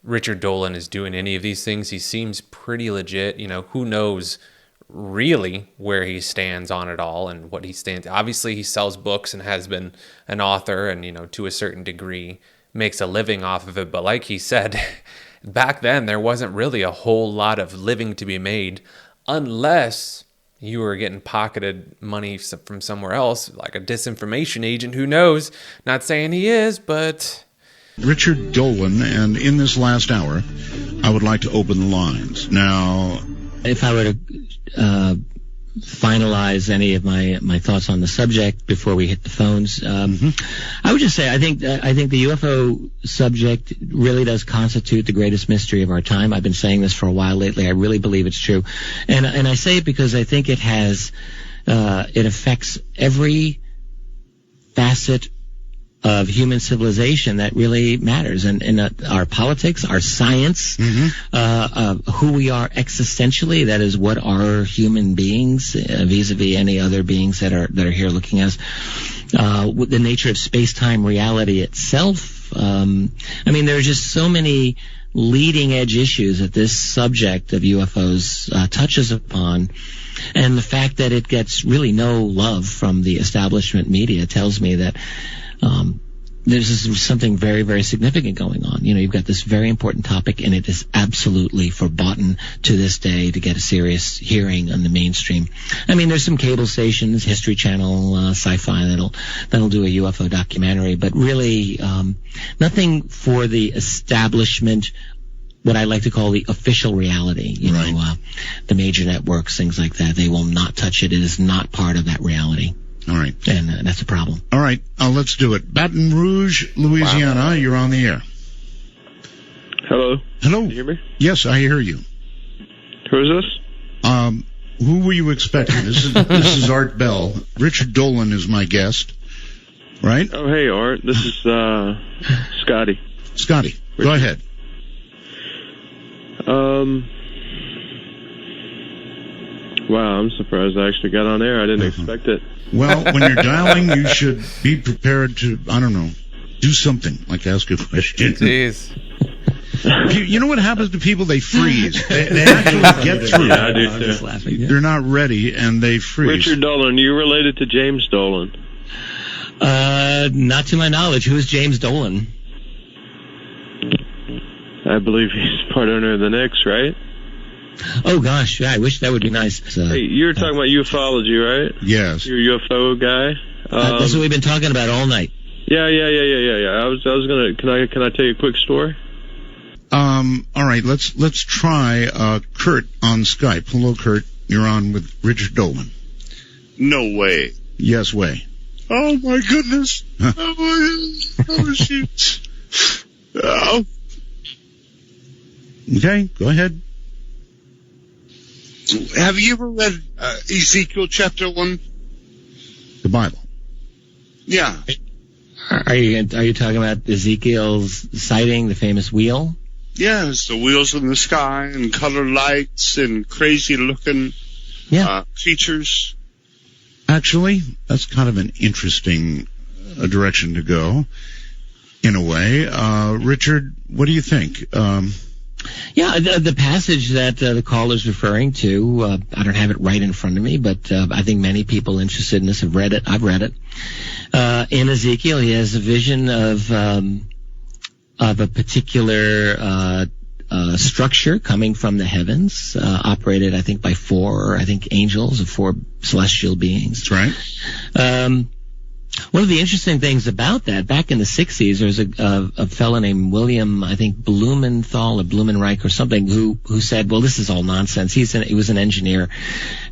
Richard Dolan is doing any of these things. He seems pretty legit. Who knows really where he stands on it all and what he stands... Obviously, he sells books and has been an author and, to a certain degree, makes a living off of it. But like he said... Back then, there wasn't really a whole lot of living to be made unless you were getting pocketed money from somewhere else, like a disinformation agent. Who knows? Not saying he is, but... Richard Dolan, and in this last hour, I would like to open the lines. Now... If I were to finalize any of my thoughts on the subject before we hit the phones, I would just say I think the UFO subject really does constitute the greatest mystery of our time. I've been saying this for a while lately. I really believe it's true, and I say it because I think it affects every facet of human civilization that really matters, and our politics, our science, who we are existentially. That is, what are human beings vis-a-vis any other beings that are here looking at us. The nature of space-time reality itself. There are just so many leading edge issues that this subject of UFOs touches upon. And the fact that it gets really no love from the establishment media tells me that there's something very, very significant going on. You've got this very important topic, and it is absolutely forbidden to this day to get a serious hearing on the mainstream. There's some cable stations, History Channel, Sci-Fi, that'll do a UFO documentary, but really nothing for the establishment, what I like to call the official reality. The major networks, things like that. They will not touch it. It is not part of that reality. All right. And that's a problem. All right. Let's do it. Baton Rouge, Louisiana. Wow. You're on the air. Hello. Hello. Can you hear me? Yes, I hear you. Who is this? Who were you expecting? This is Art Bell. Richard Dolan is my guest. Right? Oh, hey, Art. This is Scotty. Scotty, go ahead. Wow, I'm surprised I actually got on air. I didn't expect it. Well, when you're dialing, you should be prepared to, do something, like ask a question. Jeez. You know what happens to people? They freeze. They actually get through. Yeah, I do too. Just laughing, yeah. They're not ready, and they freeze. Richard Dolan, you related to James Dolan? Not to my knowledge. Who is James Dolan? I believe he's part owner of the Knicks, right? Oh, gosh. Yeah, I wish that would be nice. Hey, you're talking about ufology, right? Yes. You're a UFO guy? That's what we've been talking about all night. Yeah. I was gonna. Can I tell you a quick story? All right. Let's try Kurt on Skype. Hello, Kurt. You're on with Richard Dolan. No way. Yes way. Oh my goodness. Oh my goodness. Oh shoot. Oh. Okay, go ahead. Have you ever read Ezekiel chapter 1? The Bible. Yeah. Are you talking about Ezekiel's sighting, the famous wheel? Yes, the wheels in the sky and color lights and crazy looking creatures. Actually, that's kind of an interesting direction to go, in a way. Richard, what do you think? The passage that the caller's referring to, I don't have it right in front of me, but I think many people interested in this have read it. I've read it. In Ezekiel, he has a vision of a particular structure coming from the heavens, operated, I think, by four angels or four celestial beings. That's right. One of the interesting things about that, back in the 60s, there was a fellow named William, I think, Blumenthal or Blumenreich or something, who said, well, this is all nonsense. He was an engineer,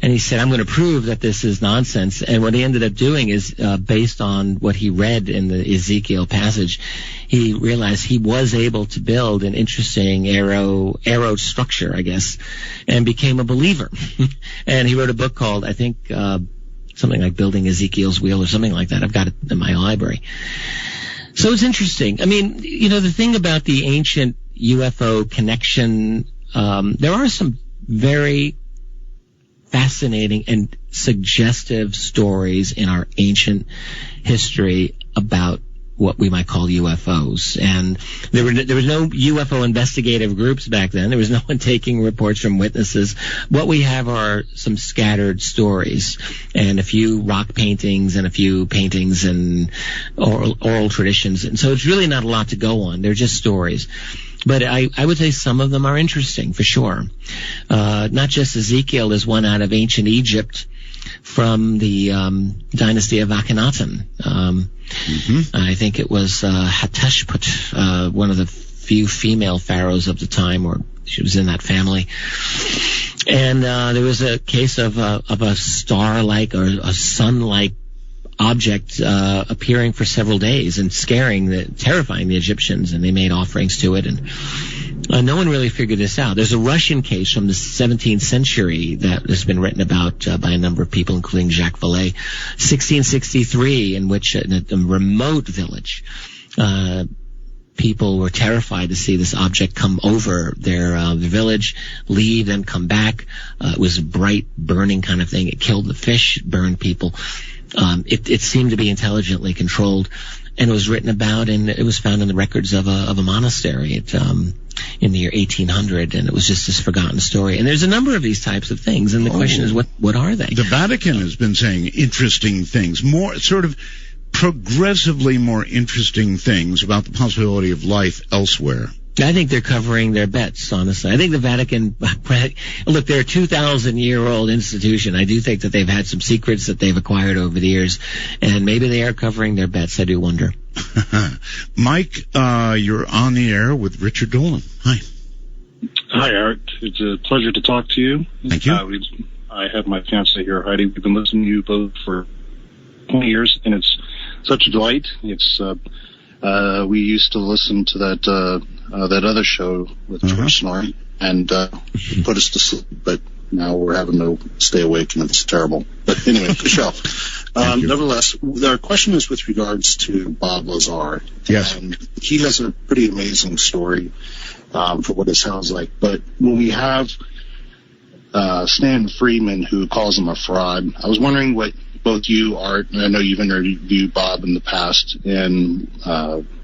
and he said, I'm going to prove that this is nonsense. And what he ended up doing is, based on what he read in the Ezekiel passage, he realized he was able to build an interesting aero structure, I guess, and became a believer. And he wrote a book called, I think, something like Building Ezekiel's Wheel or something like that. I've got it in my library. So it's interesting. I mean, the thing about the ancient UFO connection, there are some very fascinating and suggestive stories in our ancient history about what we might call UFOs. And there was no UFO investigative groups back then. There was no one taking reports from witnesses. What we have are some scattered stories and a few rock paintings and a few paintings and oral traditions. And so it's really not a lot to go on. They're just stories. But I would say some of them are interesting, for sure. Not just Ezekiel is one out of ancient Egypt from the dynasty of Akhenaten. I think it was Hatshepsut, one of the few female pharaohs of the time, or she was in that family. And there was a case of a star-like or a sun-like object appearing for several days and terrifying the Egyptians, and they made offerings to it, and no one really figured this out. There's a Russian case from the 17th century that has been written about by a number of people, including Jacques Vallée, 1663, in which in a remote village, people were terrified to see this object come over their village, leave, then come back. It was a bright, burning kind of thing. It killed the fish, burned people. It seemed to be intelligently controlled, and it was written about, and it was found in the records of a monastery in the year 1800, and it was just this forgotten story. And there's a number of these types of things, and the question is, what are they? The Vatican has been saying interesting things, more sort of progressively more interesting things about the possibility of life elsewhere. I think they're covering their bets, honestly. I think the Vatican, look, they're a 2,000-year-old institution. I do think that they've had some secrets that they've acquired over the years, and maybe they are covering their bets. I do wonder. Mike, you're on the air with Richard Dolan. Hi. Hi, Art. It's a pleasure to talk to you. Thank you. I have my fiancée here, Heidi. We've been listening to you both for 20 years, and it's such a delight. It's we used to listen to that other show with George Snorri, and put us to sleep, but now we're having to stay awake, and it's terrible. But anyway, good show. Nevertheless, our question is with regards to Bob Lazar. Yes. And he has a pretty amazing story for what it sounds like. But when we have Stan Freeman, who calls him a fraud, I was wondering what both you, Art, and I know you've interviewed Bob in the past, and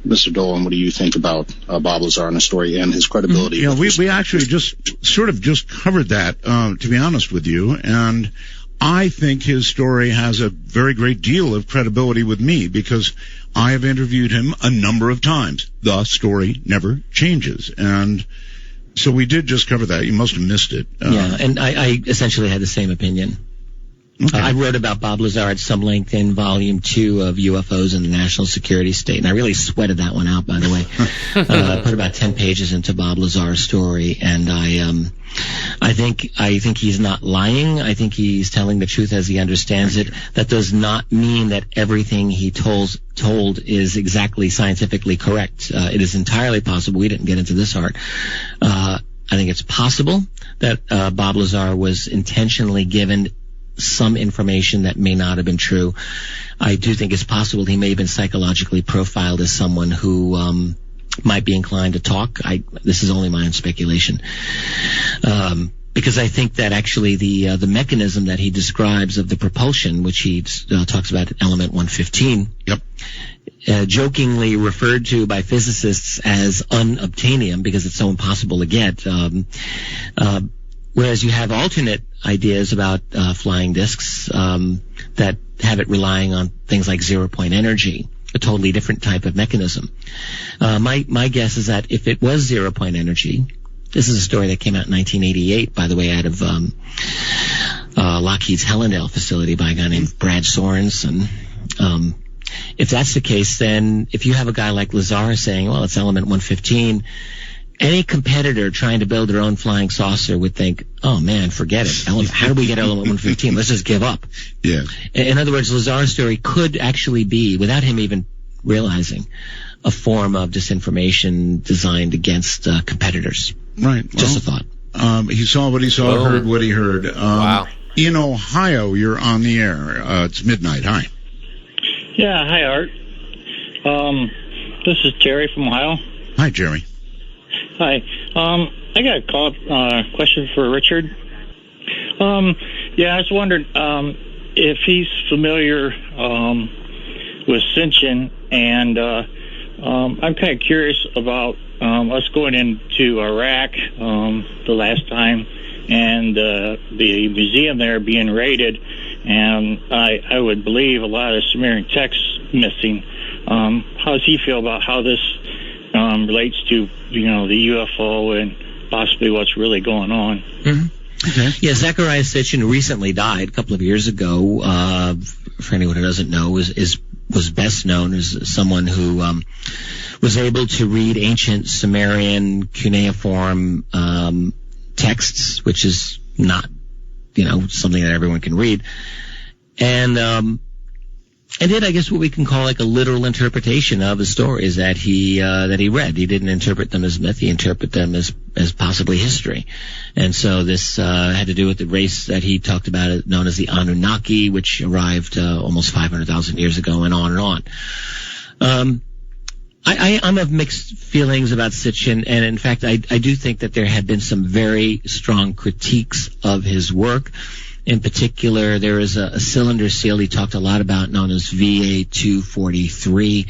Mr. Dolan, what do you think about Bob Lazar and his story and his credibility? Yeah, we actually just covered that, to be honest with you, and I think his story has a very great deal of credibility with me because I have interviewed him a number of times. The story never changes, and so we did just cover that. You must have missed it. Yeah, and I essentially had the same opinion. Okay. I wrote about Bob Lazar at some length in Volume 2 of UFOs and the National Security State, and I really sweated that one out, by the way. I put about 10 pages into Bob Lazar's story, and I think he's not lying. I think he's telling the truth as he understands it. That does not mean that everything he told is exactly scientifically correct. It is entirely possible. We didn't get into this, Art. I think it's possible that Bob Lazar was intentionally given some information that may not have been true. I do think it's possible he may have been psychologically profiled as someone who might be inclined to talk. This is only my own speculation. Because I think that actually the mechanism that he describes of the propulsion, which he talks about at element 115, jokingly referred to by physicists as unobtainium because it's so impossible to get. Whereas you have alternate ideas about flying discs that have it relying on things like zero-point energy, a totally different type of mechanism. My guess is that if it was zero-point energy, this is a story that came out in 1988, by the way, out of Lockheed's Helendale facility by a guy named Brad Sorensen. If that's the case, then if you have a guy like Lazar saying, well, it's element 115, any competitor trying to build their own flying saucer would think, oh, man, forget it. How do we get element 115? Let's just give up. Yeah. In other words, Lazar's story could actually be, without him even realizing, a form of disinformation designed against competitors. Right. Just a thought. He saw what he saw, heard what he heard. Wow. In Ohio, you're on the air. It's midnight. Hi. Yeah, hi, Art. This is Jerry from Ohio. Hi, Jerry. Hi. I got a question for Richard. Yeah, I was wondering if he's familiar with Sitchin, and I'm kind of curious about us going into Iraq the last time, and the museum there being raided, and I would believe a lot of Sumerian texts missing. How does he feel about how this relates to, the UFO and possibly what's really going on? Mm-hmm. Okay. Yeah, Zechariah Sitchin recently died a couple of years ago. For anyone who doesn't know, was best known as someone who was able to read ancient Sumerian cuneiform texts, which is not, something that everyone can read, and did, I guess, what we can call like a literal interpretation of the stories that he read. He didn't interpret them as myth; he interpreted them as possibly history. And so this had to do with the race that he talked about, known as the Anunnaki, which arrived almost 500,000 years ago, and on and on. I'm of mixed feelings about Sitchin, and in fact, I do think that there have been some very strong critiques of his work. In particular, there is a cylinder seal he talked a lot about, known as VA-243,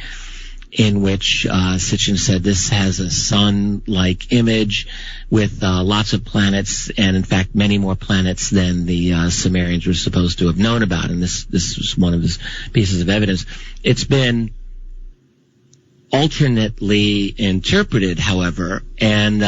in which Sitchin said this has a sun-like image with lots of planets, and in fact many more planets than the Sumerians were supposed to have known about. And this was one of his pieces of evidence. It's been alternately interpreted, however, and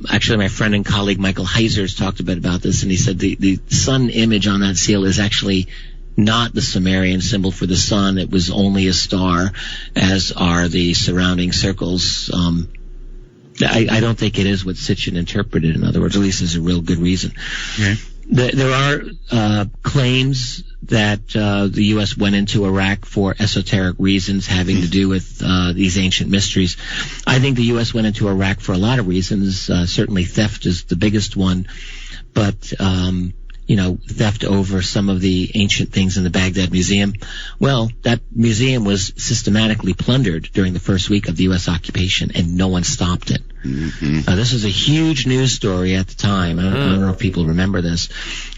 actually, my friend and colleague Michael Heisers talked a bit about this, and he said the sun image on that seal is actually not the Sumerian symbol for the sun. It was only a star, as are the surrounding circles. I don't think it is what Sitchin interpreted. In other words, at least there's a real good reason. Okay. There are claims that the U.S. went into Iraq for esoteric reasons having to do with these ancient mysteries. I think the U.S. went into Iraq for a lot of reasons. Certainly theft is the biggest one, but theft over some of the ancient things in the Baghdad Museum. Well, that museum was systematically plundered during the first week of the U.S. occupation, and no one stopped it. Mm-hmm. This was a huge news story at the time. I don't know if people remember this.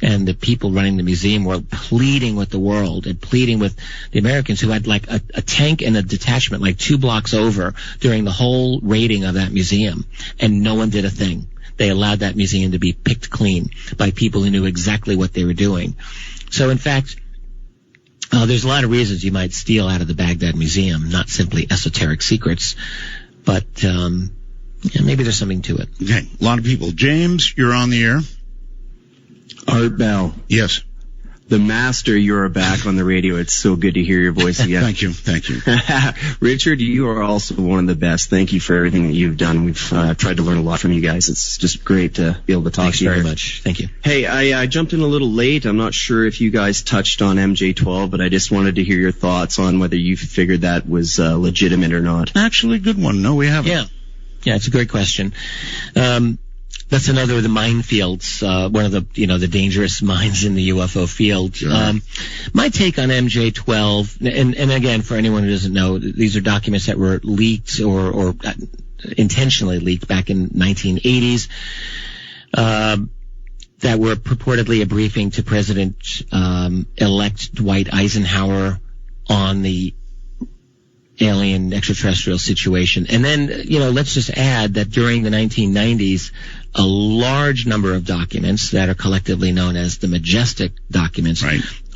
And the people running the museum were pleading with the world and pleading with the Americans, who had like a tank and a detachment like 2 blocks over during the whole raiding of that museum, and no one did a thing. They allowed that museum to be picked clean by people who knew exactly what they were doing. So, in fact, there's a lot of reasons you might steal out of the Baghdad Museum, not simply esoteric secrets, but maybe there's something to it. Okay, a lot of people. James, you're on the air. Art Bell. Yes. The master, you're back on the radio. It's so good to hear your voice again. Thank you. Richard, you are also one of the best. Thank you for everything that you've done. We've tried to learn a lot from you guys. It's just great to be able to talk to you. Thanks very much. Thank you. Hey, I jumped in a little late. I'm not sure if you guys touched on MJ-12, but I just wanted to hear your thoughts on whether you figured that was legitimate or not. Actually, good one. No, we haven't. Yeah, it's a great question. That's another of the minefields, one of the, the dangerous mines in the UFO field. Sure. My take on MJ-12, and again, for anyone who doesn't know, these are documents that were leaked or intentionally leaked back in 1980s, that were purportedly a briefing to President-elect Dwight Eisenhower on the alien extraterrestrial situation. And then, let's just add that during the 1990s, a large number of documents that are collectively known as the Majestic documents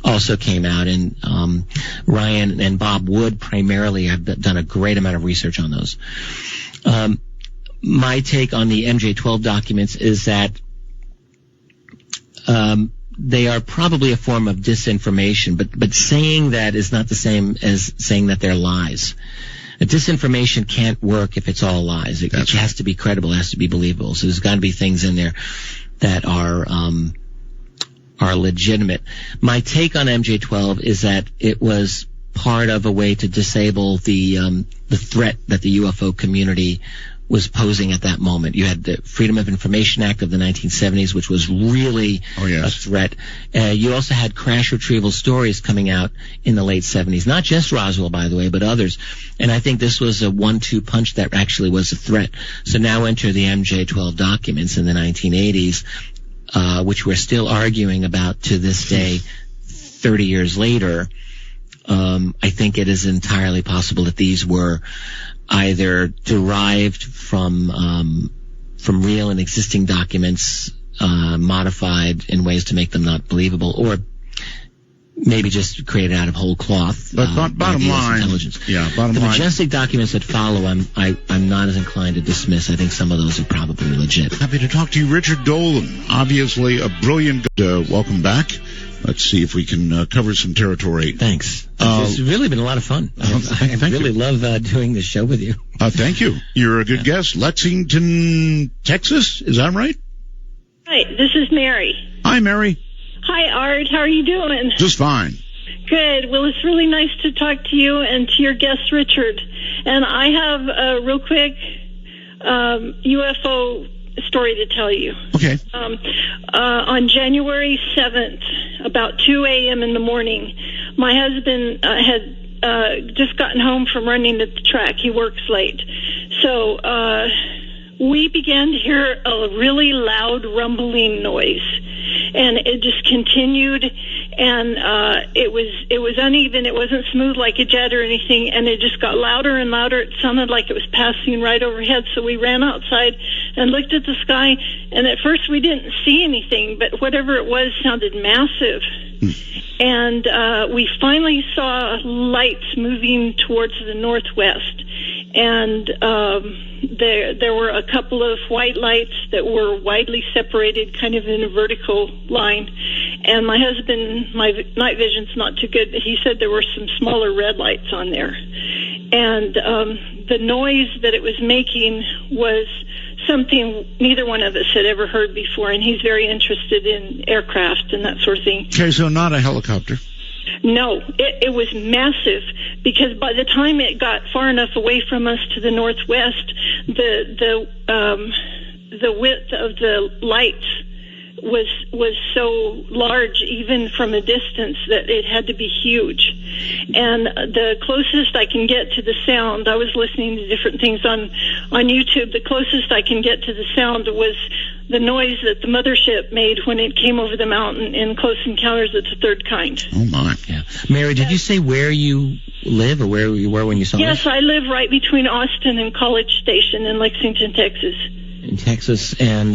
also came out. And Ryan and Bob Wood primarily have done a great amount of research on those. My take on the MJ-12 documents is that they are probably a form of disinformation, but saying that is not the same as saying that they're lies. Disinformation can't work if it's all lies. It has to be credible, it has to be believable. So there's got to be things in there that are legitimate. My take on MJ-12 is that it was part of a way to disable the threat that the UFO community was posing at that moment. You had the Freedom of Information Act of the 1970s, which was really a threat. You also had crash retrieval stories coming out in the late 70s. Not just Roswell, by the way, but others. And I think this was a 1-2 punch that actually was a threat. So now enter the MJ-12 documents in the 1980s, which we're still arguing about to this day, 30 years later. I think it is entirely possible that these were either derived from real and existing documents, modified in ways to make them not believable, or maybe just created out of whole cloth. But bottom line, the Majestic documents that follow, I'm not as inclined to dismiss. I think some of those are probably legit. Happy to talk to you, Richard Dolan. Obviously a brilliant. Welcome back. Let's see if we can cover some territory. Thanks. It's really been a lot of fun. I really love doing this show with you. Thank you. You're a good guest. Lexington, Texas. Is that right? Hi, this is Mary. Hi, Mary. Hi, Art. How are you doing? Just fine. Good. Well, it's really nice to talk to you and to your guest, Richard. And I have a real quick UFO story to tell you. Okay. On January 7th, about 2 a.m. in the morning, my husband had just gotten home from running at the track. He works late. So we began to hear a really loud rumbling noise. And it just continued, and it was uneven. It wasn't smooth like a jet or anything, and it just got louder and louder. It sounded like it was passing right overhead, so we ran outside and looked at the sky, and at first we didn't see anything, but whatever it was sounded massive. And we finally saw lights moving towards the northwest, and there were a couple of white lights that were widely separated, kind of in a vertical line. And my husband, my night vision's not too good, but he said there were some smaller red lights on there. And the noise that it was making was something neither one of us had ever heard before, and he's very interested in aircraft and that sort of thing. Okay, so not a helicopter. No, it was massive, because by the time it got far enough away from us to the northwest, the width of the lights was so large, even from a distance, that it had to be huge. And the closest I can get to the sound, I was listening to different things on YouTube, the closest I can get to the sound was the noise that the mothership made when it came over the mountain in Close Encounters of the Third Kind. Oh, my. Yeah. Mary, did you say where you live or where you were when you saw this? Yes, I live right between Austin and College Station in Lexington, Texas. In Texas, and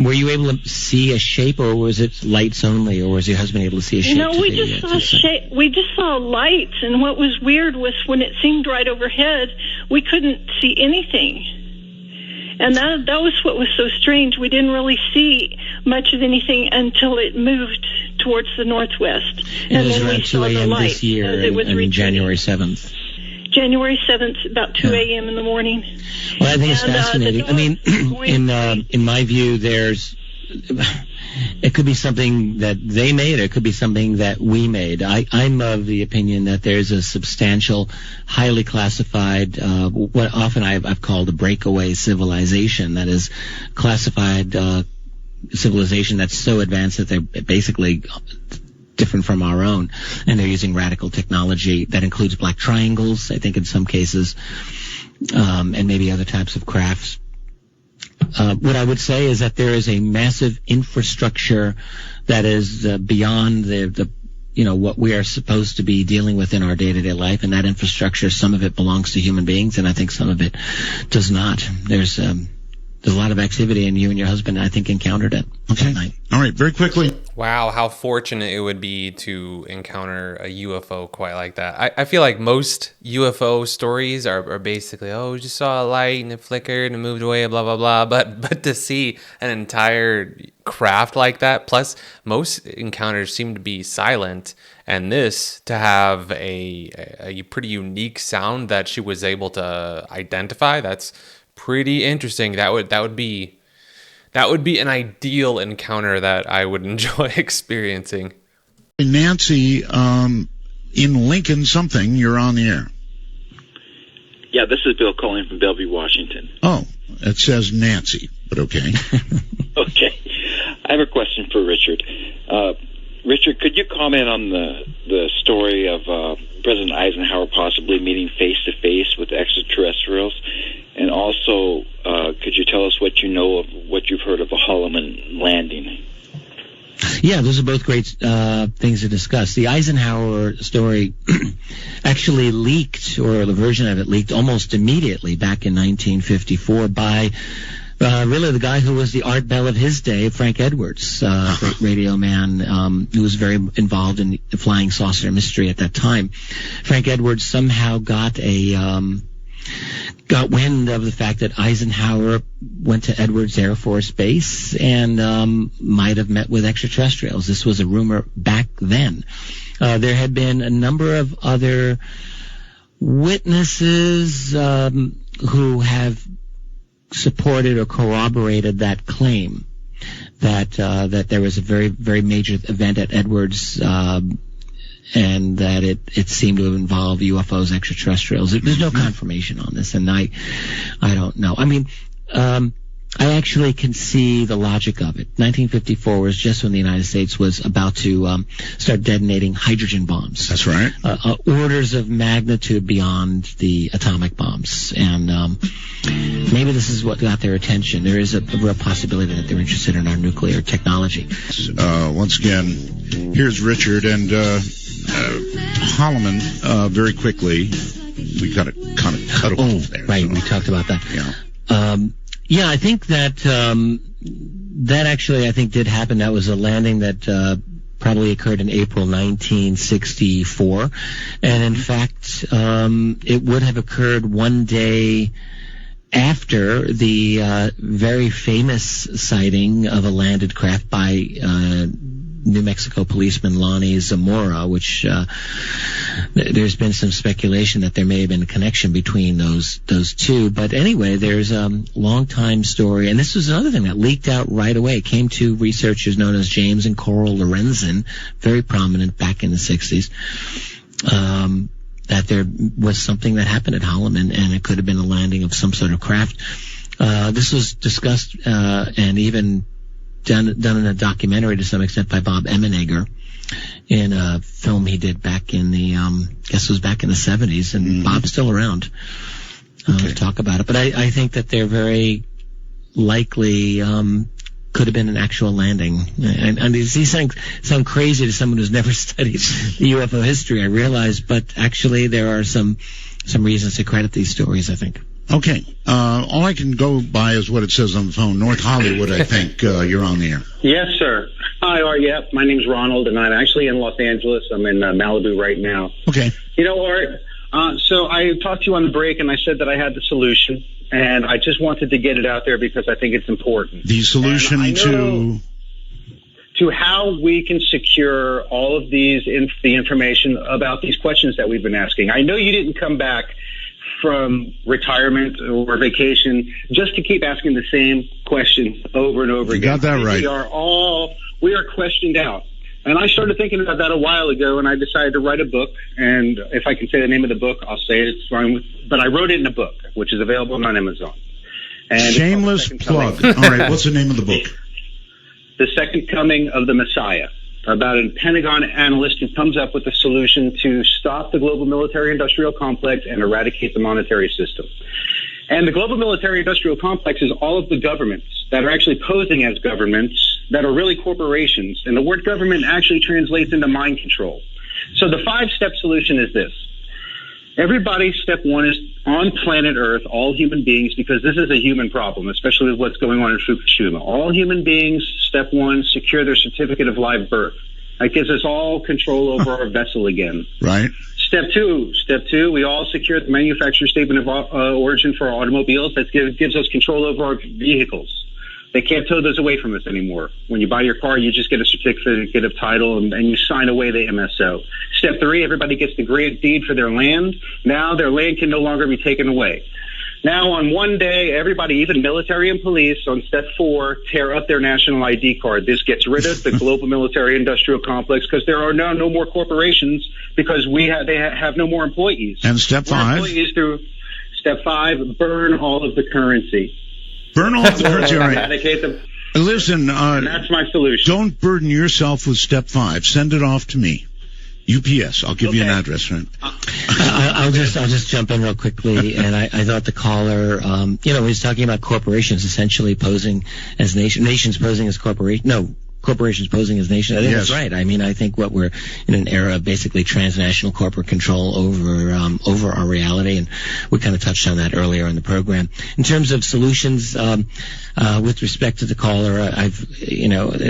were you able to see a shape, or was it lights only, or was your husband able to see a shape? No, we just saw shape. We just saw lights, and what was weird was when it seemed right overhead, we couldn't see anything. And that was what was so strange. We didn't really see much of anything until it moved towards the northwest. And it was around 2 a.m. this year, on January 7th. January 7th, about 2 a.m. in the morning. Well, I think it's fascinating. I mean, in my view, there's it could be something that they made, or it could be something that we made. I'm of the opinion that there's a substantial, highly classified, what often I've called a breakaway civilization, that is classified civilization that's so advanced that they're basically different from our own, and they're using radical technology that includes black triangles, I think, in some cases, and maybe other types of crafts. What I would say is that there is a massive infrastructure that is beyond the what we are supposed to be dealing with in our day-to-day life, and that infrastructure, some of it belongs to human beings, and I think some of it does not. There's a lot of activity, and you and your husband, I think, encountered it that night. All right, very quickly. Wow, how fortunate it would be to encounter a UFO quite like that. I feel like most UFO stories are basically, we just saw a light and it flickered and moved away, blah, blah, blah. But to see an entire craft like that, plus most encounters seem to be silent, and this to have a pretty unique sound that she was able to identify, that's pretty interesting. That would be an ideal encounter that I would enjoy experiencing. Nancy, in Lincoln something, you're on the air. Yeah, this is Bill calling from Bellevue, Washington. Oh, it says Nancy, but okay. Okay. I have a question for Richard. Richard, could you comment on the story of President Eisenhower possibly meeting face-to-face with extraterrestrials? And also, could you tell us what you know of what you've heard of a Holloman landing? Yeah, those are both great things to discuss. The Eisenhower story actually leaked, or the version of it leaked almost immediately back in 1954 by really the guy who was the Art Bell of his day, Frank Edwards, great radio man who was very involved in the flying saucer mystery at that time. Frank Edwards somehow got wind of the fact that Eisenhower went to Edwards Air Force Base and might have met with extraterrestrials. This was a rumor back then. There had been a number of other witnesses who have supported or corroborated that claim that there was a very, very major event at Edwards and that it seemed to have involved UFOs, extraterrestrials. There's no confirmation on this, and I don't know. I mean, I actually can see the logic of it. 1954 was just when the United States was about to start detonating hydrogen bombs. That's right. Orders of magnitude beyond the atomic bombs. And maybe this is what got their attention. There is a real possibility that they're interested in our nuclear technology. Once again, here's Richard and Holloman. Very quickly, we got to kind of cut off there. Right, so. We talked about that. Yeah. Yeah, I think that that actually, I think, did happen. That was a landing that probably occurred in April 1964. And in fact, it would have occurred one day after the very famous sighting of a landed craft by New Mexico policeman Lonnie Zamora, which there's been some speculation that there may have been a connection between those two. But anyway, there's a long-time story, and this was another thing that leaked out right away. It came to researchers known as James and Coral Lorenzen, very prominent back in the 60s, that there was something that happened at Holloman, and it could have been a landing of some sort of craft. This was discussed and even done in a documentary to some extent by Bob Emenegger in a film he did back in the, guess it was back in the 70s, and Bob's still around to talk about it. But I think that they're very likely could have been an actual landing. And these things sound crazy to someone who's never studied the UFO history, I realize, but actually there are some reasons to credit these stories, I think. Okay. All I can go by is what it says on the phone. North Hollywood, I think, you're on the air. Yes, sir. Hi, Art. Yeah, my name's Ronald, and I'm actually in Los Angeles. I'm in Malibu right now. Okay. You know, Art, so I talked to you on the break, and I said that I had the solution, and I just wanted to get it out there because I think it's important. The solution to how we can secure all of the information about these questions that we've been asking. I know you didn't come back from retirement or vacation just to keep asking the same question over and over again. You got that right. We are questioned out. And I started thinking about that a while ago, and I decided to write a book. And if I can say the name of the book, I'll say it. It's fine. But I wrote it in a book, which is available on Amazon. And shameless plug. All right, what's the name of the book? The Second Coming of the Messiah, about a Pentagon analyst who comes up with a solution to stop the global military-industrial complex and eradicate the monetary system. And the global military-industrial complex is all of the governments that are actually posing as governments that are really corporations. And the word government actually translates into mind control. So the 5-step solution is this. Everybody, step one, is on planet Earth, all human beings, because this is a human problem, especially with what's going on in Fukushima. All human beings, step one, secure their certificate of live birth. That gives us all control over our vessel again. Right. Step two, we all secure the manufacturer statement of origin for our automobiles. That gives us control over our vehicles. They can't tow those away from us anymore. When you buy your car, you just get a certificate of title and you sign away the MSO. Step 3, everybody gets the grant deed for their land. Now their land can no longer be taken away. Now on one day, everybody, even military and police, on step 4, tear up their national ID card. This gets rid of the global military-industrial complex because there are now no more corporations because they have no more employees. And step 5? Employees through step 5, burn all of the currency. Burn all the currency, all right. Eradicate them. Listen, that's my solution. Don't burden yourself with step 5. Send it off to me. UPS. I'll give you an address, right? I'll just jump in real quickly. And I thought the caller, he's talking about corporations essentially posing as nations posing as corporations posing as nations. I think that's right. I mean, I think what we're in an era of basically transnational corporate control over our reality, and we kind of touched on that earlier in the program. In terms of solutions, with respect to the caller,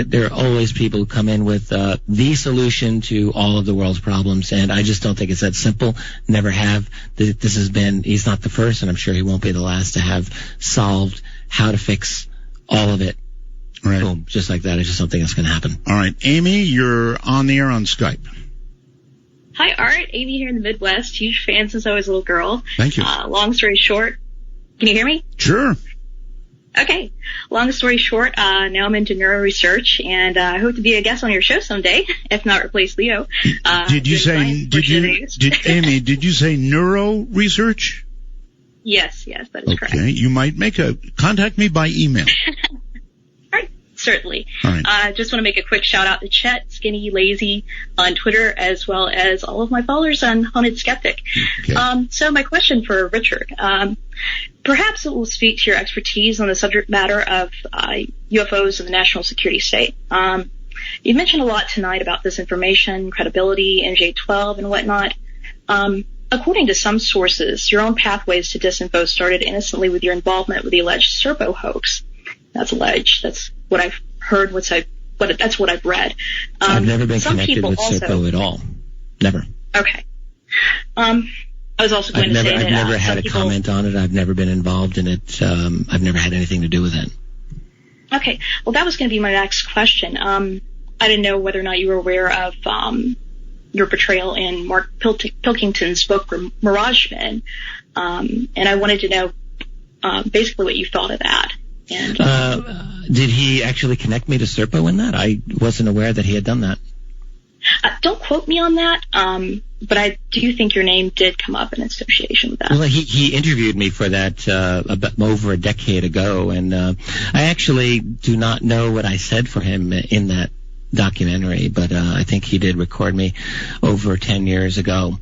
there are always people who come in with the solution to all of the world's problems, and I just don't think it's that simple. Never have. He's not the first, and I'm sure he won't be the last to have solved how to fix all of it. Right. Boom, just like that. It's just something that's going to happen. All right. Amy, you're on the air on Skype. Hi, Art. Amy here in the Midwest. Huge fan since I was a little girl. Thank you. Long story short. Can you hear me? Sure. Okay. Long story short, now I'm into neuro research, and I hope to be a guest on your show someday, if not replace Leo. Amy, did you say neuro research? Yes, that is correct. Okay. You might contact me by email. Certainly. All right. Just want to make a quick shout out to Chet, Skinny Lazy on Twitter, as well as all of my followers on Haunted Skeptic. Okay. So my question for Richard, perhaps it will speak to your expertise on the subject matter of UFOs and the national security state. You mentioned a lot tonight about disinformation, credibility, NJ-12, and whatnot. According to some sources, your own pathways to disinfo started innocently with your involvement with the alleged Serpo hoax. That's alleged. That's what I've heard. That's what I've read. I've never been connected with Serpo at all. Never. Okay. I was also going to say that I've never had a comment on it. I've never been involved in it. I've never had anything to do with it. Okay. Well, that was going to be my next question. I didn't know whether or not you were aware of your portrayal in Mark Pilkington's book Mirage Men, and I wanted to know basically what you thought of that. And, did he actually connect me to Serpo in that? I wasn't aware that he had done that. Don't quote me on that, but I do think your name did come up in association with that. Well, he interviewed me for that over a decade ago, and I actually do not know what I said for him in that documentary, but I think he did record me over 10 years ago.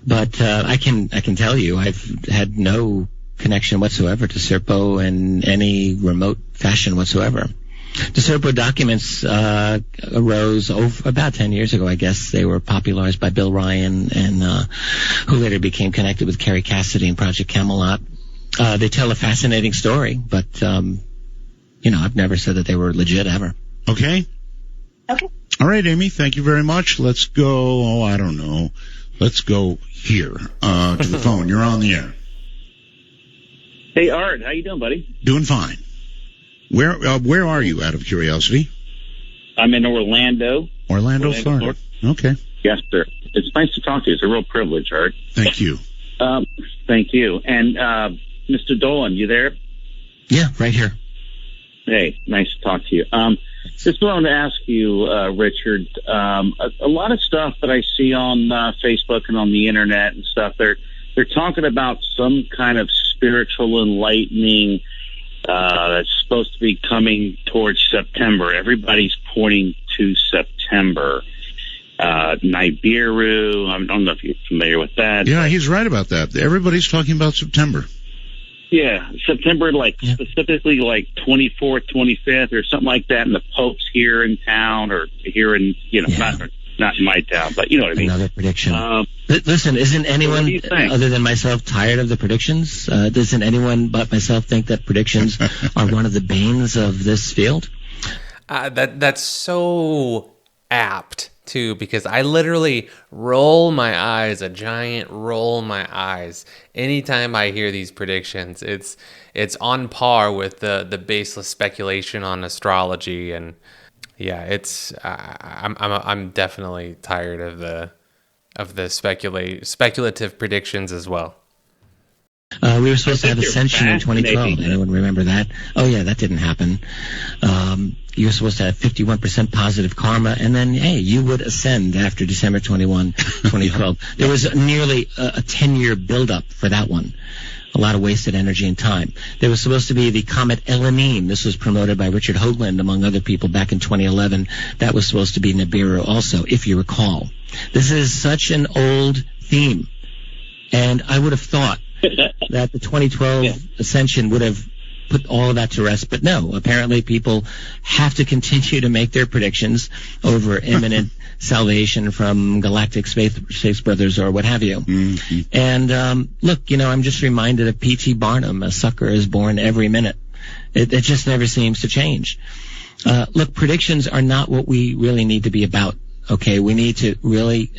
But I can tell you, I've had no connection whatsoever to Serpo in any remote fashion whatsoever. The Serpo documents arose about 10 years ago, I guess. They were popularized by Bill Ryan, and who later became connected with Kerry Cassidy and Project Camelot. They tell a fascinating story, but I've never said that they were legit ever. Okay. Okay. All right, Amy. Thank you very much. Let's go. I don't know. Let's go here to the phone. You're on the air. Hey, Art, how you doing, buddy? Doing fine. Where are you, out of curiosity? I'm in Orlando. Orlando, Florida. Okay. Yes, sir. It's nice to talk to you. It's a real privilege, Art. Thank you. Thank you. And Mr. Dolan, you there? Yeah, right here. Hey, nice to talk to you. Just wanted to ask you, Richard, a lot of stuff that I see on Facebook and on the internet and stuff, they're talking about some kind of spiritual enlightening that's supposed to be coming towards September. Everybody's pointing to September. Nibiru, I don't know if you're familiar with that. Yeah, he's right about that. Everybody's talking about September. Yeah, September, specifically 24th, 25th, or something like that, and the Pope's here in town, or here in, not in my town, but you know what I mean. Another prediction. Listen, isn't anyone other than myself tired of the predictions? Doesn't anyone but myself think that predictions are one of the banes of this field? That's so apt, too, because I literally roll my eyes, a giant roll my eyes, anytime I hear these predictions. It's on par with the baseless speculation on astrology, and yeah, I'm definitely tired of the speculative predictions as well. We were supposed to have Ascension in 2012. Anyone remember that? Oh yeah, that didn't happen. You were supposed to have 51% positive karma, and then, hey, you would ascend after December 21, 2012. There was nearly a 10-year buildup for that one. A lot of wasted energy and time. There was supposed to be the comet Elanine. This was promoted by Richard Hoagland, among other people, back in 2011. That was supposed to be Nibiru also, if you recall. This is such an old theme, and I would have thought that the 2012 Ascension would have put all of that to rest, but no. Apparently people have to continue to make their predictions over imminent salvation from galactic space brothers or what have you. Mm-hmm. And look, I'm just reminded of P.T. Barnum, a sucker is born every minute. It just never seems to change. Look, predictions are not what we really need to be about. Okay, we need to really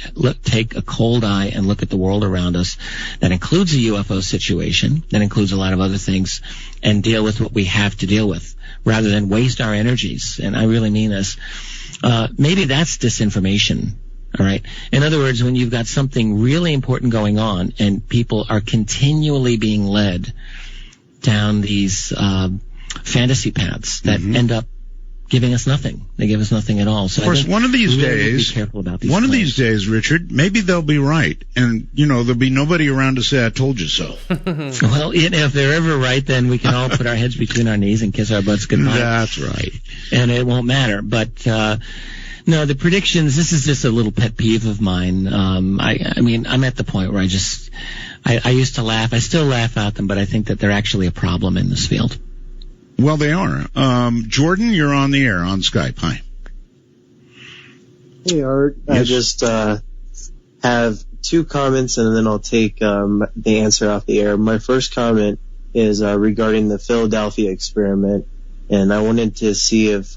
take a cold eye and look at the world around us. That includes the UFO situation. That includes a lot of other things, and deal with what we have to deal with, rather than waste our energies. And I really mean this. Maybe that's disinformation. All right. In other words, when you've got something really important going on, and people are continually being led down these fantasy paths that end up giving us nothing. They give us nothing at all. So of course, one of these days, be careful about these one claims. of these days, Richard, maybe they'll be right, and there'll be nobody around to say I told you so. Well, if they're ever right, then we can all put our heads between our knees and kiss our butts goodbye. That's right, and it won't matter. But no, the predictions. This is just a little pet peeve of mine. I mean, I'm at the point where I used to laugh. I still laugh at them, but I think that they're actually a problem in this field. Well, they are. Jordan, you're on the air on Skype. Hi. Hey, Art. Yes. I just have two comments, and then I'll take the answer off the air. My first comment is regarding the Philadelphia experiment, and I wanted to see if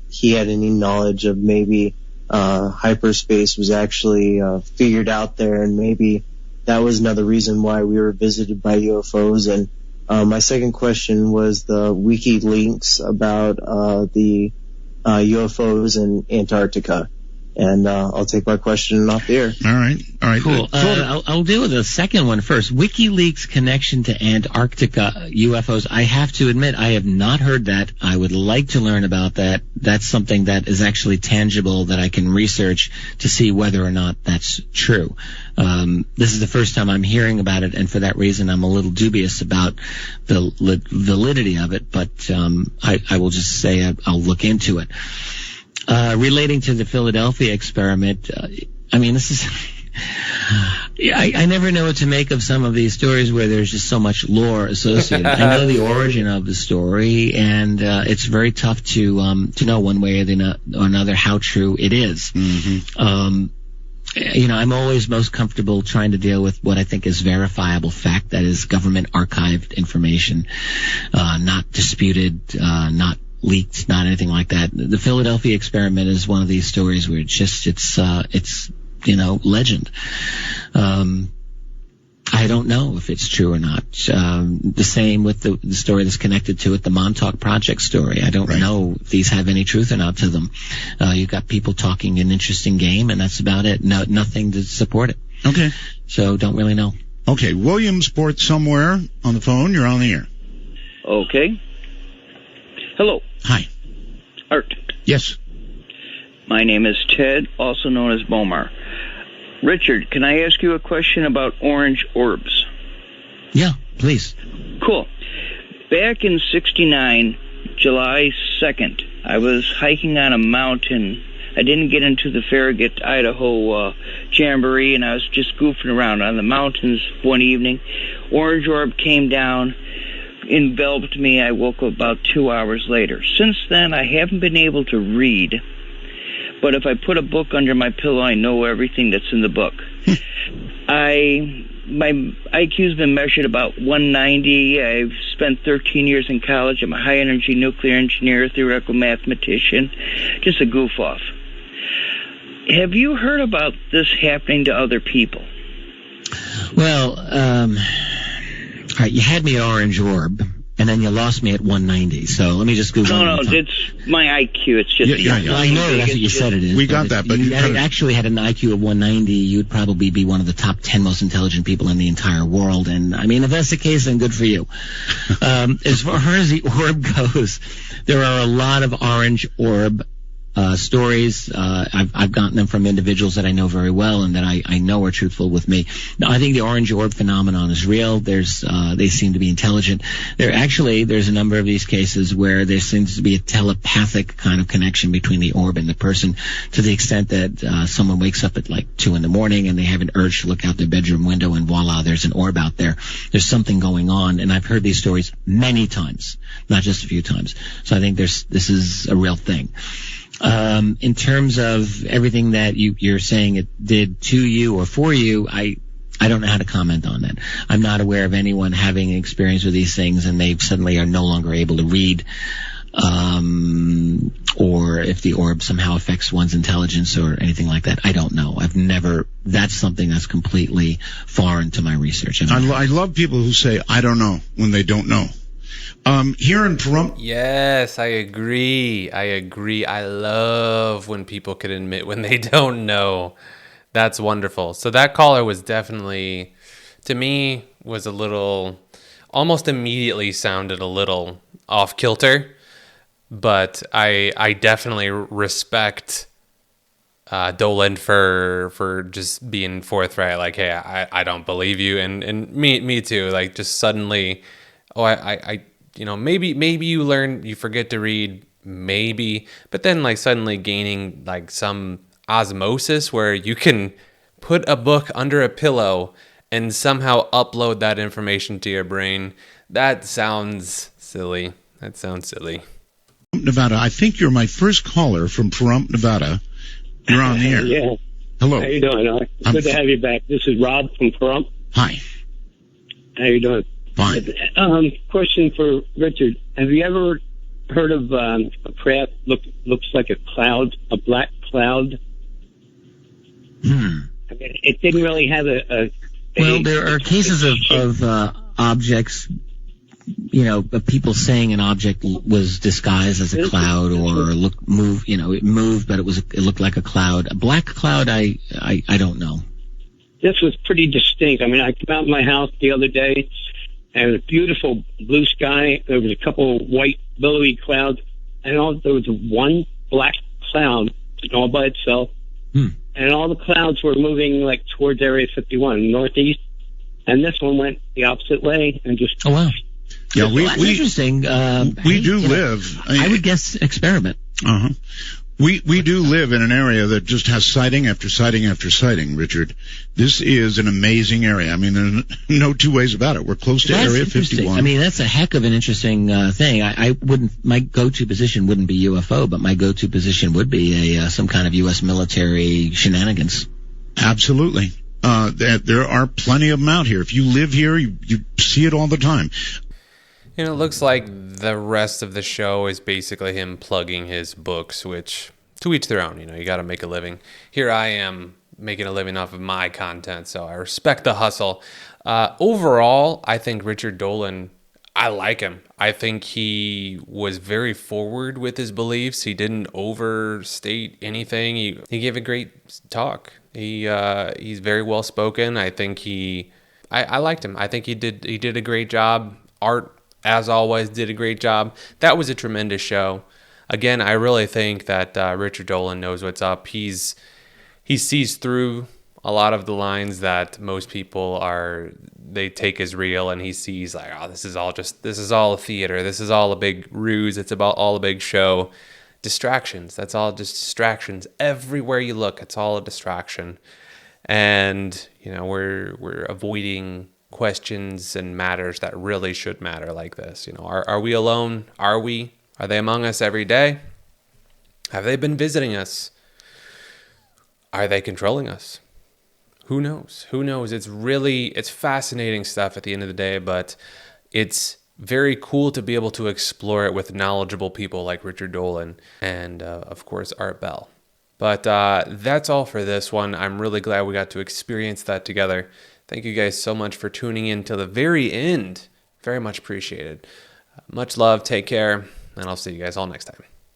he had any knowledge of maybe hyperspace was actually figured out there, and maybe that was another reason why we were visited by UFOs. And my second question was the WikiLeaks about the UFOs in Antarctica. And I'll take my question off the air. All right. Cool. I'll deal with the second one first. WikiLeaks connection to Antarctica UFOs. I have to admit, I have not heard that. I would like to learn about that. That's something that is actually tangible that I can research to see whether or not that's true. This is the first time I'm hearing about it, and for that reason I'm a little dubious about the validity of it, but I will just say I'll look into it. Relating to the Philadelphia experiment, I mean, this is... I never know what to make of some of these stories where there's just so much lore associated. I know the origin of the story, and it's very tough to know one way or another how true it is. Mm-hmm. I'm always most comfortable trying to deal with what I think is verifiable fact, that is government archived information, not disputed, not leaked, not anything like that. The Philadelphia experiment is one of these stories where it's legend. I don't know if it's true or not. The same with the story that's connected to it, the Montauk Project story. I don't know if these have any truth or not to them. You've got people talking an interesting game, and that's about it. No, nothing to support it. Okay. So don't really know. Okay, Williamsport somewhere on the phone. You're on the air. Okay. Hello. Hi. Art. Yes. My name is Ted, also known as Bomar. Richard, can I ask you a question about orange orbs? Yeah, please. Cool. Back in '69, July 2nd, I was hiking on a mountain. I didn't get into the Farragut, Idaho jamboree, and I was just goofing around on the mountains one evening. Orange orb came down, enveloped me. I woke up about 2 hours later. Since then, I haven't been able to read, but if I put a book under my pillow, I know everything that's in the book. My IQ's been measured about 190. I've spent 13 years in college. I'm a high-energy nuclear engineer, theoretical mathematician, just a goof-off. Have you heard about this happening to other people? Well, all right, you had me at orange orb, and then you lost me at 190. So let me just Google. No, it's my IQ. It's just I know that's what you said it is. We got that, but you actually had an IQ of 190. You'd probably be one of the top 10 most intelligent people in the entire world. And I mean, if that's the case, then good for you. As far as the orb goes, there are a lot of orange orb stories. I've gotten them from individuals that I know very well and that I know are truthful with me. Now, I think the orange orb phenomenon is real. They seem to be intelligent. There's a number of these cases where there seems to be a telepathic kind of connection between the orb and the person, to the extent that someone wakes up at like 2 a.m. and they have an urge to look out their bedroom window and voila, there's an orb out there. There's something going on, and I've heard these stories many times, not just a few times. So I think this is a real thing. In terms of everything that you're saying it did to you or for you, I don't know how to comment on that. I'm not aware of anyone having an experience with these things and they suddenly are no longer able to read, or if the orb somehow affects one's intelligence or anything like that. I don't know. That's something that's completely foreign to my research. I love people who say, I don't know, when they don't know. Here in Pahrump. Yes, I agree. I love when people can admit when they don't know. That's wonderful. So that caller was definitely, to me, was a little, almost immediately sounded a little off kilter. But I definitely respect Dolan for just being forthright. Like, hey, I don't believe you, and me too. Like, just suddenly, I maybe you forget to read, maybe, but then like suddenly gaining like some osmosis where you can put a book under a pillow and somehow upload that information to your brain. That sounds silly. Nevada, I think you're my first caller from Pahrump, Nevada. You're on the air. Yeah. Hello. How you doing? Good to have you back. This is Rob from Pahrump. Hi. How you doing? Fine. Question for Richard. Have you ever heard of a craft looks like a cloud, a black cloud? I mean, it didn't really have a well, there are cases of objects, of people saying an object was disguised as a cloud or it moved, but it looked like a cloud. A black cloud, I don't know. This was pretty distinct. I mean, I came out of my house the other day, and a beautiful blue sky. There was a couple of white billowy clouds, and there was one black cloud all by itself. And all the clouds were moving like towards Area 51, northeast, and this one went the opposite way and just. Oh wow! Yeah, that's interesting. We do live. I would guess experiment. We do live in an area that just has sighting after sighting after sighting, Richard. This is an amazing area. I mean, there's no two ways about it. We're close to Area 51. I mean, that's a heck of an interesting thing. My go-to position wouldn't be UFO, but my go-to position would be some kind of U.S. military shenanigans. Absolutely. There are plenty of them out here. If you live here, you see it all the time. It looks like the rest of the show is basically him plugging his books, which, to each their own. You got to make a living. Here I am making a living off of my content, so I respect the hustle. Overall, I think Richard Dolan, I like him. I think he was very forward with his beliefs. He didn't overstate anything. He gave a great talk. He's very well spoken. I think he I liked him. I think he did a great job. Art, as always, did a great job. That was a tremendous show. Again, I really think that Richard Dolan knows what's up. He sees through a lot of the lines that most people they take as real, and he sees like, oh, this is all a theater. This is all a big ruse. It's about all a big show. Distractions. That's all just distractions. Everywhere you look, it's all a distraction. And, we're avoiding questions and matters that really should matter like this. Are we alone? Are we? Are they among us every day? Have they been visiting us? Are they controlling us? Who knows? Who knows? It's fascinating stuff at the end of the day, but it's very cool to be able to explore it with knowledgeable people like Richard Dolan and, of course, Art Bell. But that's all for this one. I'm really glad we got to experience that together. Thank you guys so much for tuning in till the very end. Very much appreciated. Much love. Take care. And I'll see you guys all next time.